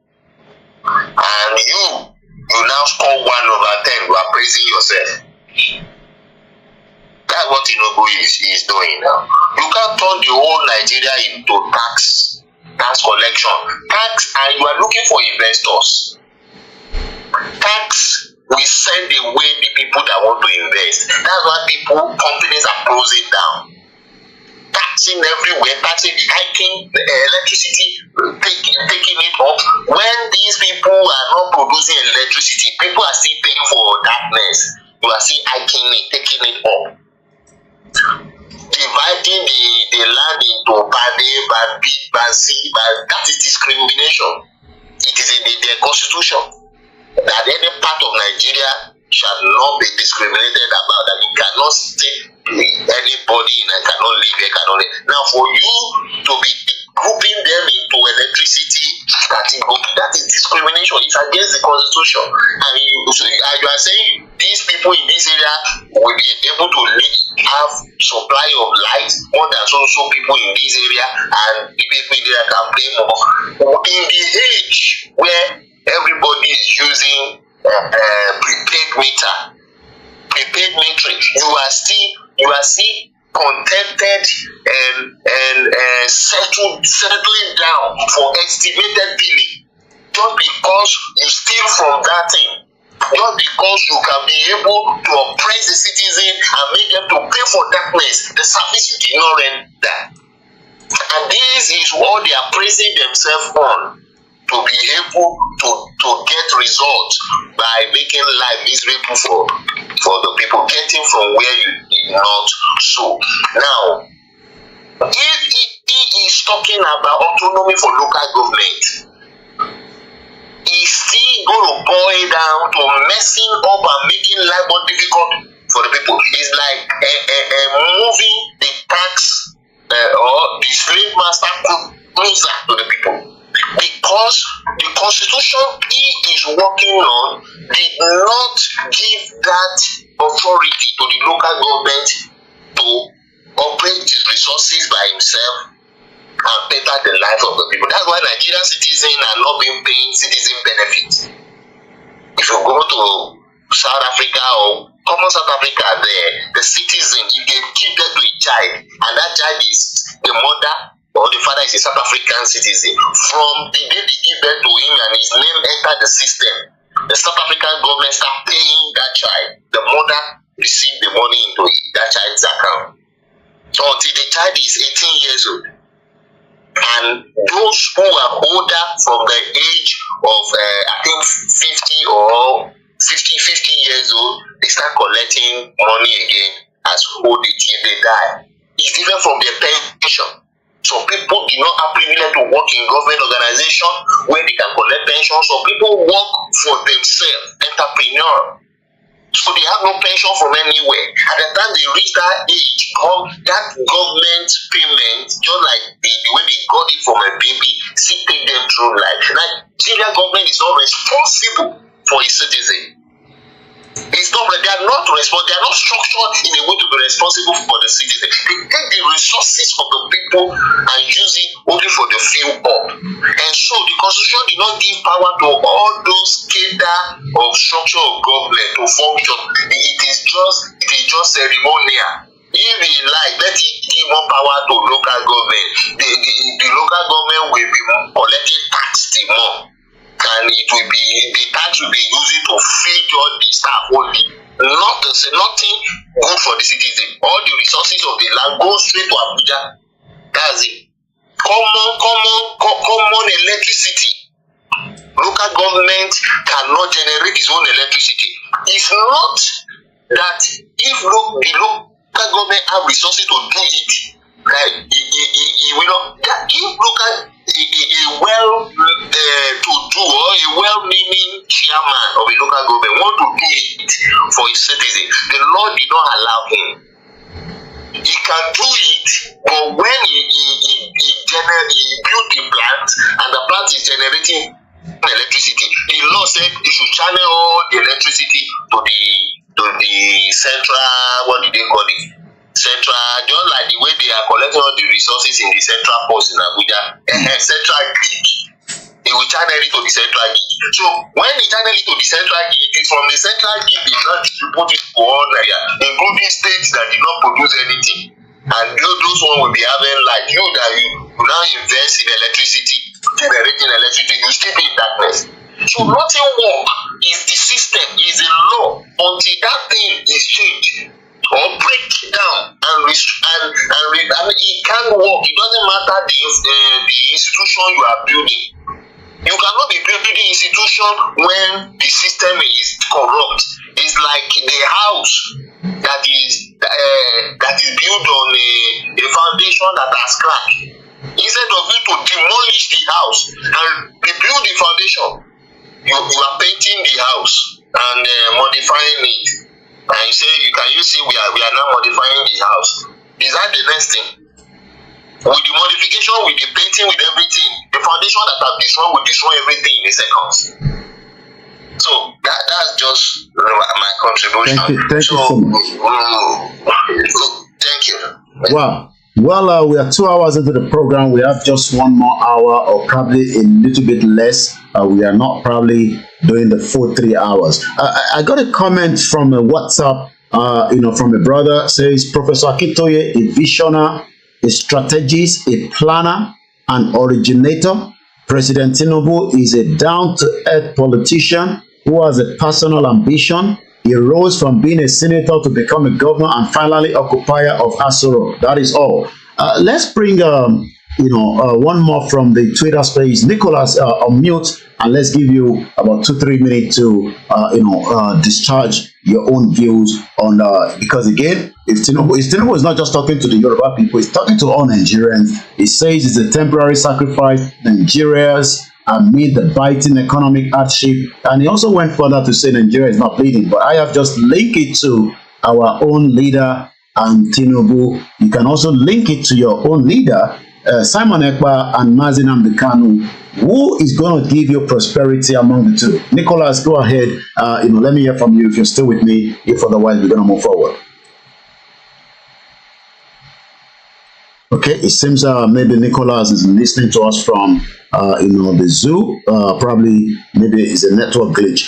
and you now score 1/10, you are praising yourself. That's what Tinubu is doing now. You can't turn the whole Nigeria into tax collection. And you are looking for investors. Tax will send away the people that want to invest. That's why companies are closing down. Taxing everywhere, hiking the electricity, taking it up. When these people are not producing electricity, people are still paying for darkness. You are still hiking it, taking it up. Dividing the land into Bade, Bad B, Bad C, that is discrimination. It is in their constitution that any part of Nigeria shall not be discriminated about, that you cannot say anybody cannot live. Now, for you to be grouping them into electricity, that is discrimination. It's against the constitution. And you are saying these people in this area will be able to have supply of light more than so people in this area, and the people in there can pay more. In the age where everybody is using prepaid metering, you are still contented and settling down for estimated billing just because you steal from that thing, just because you can be able to oppress the citizen and make them to pay for darkness, the service you did not render. And this is what they are praising themselves on, to be able to get results by making life miserable for the people, getting from where you did not sow. Now, if he is talking about autonomy for local government, is still going to boil down to messing up and making life more difficult for the people. It's like moving the tax or the slave master closer to the people. Because the constitution he is working on did not give that authority to the local government to operate his resources by himself and better the life of the people. That's why Nigerian citizens are not being paying citizen benefits. If you go to South Africa or common South Africa there, the citizen, if they give them to a child, and that child is the mother or the father is a South African citizen, from the day they give birth to him and his name enter the system, the South African government start paying that child. The mother receive the money into that child's account. So until the child is 18 years old. And those who are older from the age of, I think, 50 or 50 years old, they start collecting money again as old till they die. It's different from their pension. So people do not have privilege to work in government organization where they can collect pension. So people work for themselves, entrepreneur. So they have no pension from anywhere. At the time they reach that age, that government payment, just like the way they got it from a baby, still take them through life. Nigerian government is not responsible for its citizens. It's not, they are not responsible, they are not structured in a way to be responsible for the citizens. They take the resources of the people and use it only for the few up. And so the constitution did not give power to all those cadre of structure of government to function. It is just ceremonial. If they like, let it give more power to local government. The local government will be collecting tax the more. And it will be, the tax will be using to feed all the staff only. Nothing good for the citizen. All the resources of the land go straight to Abuja. That's it. Common electricity. Local government cannot generate its own electricity. It's not that if the local government have resources to do it, right? It will not. If local a well-to-do or a well-meaning chairman of a local government want to do it for his citizens, the law did not allow him. He can do it, but when he built the plant and the plant is generating electricity, the law said he should channel all the electricity to the central, what did they call it? Central, just like the way they are collecting all the resources in the central post in Abuja, central grid. They will channel it to the central grid. So when they channel it to the central grid, it's from the central grid they will not distribute it to all Nigeria, including states that did not produce anything. And those ones will be having like you now invest in electricity, generating electricity, you still be in darkness. So nothing work. Is the system, is the law until that thing is changed or break down and it can't work. It doesn't matter the institution you are building. You cannot be building the institution when the system is corrupt. It's like the house that is built on a foundation that has cracked. Instead of you to demolish the house and rebuild the foundation, you are painting the house and modifying it. And you say, you see we are now modifying the house. Is that the next thing? With the modification, with the painting, with everything, the foundation that have destroyed will destroy everything in a second. So that's just my contribution. Thank you so much. Thank you. Wow. Well, we are 2 hours into the program. We have just 1 more hour, or probably a little bit less. We are not probably doing the full 3 hours. I got a comment from a WhatsApp, from a brother. Says Professor Akintoye, a visionary, a strategist, a planner, an originator. President Tinubu is a down-to-earth politician who has a personal ambition. He rose from being a senator to become a governor and finally occupier of Asoro. That is all. Let's bring one more from the Twitter space. Nicholas, unmute, and let's give you about 2-3 minutes to discharge your own views on because again, if Tinubu is not just talking to the Yoruba people, he's talking to all Nigerians. He says it's a temporary sacrifice. Nigerians amid the biting economic hardship, and he also went further to say Nigeria is not bleeding. But I have just linked it to our own leader and Tinubu. You can also link it to your own leader, Simon Ekpa and Mazi Nnamdi Kanu. Who is going to give you prosperity among the two? Nicholas, go ahead. Let me hear from you if you're still with me. If otherwise, we're going to move forward. Okay, it seems maybe Nicholas is listening to us from the zoo. Probably maybe it's a network glitch.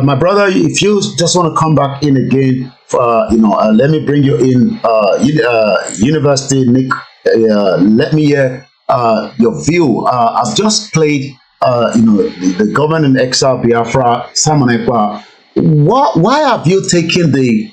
My brother, if you just want to come back in again, let me bring you in. University Nick, let me hear your view. I've just played the government in exile Biafra, Simon Ekpa. Why have you taken the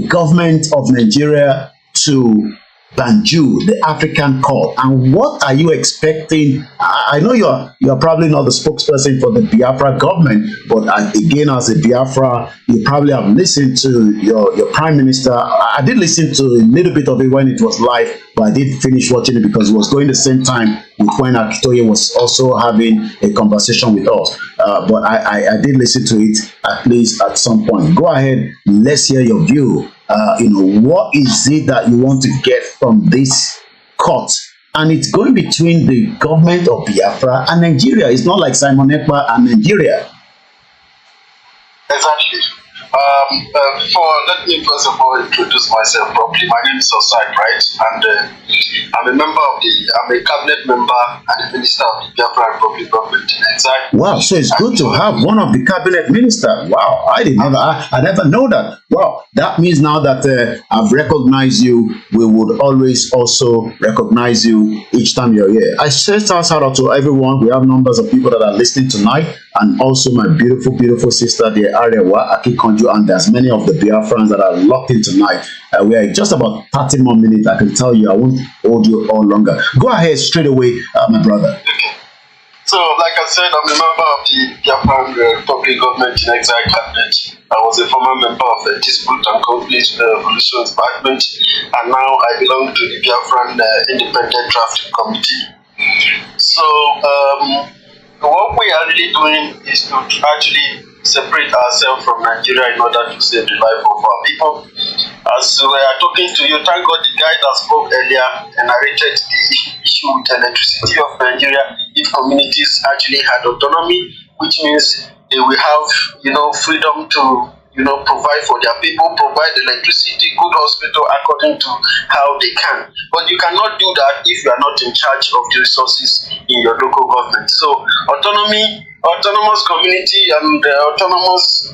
government of Nigeria to Banjul, the African court, and what are you expecting? I know you're probably not the spokesperson for the Biafra government, but again, as a Biafra, you probably have listened to your prime minister. I did listen to a little bit of it when it was live, but I did finish watching it because it was going the same time with when Akintoye was also having a conversation with us. But I did listen to it at least at some point. Go ahead, let's hear your view. What is it that you want to get from this court? And it's going between the government of Biafra and Nigeria. It's not like Simon Ekpa and Nigeria. Exactly. Let me first of all introduce myself properly. My name is Osai, right? And I'm a cabinet member and a minister of the Biafra Republic government in exile. Wow, so it's good to have one of the cabinet ministers. Wow, I never know that. Wow, that means now that I've recognized you, we would always also recognize you each time you're here. I say shout out to everyone. We have numbers of people that are listening tonight, and also my beautiful, beautiful sister, the Arewa Akintoye, and there's many of the Biafrans that are locked in tonight. We are just about 30 more minutes. I can tell you, I won't hold you all longer. Go ahead straight away, my brother. Okay. So, like I said, I'm a member of the Biafran Republic government in exile cabinet. I was a former member of the Dispute and Conflict Resolution Department, and now I belong to the Biafran Independent Drafting Committee. So, what we are really doing is to actually separate ourselves from Nigeria in order to save the life of our people. As we are talking to you, thank God the guy that spoke earlier narrated the issue with electricity of Nigeria. If communities actually had autonomy, which means they will have, freedom to, provide for their people, provide electricity, good hospital according to how they can. But you cannot do that if you are not in charge of the resources in your local government. So autonomous community and autonomous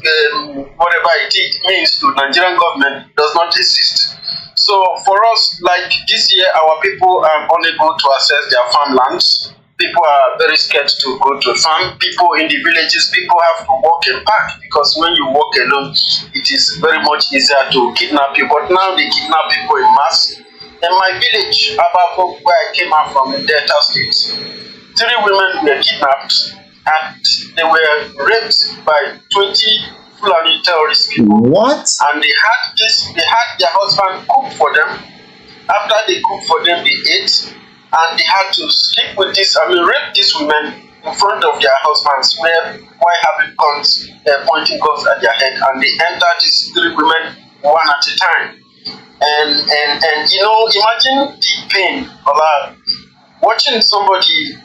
whatever it means to Nigerian government does not exist. So for us, like this year, our people are unable to access their farmlands. People are very scared to go to farm. People in the villages, people have to walk and pack, because when you walk alone, it is very much easier to kidnap you. But now they kidnap people in mass. In my village, Abafo, where I came out from in Delta State, 3 women were kidnapped and they were raped by 20 Fulani terrorist people. What? And they had their husband cook for them. After they cooked for them, they ate. And they had to sleep with rape these women in front of their husbands, while having guns, pointing guns at their head. And they entered these 3 women one at a time. And imagine the pain of watching somebody.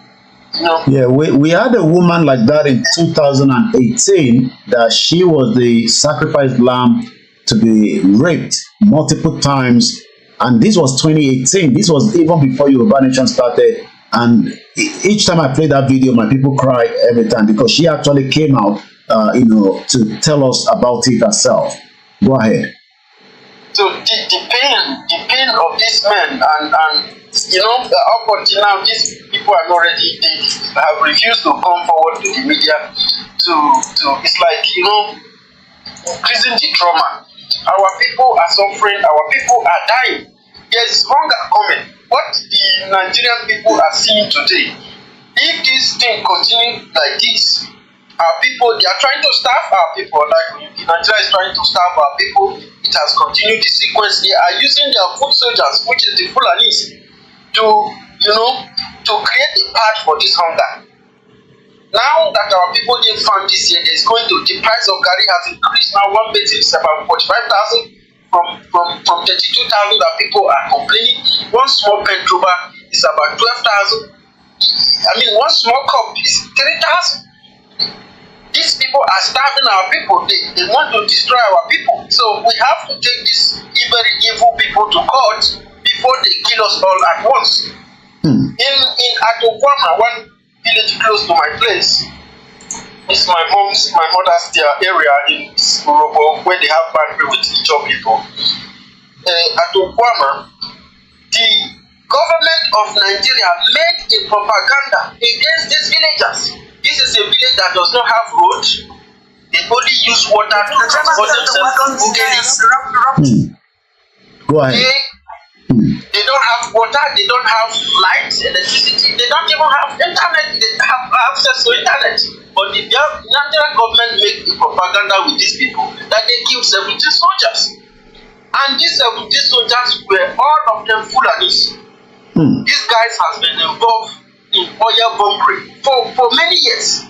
Yeah, we had a woman like that in 2018, that she was the sacrificed lamb to be raped multiple times. And this was 2018. This was even before Yoruba Nation started. And each time I play that video, my people cry every time, because she actually came out, to tell us about it herself. Go ahead. So the pain of these men, and up until now, these people are not ready. They have refused to come forward to the media to it's like, increasing the trauma. Our people are suffering, our people are dying. There is hunger coming. what the Nigerian people are seeing today, if this thing continues like this, our people, they are trying to starve our people. Like Nigeria is trying to starve our people. It has continued the sequence. They are using their foot soldiers, which is the Fulanis, to, to create a path for this hunger. Now that our people didn't find this year, there's going to, the price of Gari has increased. Now one basis is about 45,000 from 32,000 that people are complaining. One small pentroba is about 12,000. I mean, one small cup is 3,000. These people are starving our people. They want to destroy our people. So we have to take these very evil people to court before they kill us all at once. In Atokwama, one village close to my place, it's my mother's area in Urobo, where they have boundary with Ijaw people. Atokwama, the government of Nigeria made a propaganda against these villagers. This is a village that does not have road. They only use water to transport themselves. Go ahead. They don't have water, they don't have light, electricity, they don't even have internet, they have access to internet. But the Nigerian government made a propaganda with these people that they killed 17 soldiers. And these 17 soldiers were all of them Fulanis. These guys have been involved in oil bombing for many years.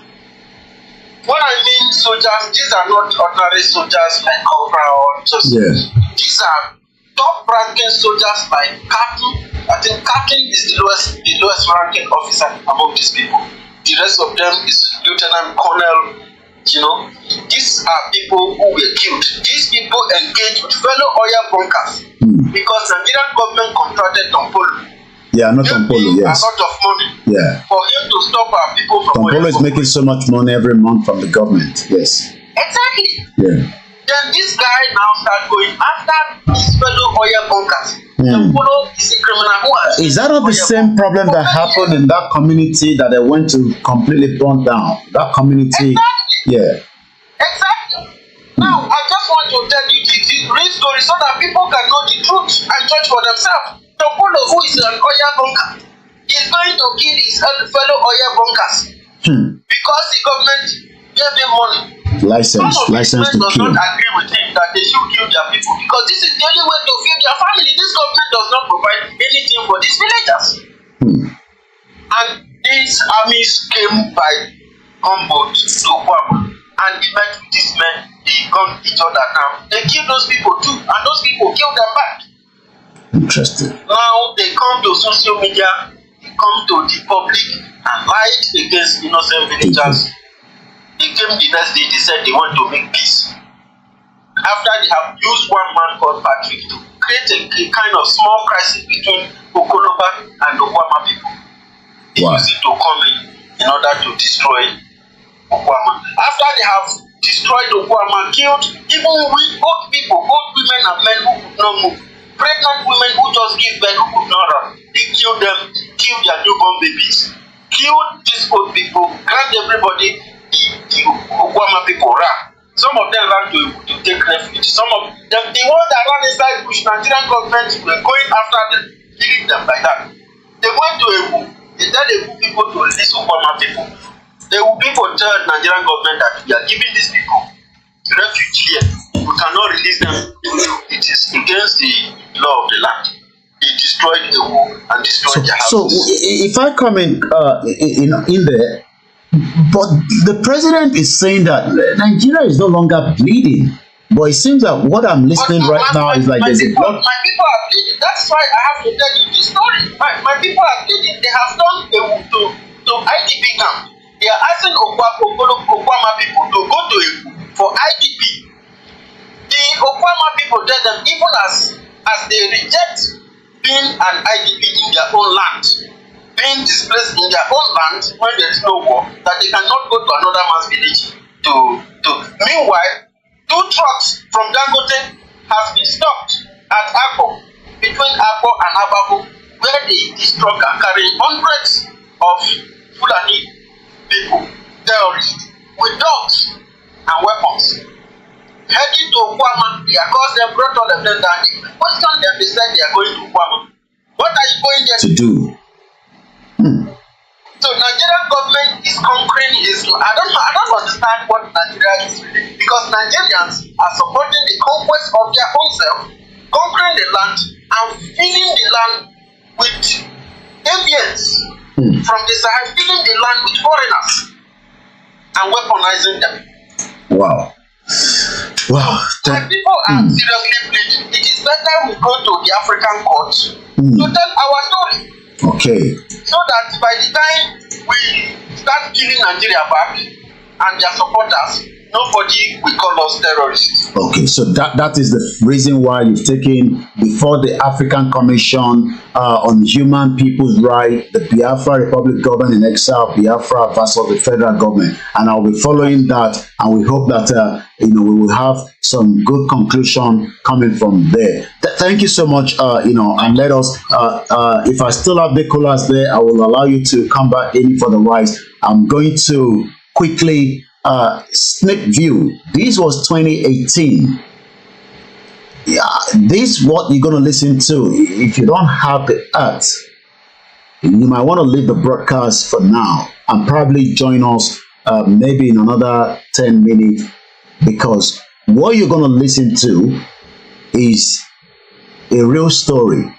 When I mean soldiers, these are not ordinary soldiers like Cobra or just. These are top-ranking soldiers like Captain. I think Captain is the lowest ranking officer among these people. The rest of them is Lieutenant Colonel. These are people who were killed. These people engaged with fellow oil bunkers because Nigerian government contracted Tompolo. Yeah, not Tompolo, yes. A lot of money. Yeah. For him to stop our people from Tompolo is making so much money every month from the government. Yes. Exactly. Yeah. Then this guy now start going after his fellow oil bunkers. Tompolo is a criminal who has. Is that not the same problem that happened in that community that they went to completely burn down? That community. Exactly. Yeah. Exactly. Now, I just want to tell you the real story so that people can know the truth and judge for themselves. Tompolo, who is an oil bunker, is going to kill his fellow oil bunkers because the government gave him money. License to does kill. not agree with him that they should kill their people because this is the only way to feed their family. This government does not provide anything for these villagers. And these armies came by gunboat to Guam and they met with these men. They gunned each other down. They killed those people too, and those people killed them back. Interesting. Now they come to social media, they come to the public and lied against innocent villagers. They came the next day, they said they want to make peace. After they have used one man called Patrick to create a kind of small crisis between Okoloba and the Okwama people. They use it to come in order to destroy Okwama. After they have destroyed Okwama, killed even old people, old women and men who could not move. Pregnant women who just give birth who could not run. They killed them, killed their newborn babies, killed these old people, grabbed everybody, the Okwama people ran. Some of them ran to take refuge. Some of them, the ones that ran inside bush, Nigerian government were going after them, killing them like that. They went to Ewu. They tell Ewu people to release Okwama people. The Ewu people tell Nigerian government that we are giving these people refuge here. We cannot release them. It is against the law of the land. They destroyed Ewu and destroyed their houses. So if I come in there, but the president is saying that Nigeria is no longer bleeding. But it seems that what I'm listening right now is like there's a lot. My people are bleeding. That's why I have to tell you this story. My people are bleeding. They have done to IDP camp. They are asking Okwama people to go to Ewu for IDP. The Okwama people tell them, even as they reject being an IDP in their own land, being displaced in their own land when there is no war, that they cannot go to another man's village to. Meanwhile, 2 trucks from Dangote have been stopped at Akpo, between Akpo and Ababu, where these trucks are carrying hundreds of Fulani people, terrorists, with dogs and weapons. Heading to Okwama, because they brought all of them down. They questioned them, they said they are going to Okwama. What are you going there to do? So Nigerian government is conquering Islam. I don't understand what Nigeria is really, because Nigerians are supporting the conquest of their own self, conquering the land and filling the land with avians from the Sahel, filling the land with foreigners and weaponizing them. Wow. Wow. And people are seriously pleading. It is better we go to the African court to tell our story. Okay. So that by the time we start killing Nigeria back and their supporters, nobody will call us terrorists. Okay, so that is the reason why you've taken before the African Commission on Human People's Rights, the Biafra Republic Government in Exile, Biafra versus the federal government, and I'll be following that, and we hope that we will have some good conclusion coming from there. Thank you so much. And let us. If I still have the callers there, I will allow you to come back in for the rise. I'm going to quickly. Sneak view. This was 2018. Yeah, this is what you're going to listen to. If you don't have the art, you might want to leave the broadcast for now and probably join us maybe in another 10 minutes, because what you're going to listen to is a real story.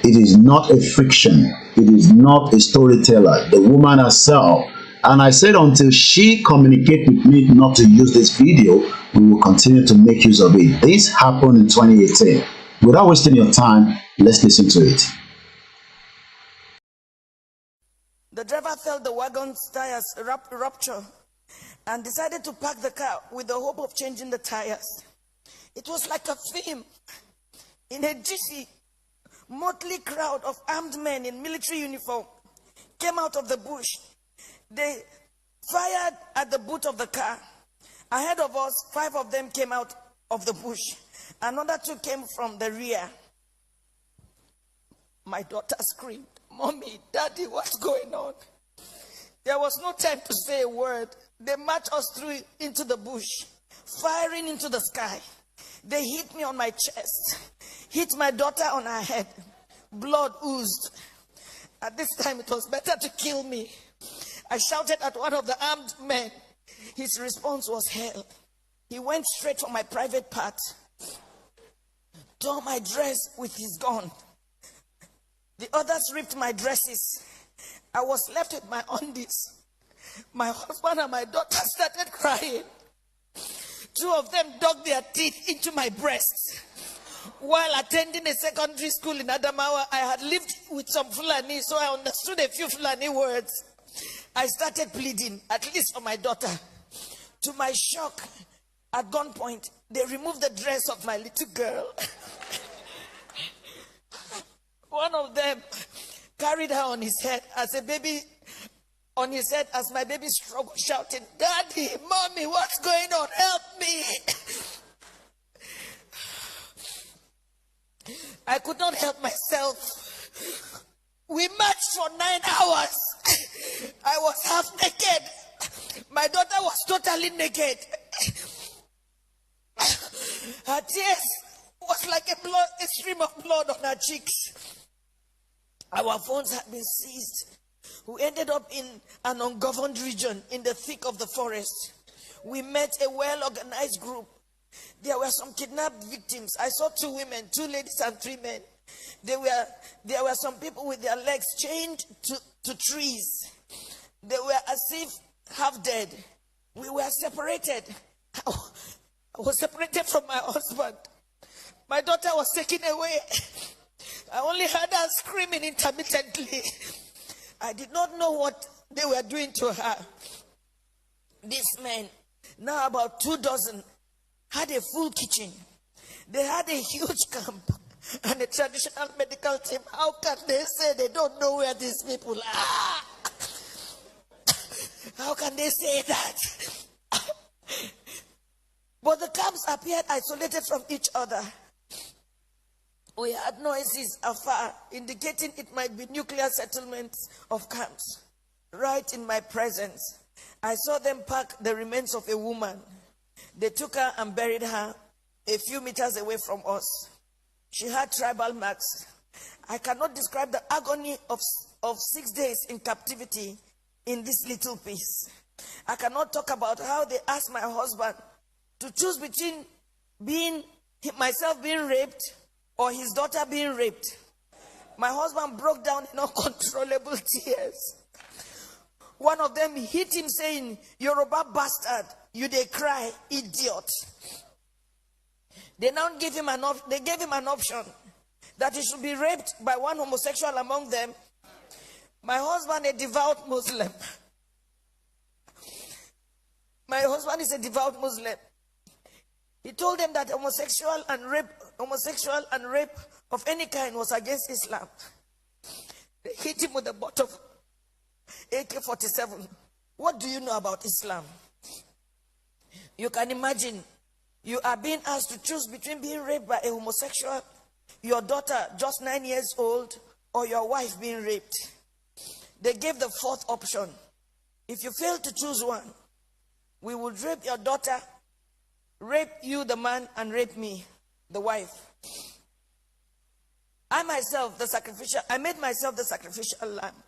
It is not a fiction. It is not a storyteller. The woman herself. And I said until she communicates with me not to use this video, we will continue to make use of it. This happened in 2018. Without wasting your time, let's listen to it. The driver felt the wagon's tires rupture and decided to park the car with the hope of changing the tires. It was like a film. In a GC, motley crowd of armed men in military uniform came out of the bush. They fired at the boot of the car. Ahead of us, 5 of them came out of the bush. Another 2 came from the rear. My daughter screamed, "Mommy, Daddy, what's going on?" There was no time to say a word. They marched us through into the bush, firing into the sky. They hit me on my chest, hit my daughter on her head. Blood oozed. At this time, it was better to kill me. I shouted at one of the armed men. His response was hell. He went straight for my private part, tore my dress with his gun. The others ripped my dresses. I was left with my undies. My husband and my daughter started crying. 2 of them dug their teeth into my breasts. While attending a secondary school in Adamawa, I had lived with some Fulani, so I understood a few Fulani words. I started pleading, at least for my daughter. To my shock, at gunpoint, they removed the dress of my little girl. One of them carried her on his head as my baby struggled, shouting, "Daddy, Mommy, what's going on? Help me!" I could not help myself. We marched for 9 hours. I was half naked. My daughter was totally naked. Her tears was like a stream of blood on her cheeks. Our phones had been seized. We ended up in an ungoverned region in the thick of the forest. We met a well-organized group. There were some kidnapped victims. I saw 2 women, 2 ladies and 3 men. There were some people with their legs chained to trees. They were as if half dead. We were separated. I was separated from my husband. My daughter was taken away. I only heard her screaming intermittently. I did not know what they were doing to her. These men, now about 2 dozen, had a full kitchen. They had a huge camp and a traditional medical team. How can they say they don't know where these people are? How can they say that? But the camps appeared isolated from each other. We heard noises afar, indicating it might be nuclear settlements of camps. Right in my presence, I saw them pack the remains of a woman. They took her and buried her a few meters away from us. She had tribal marks I cannot describe the agony of 6 days in captivity in this little piece. I cannot talk about how they asked my husband to choose between myself being raped or his daughter being raped. My husband broke down in uncontrollable tears. One of them hit him saying, "Yoruba bastard, you they cry, idiot." They now gave him an option that he should be raped by one homosexual among them. My husband, a devout Muslim. My husband is a devout Muslim. He told them that homosexual and rape of any kind was against Islam. They hit him with a butt of AK-47. What do you know about Islam? You can imagine, you are being asked to choose between being raped by a homosexual, your daughter just 9 years old, or your wife being raped. They gave the fourth option. If you fail to choose one, we would rape your daughter, rape you, the man, and rape me, the wife. I made myself the sacrificial lamb.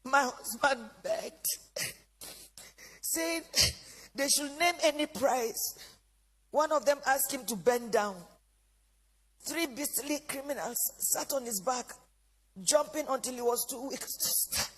My husband begged, saying they should name any price. One of them asked him to bend down. 3 beastly criminals sat on his back, jumping until he was too weak to stand.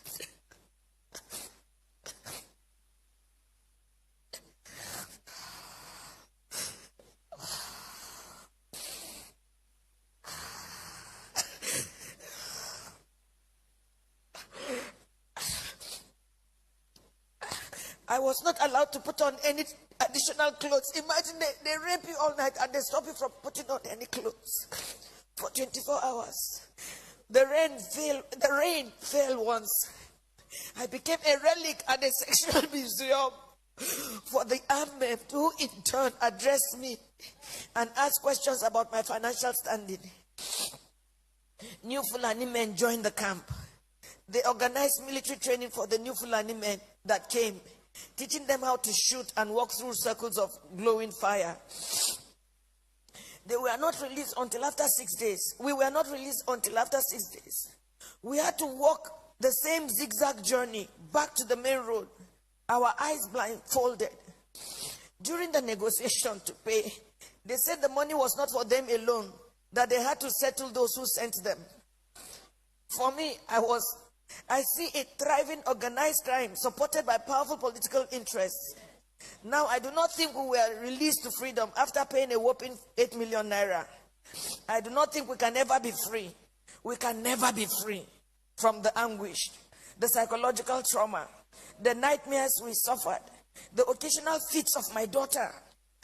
I was not allowed to put on any additional clothes. Imagine they rape you all night and they stop you from putting on any clothes for 24 hours. The rain fell once. I became a relic at a sexual museum for the armed men who in turn addressed me and asked questions about my financial standing. New Fulani men joined the camp. They organized military training for the new Fulani men that came, teaching them how to shoot and walk through circles of glowing fire. They were not released until after 6 days. We were not released until after 6 days. We had to walk the same zigzag journey back to the main road, our eyes blindfolded. During the negotiation to pay, they said the money was not for them alone, that they had to settle those who sent them. For me, I see a thriving organized crime supported by powerful political interests. Now, I do not think we were released to freedom after paying a whopping 8 million naira. I do not think we can ever be free. We can never be free from the anguish, the psychological trauma, the nightmares we suffered, the occasional fits of my daughter,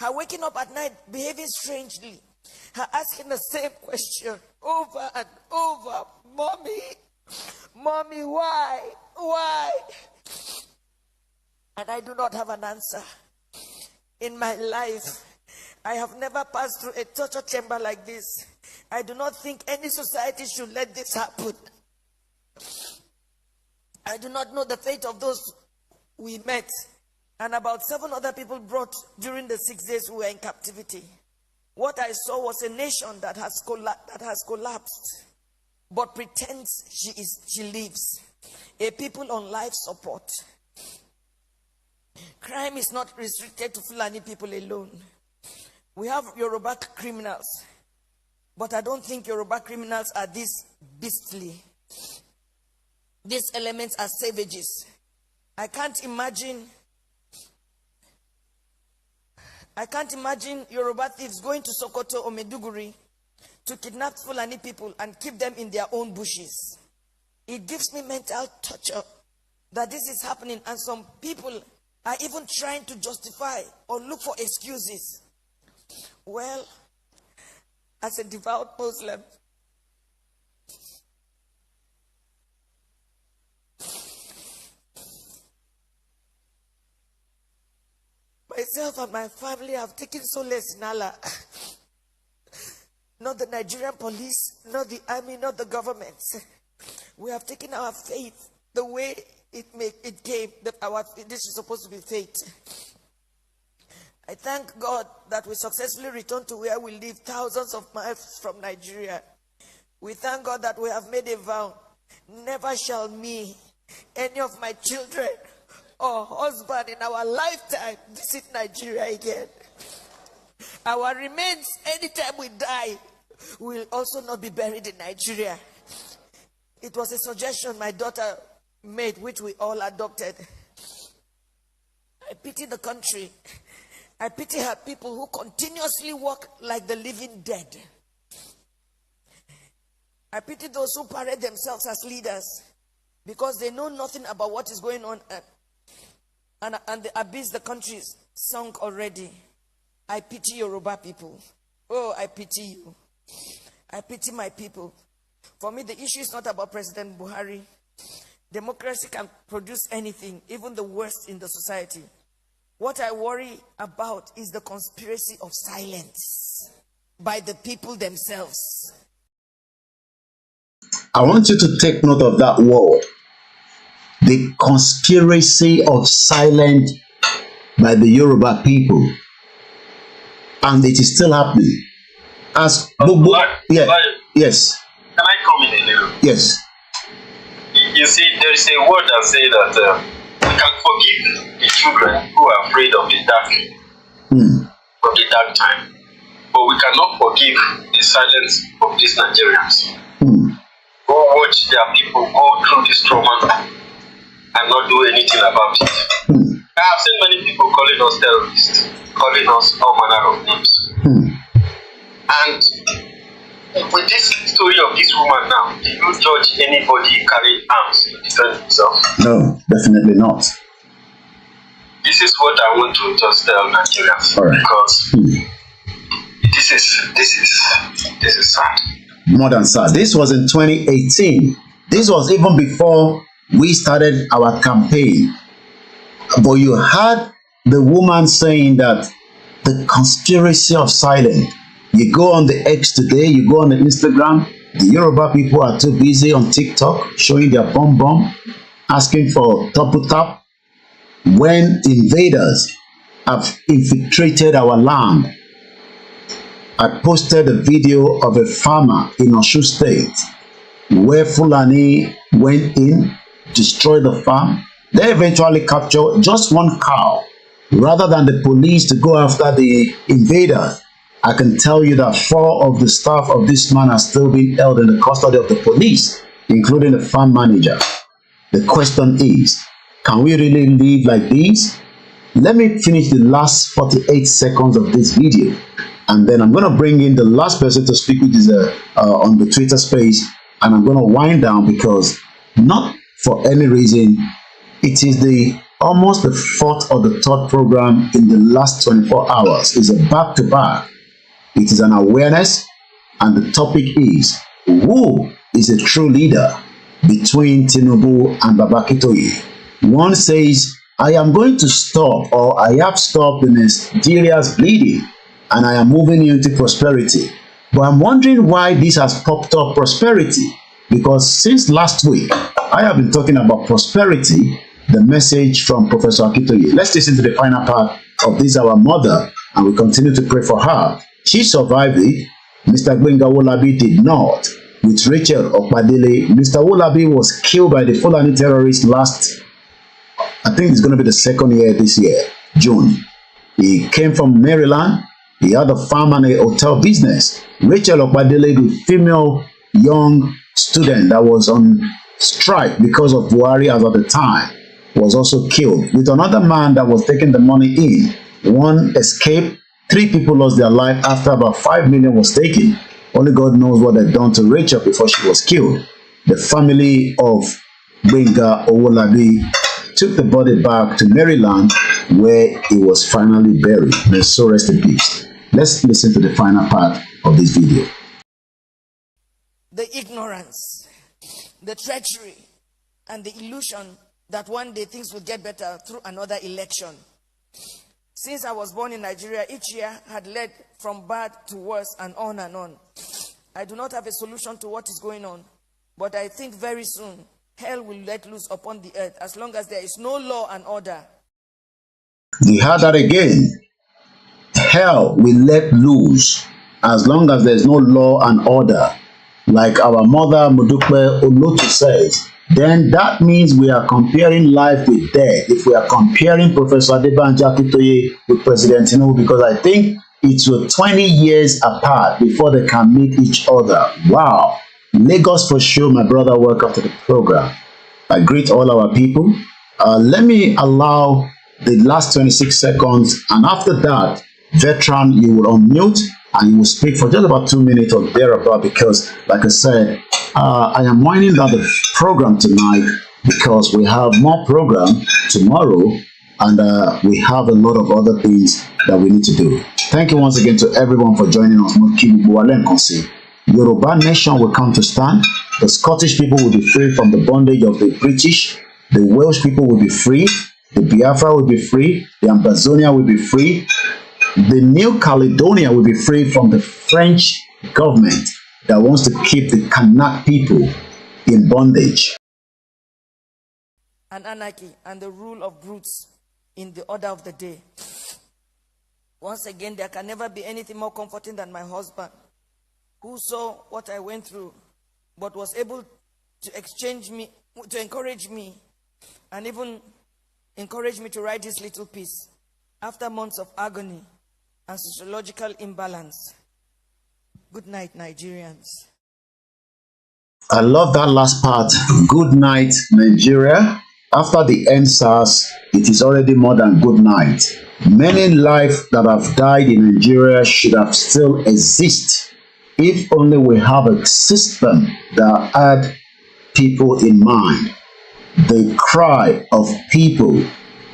her waking up at night behaving strangely, her asking the same question over and over, Mommy, why? And I do not have an answer. In my life, I have never passed through a torture chamber like this. I do not think any society should let this happen. I do not know the fate of those we met and about 7 other people brought during the 6 days we were in captivity. What I saw was a nation that has collapsed, but pretends she lives. A people on life support. Crime is not restricted to Fulani people alone. We have Yoruba criminals, but I don't think Yoruba criminals are this beastly. These elements are savages. I can't imagine Yoruba thieves going to Sokoto or Maiduguri to kidnap Fulani people and keep them in their own bushes. It gives me mental torture that this is happening, and some people are even trying to justify or look for excuses. Well, as a devout Muslim, myself and my family have taken solace in Allah. Not the Nigerian police, not the army, not the government. We have taken our faith the way it came, that this is supposed to be fate. I thank God that we successfully returned to where we live, thousands of miles from Nigeria. We thank God that we have made a vow. Never shall me, any of my children or husband in our lifetime visit Nigeria again. Our remains, anytime we die, will also not be buried in Nigeria. It was a suggestion my daughter made, which we all adopted. I pity the country. I pity her people who continuously walk like the living dead. I pity those who parade themselves as leaders because they know nothing about what is going on and the abyss the country is sunk already. I pity Yoruba people. Oh, I pity you. I pity my people. For me, the issue is not about President Buhari. Democracy can produce anything, even the worst in the society. What I worry about is the conspiracy of silence by the people themselves. I want you to take note of that word. The conspiracy of silence by the Yoruba people. And it is still happening. As yes. Can I come in a little? Yes. You see, there is a word that says that we can forgive the children who are afraid of the dark, of the dark time, but we cannot forgive the silence of these Nigerians who watch their people go through this trauma and not do anything about it. I have seen many people calling us terrorists, calling us all manner of names. And with this story of this woman now, do you judge anybody carrying arms to defend himself? No, definitely not. This is what I want to just tell Nigerians, because this is sad. More than sad. This was in 2018. This was even before we started our campaign. But you heard the woman saying that the conspiracy of silence. You go on the X today, you go on the Instagram, the Yoruba people are too busy on TikTok showing their bum, asking for double tap. When invaders have infiltrated our land, I posted a video of a farmer in Osun State where Fulani went in, destroyed the farm. They eventually captured just one cow. Rather than the police to go after the invaders, I can tell you that 4 of the staff of this man are still being held in the custody of the police, including the farm manager. The question is, can we really live like this? Let me finish the last 48 seconds of this video, and then I'm going to bring in the last person to speak, which is on the Twitter space, and I'm going to wind down because not for any reason, it is almost the 4th or the 3rd program in the last 24 hours. It's a back-to-back. It is an awareness, and the topic is, who is a true leader between Tinubu and Baba Akintoye? One says, I am going to stop, or I have stopped Nigeria's bleeding, and I am moving into prosperity. But I'm wondering why this has popped up prosperity, because since last week, I have been talking about prosperity, the message from Professor Akintoye. Let's listen to the final part of this, our mother, and we continue to pray for her. She survived it. Mr. Gbenga Wolabi did not. With Rachel Okpadele, Mr. Wolabi was killed by the Fulani terrorists last, I think it's going to be the 2nd year this year, June. He came from Maryland. He had a farm and a hotel business. Rachel Okpadele, the female young student that was on strike because of Buhari as at the time, was also killed. With another man that was taking the money in. One escaped. 3 people lost their life after about 5 million was taken. Only God knows what they'd done to Rachel before she was killed. The family of Gbenga Owolabi took the body back to Maryland, where he was finally buried. May his soul rest in peace. Let's listen to the final part of this video. The ignorance, the treachery, and the illusion that one day things will get better through another election. Since I was born in Nigeria, each year had led from bad to worse and on and on. I do not have a solution to what is going on, but I think very soon hell will let loose upon the earth as long as there is no law and order. You heard that again. Hell will let loose as long as there is no law and order. like our mother Modupe Olotu says, then that means we are comparing life with death. If we are comparing Professor Adebanji Akintoye with President Tinubu, because I think it was 20 years apart before they can meet each other. Wow. Lagos for sure, my brother. Welcome to the program. I greet all our people. Let me allow the last 26 seconds, and after that, Veteran, you will unmute and you will speak for just about 2 minutes or thereabout, because, like I said, I am winding down the program tonight because we have more program tomorrow, and we have a lot of other things that we need to do. Thank you once again to everyone for joining us. Yoruba nation will come to stand. The Scottish people will be free from the bondage of the British. The Welsh people will be free. The Biafra will be free. The Ambazonia will be free. The New Caledonia will be free from the French government that wants to keep the Kanak people in bondage. And anarchy and the rule of brutes in the order of the day. Once again, there can never be anything more comforting than my husband, who saw what I went through, but was able to encourage me, and even encourage me to write this little piece after months of agony and sociological imbalance. Good night, Nigerians. I love that last part. Good night, Nigeria. After the NSAS, it is already more than good night. Many lives that have died in Nigeria should have still exist if only we have a system that had people in mind. The cry of people,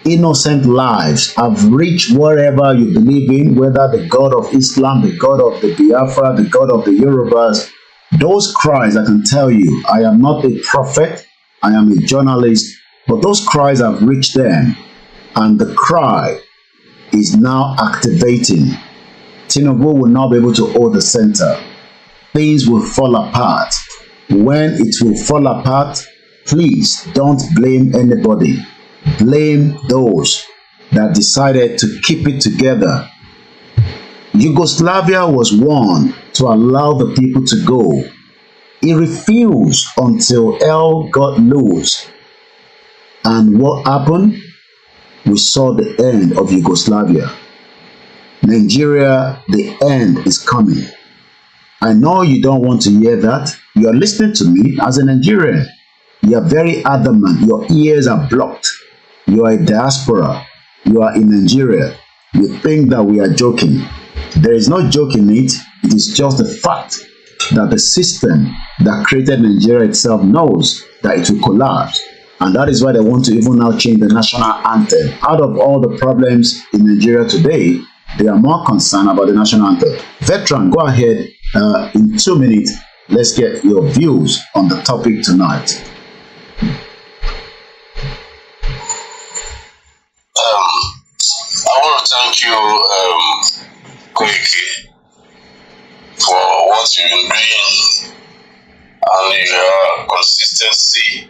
innocent lives, have reached wherever you believe in, whether the God of Islam, the God of the Biafra, the God of the Yorubas. Those cries, I can tell you, I am not a prophet, I am a journalist, but those cries have reached them, and the cry is now activating. Tinubu will not be able to hold the center. Things will fall apart. When it will fall apart, please don't blame anybody. Blame those that decided to keep it together. Yugoslavia was one to allow the people to go. He refused until hell got loose. And what happened? We saw the end of Yugoslavia. Nigeria, the end is coming. I know you don't want to hear that. You are listening to me as a Nigerian. You are very adamant. Your ears are blocked. You are a diaspora. You are in Nigeria. You think that we are joking. There is no joke in it. It is just the fact that the system that created Nigeria itself knows that it will collapse. And that is why they want to even now change the national anthem. Out of all the problems in Nigeria today, they are more concerned about the national anthem. Veteran, go ahead. In 2 minutes, let's get your views on the topic tonight. I want to thank you, Koiki, for what you've been doing and your consistency.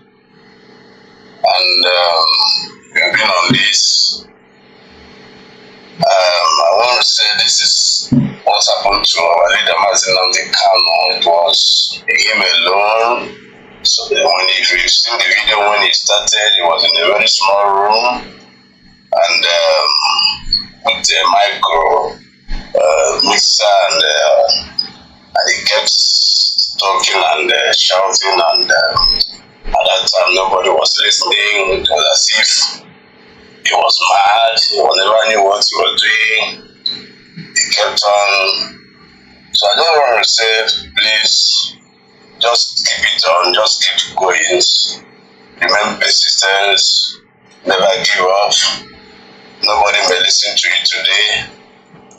And you've been on this. I want to say this is what happened to our leader, Nnamdi Kanu. It was him alone. So when if you've seen the video when he started, he was in a very small room and with a micro mixer, and he kept talking and shouting, and at that time nobody was listening. It was as if he was mad. He never knew what he was doing. He kept on. So I don't want to say, please, just keep it on, just keep going. Remain persistent, never give up. Nobody may listen to you today,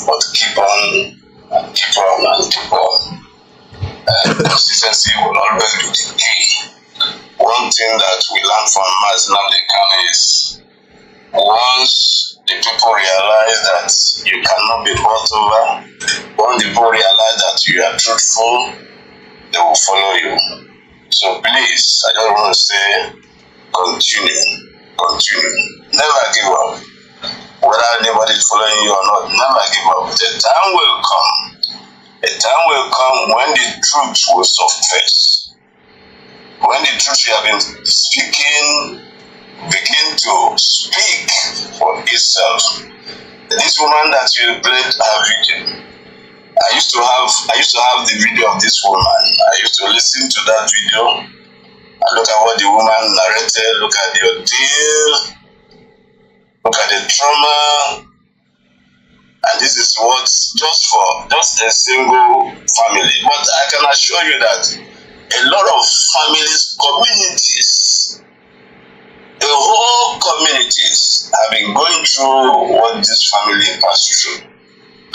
but keep on and keep on and keep on. Consistency will always be the key. One thing that we learned from Nnamdi Kanu is, once the people realize that you cannot be bought over, once the people realize that you are truthful, they will follow you. So please, I just want to say, continue. Never give up. Whether anybody is following you or not, never give up. The time will come. A A time will come when the truth will surface. When the truth you have been speaking begin to speak for itself. This woman that you played her video, I used to have the video of this woman. I used to listen to that video and look at what the woman narrated, look at the ordeal, look at the trauma. And this is what just a single family. But I can assure you that a lot of families, communities, the whole communities have been going through what this family passed through.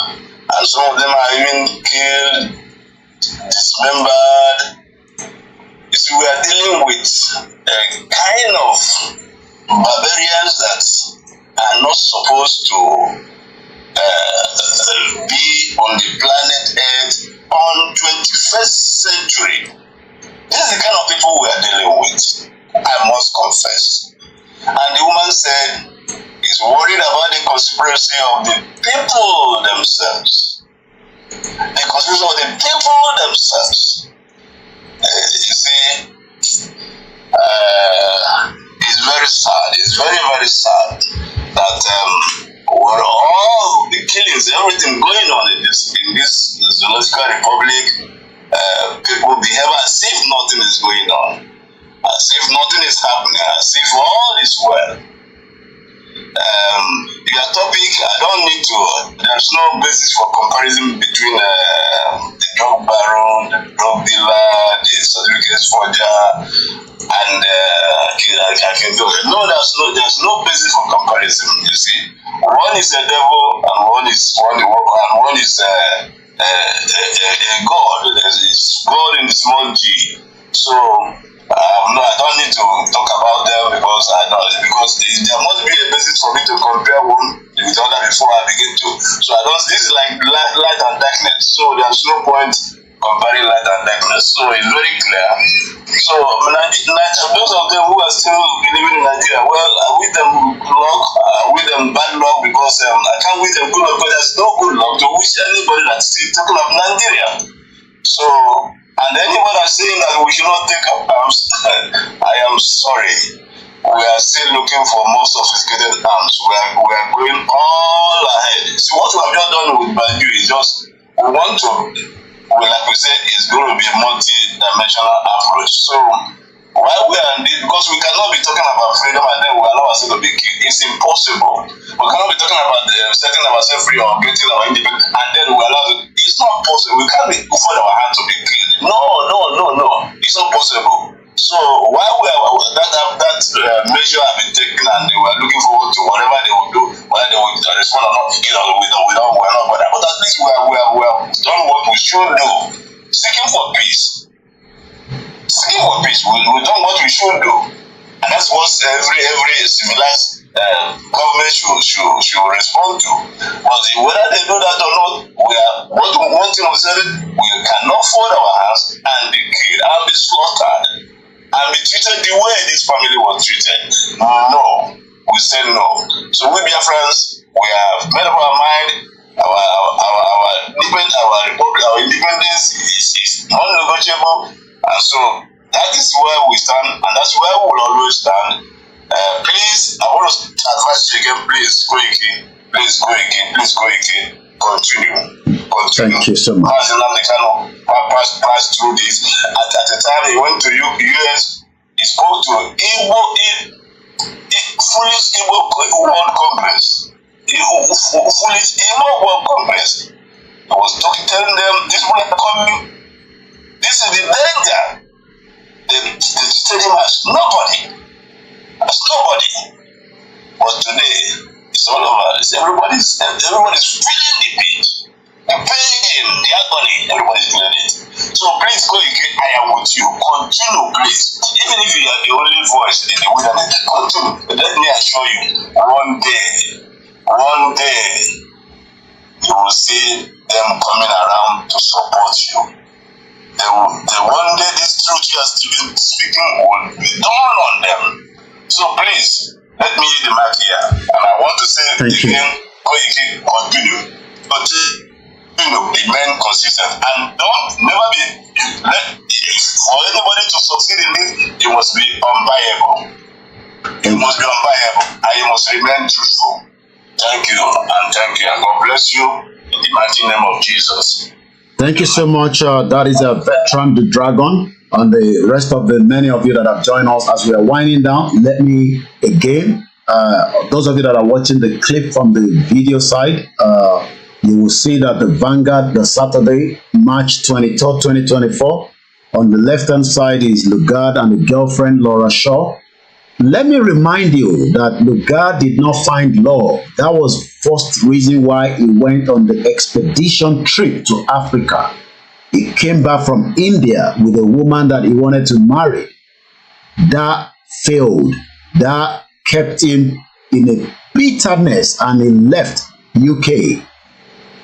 And some of them are even killed, dismembered. You see, we are dealing with a kind of barbarians that are not supposed to be on the planet Earth on 21st century. This is the kind of people we are dealing with, I must confess. And the woman said, he's worried about the conspiracy of the people themselves. The conspiracy of the people themselves. You see, it's very sad. It's very, very sad that with all the killings, everything going on in this zoological republic, people behave as if nothing is going on, as if nothing is happening, as if all is well. Your topic, I don't need to, there's no basis for comparison between the drug baron, the drug dealer, the certificate forger, and Akintoye. No, there's no basis for comparison. You see, one is a devil and one is a god. It's God in small g. So no, I don't need to talk about them because there must be a basis for me to compare one with the other before I begin to. So this is like light and darkness. So there's no point comparing light and darkness. So it's very clear. So those of them who are still believing in Nigeria, well, I wish them luck, I wish them bad luck because I can't wish them good luck, but there's no good luck to wish anybody that's still talking of Nigeria. So, and anybody that's saying that we should not take up arms, I am sorry. We are still looking for more sophisticated arms. We are going all ahead. See, what we have just done with Banju is just, we want to, like we said, it's going to be a multi-dimensional approach. So, while we are indeed, because we cannot be talking about freedom and then we allow ourselves to be killed. It's impossible. We cannot be talking about setting ourselves free or getting our independence and then we allow it. It's not possible. We can't be putting our hand to be killed. No. It's not possible. So while we are that measure have been taken and they were looking forward to whatever they will do, whether they will respond or not, we're not bothered. But at least we have done what we should do, seeking for peace. Seeking for peace, we've done what we should do, and that's what every civilized government should respond to. But whether they do that or not, one thing we said, we cannot fold our hands and be killed and be slaughtered and be treated the way this family was treated. No, we say no. So we Biafrans, we have made up our mind. Our independence is non-negotiable, and so that is where we stand, and that's where we will always stand. Please, I want to advise you again, please, Koiki, continue. Thank you so much. Pass through this. At the time he went to US, he spoke to foolish Igbo World Congress. Foolish Igbo World Congress. He was telling them, this people are coming. This is the danger. They treated him as nobody. But today, it's all over. Everybody's feeling the pain. The pain, the agony, everybody's feeling it. So please, Koiki, I am with you. Continue, please. Even if you are the only voice in the wilderness, continue. But let me assure you, one day, you will see them coming around to support you. One day this truth you are still speaking will be done on them. So please, let me use the mic here. And I want to say again, Koiki, continue. remain consistent and never be for anybody to succeed in this. You must be unbuyable. You must be unbuyable and you must remain truthful. Thank you, and God bless you in the mighty name of Jesus. Thank you so much. That is a veteran, the dragon, and the rest of the many of you that have joined us as we are winding down. Let me again, those of you that are watching the clip from the video side, you will see that the Vanguard, the Saturday, March 23rd, 2024. On the left-hand side is Lugard and the girlfriend, Laura Shaw. Let me remind you that Lugard did not find love. That was first reason why he went on the expedition trip to Africa. He came back from India with a woman that he wanted to marry. That failed. That kept him in a bitterness and he left UK.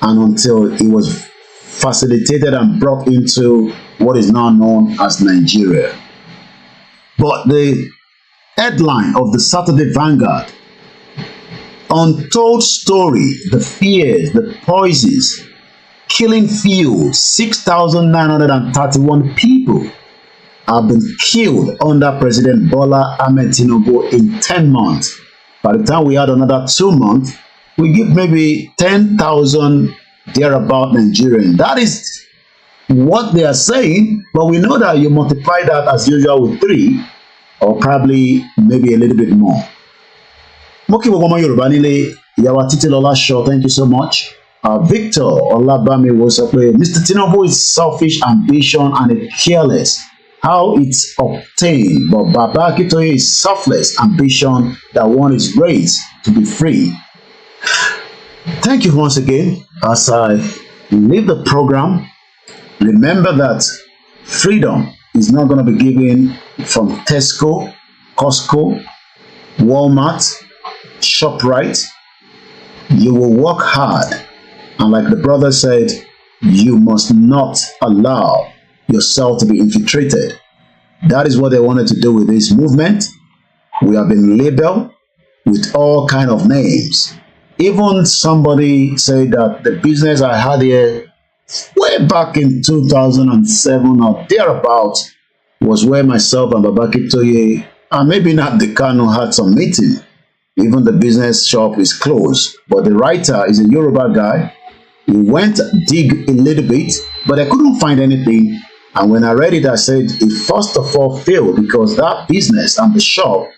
And until he was facilitated and brought into what is now known as Nigeria. But the headline of the Saturday Vanguard, untold story, the fears, the poisons, killing fields, 6,931 people have been killed under President Bola Tinubu in 10 months. By the time we had another 2 months, we give maybe 10,000 thereabout Nigerian. That is what they are saying, but we know that you multiply that as usual with 3, or probably maybe a little bit more. Moki Wogomo Yoruba Nile, Yawa Titilola Shaw, thank you so much. Victor Olabami was up with Mr. Tinubu is selfish ambition and careless. How it's obtained, but Baba Akintoye is selfless ambition that one is raised to be free. Thank you once again. As I leave the program, remember that freedom is not going to be given from Tesco, Costco, Walmart, ShopRite. You will work hard. And like the brother said, you must not allow yourself to be infiltrated. That is what they wanted to do with this movement. We have been labeled with all kind of names. Even somebody said that the business I had here way back in 2007 or thereabout was where myself and Baba Akintoye, and maybe not the Kanu, had some meeting. Even the business shop is closed. But the writer is a Yoruba guy. He went dig a little bit, but I couldn't find anything. And when I read it, I said it first of all failed because that business and the shop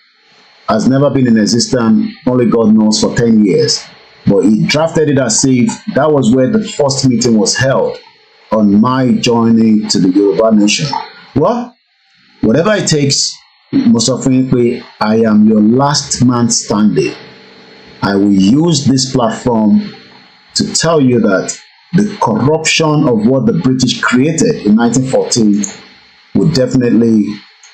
has never been in existence, only God knows, for 10 years. But he drafted it as if that was where the first meeting was held on my journey to the Yoruba nation. Well, whatever it takes, most often I am your last man standing. I will use this platform to tell you that the corruption of what the British created in 1914 will definitely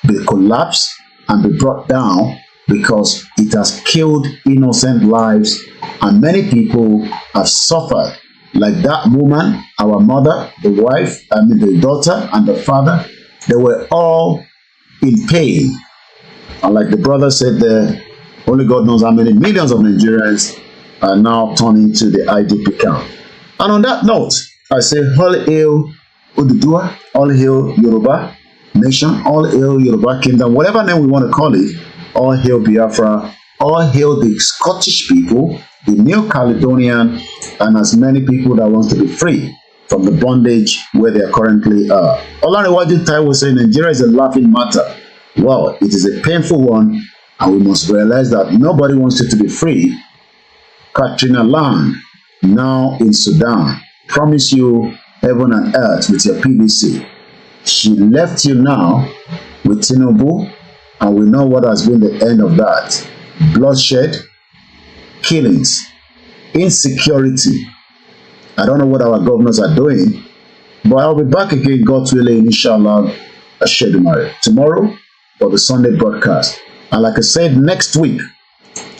be collapsed and be brought down, because it has killed innocent lives and many people have suffered. Like that woman, our mother, the wife, the daughter and the father, they were all in pain. And like the brother said there, only God knows how many millions of Nigerians are now turning to the IDP camp. And on that note, I say all hail Ududua, all hail Yoruba nation, all hail Yoruba kingdom, whatever name we want to call it. All hail Biafra, all hail the Scottish people, the New Caledonian, and as many people that want to be free from the bondage where they are currently are. Olanrewaju Tai will say Nigeria is a laughing matter. Well, it is a painful one, and we must realize that nobody wants you to be free. Katrina Land, now in Sudan, promise you heaven and earth with your PVC. She left you now with Tinubu, and we know what has been the end of that. Bloodshed, killings, insecurity. I don't know what our governors are doing, but I'll be back again, God willing, inshallah, tomorrow for the Sunday broadcast. And like I said, next week,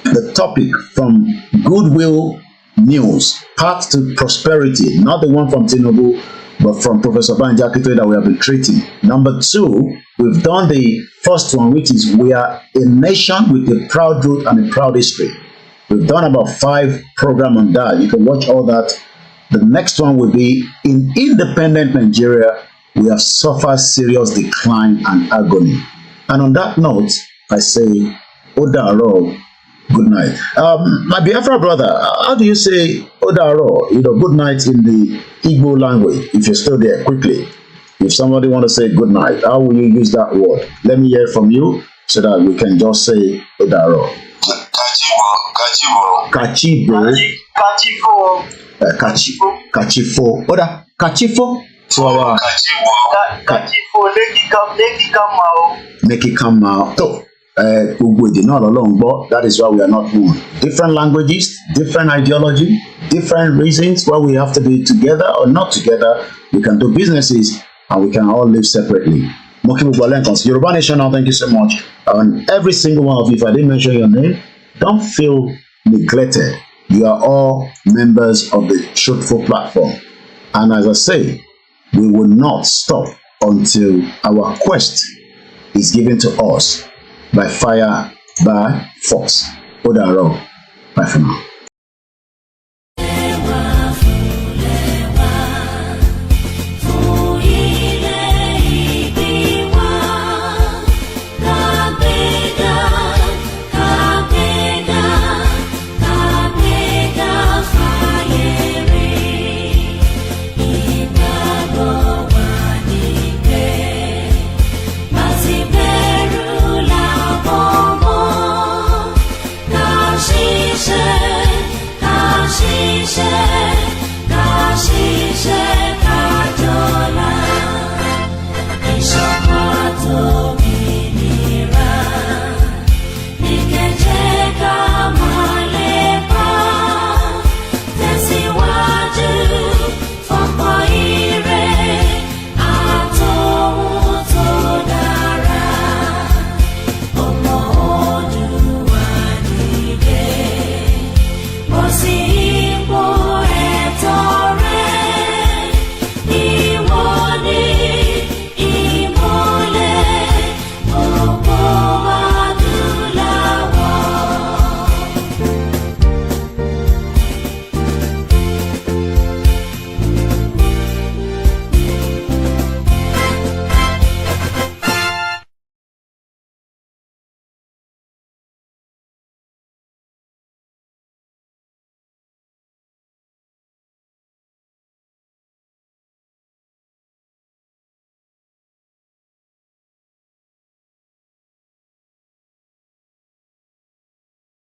the topic from Goodwill News, Path to Prosperity, not the one from Tinubu, but from Professor Adebanji Akintoye that we have been treating. Number 2, we've done the first one, which is we are a nation with a proud root and a proud history. We've done about 5 programs on that. You can watch all that The next one will be, in independent Nigeria, we have suffered serious decline and agony. And on that note, I say, Odaro, good night. My Biafra brother, how do you say Odaro, good night in the Igbo language, if you're still there, quickly? If somebody want to say good night, how will you use that word? Let me hear from you so that we can just say Odaro. Kachibo. Kachifo. Oda, Kachifo. So our make it come out. So, not alone, but that is why we are not one. Different languages, different ideology, different reasons why we have to be together or not together. We can do businesses and we can all live separately. Yoruba Nation, now thank you so much. And every single one of you, if I didn't mention your name, don't feel neglected. You are all members of the Truthful platform. And as I say, we will not stop until our quest is given to us by fire, by force. Odaro. Bye for now.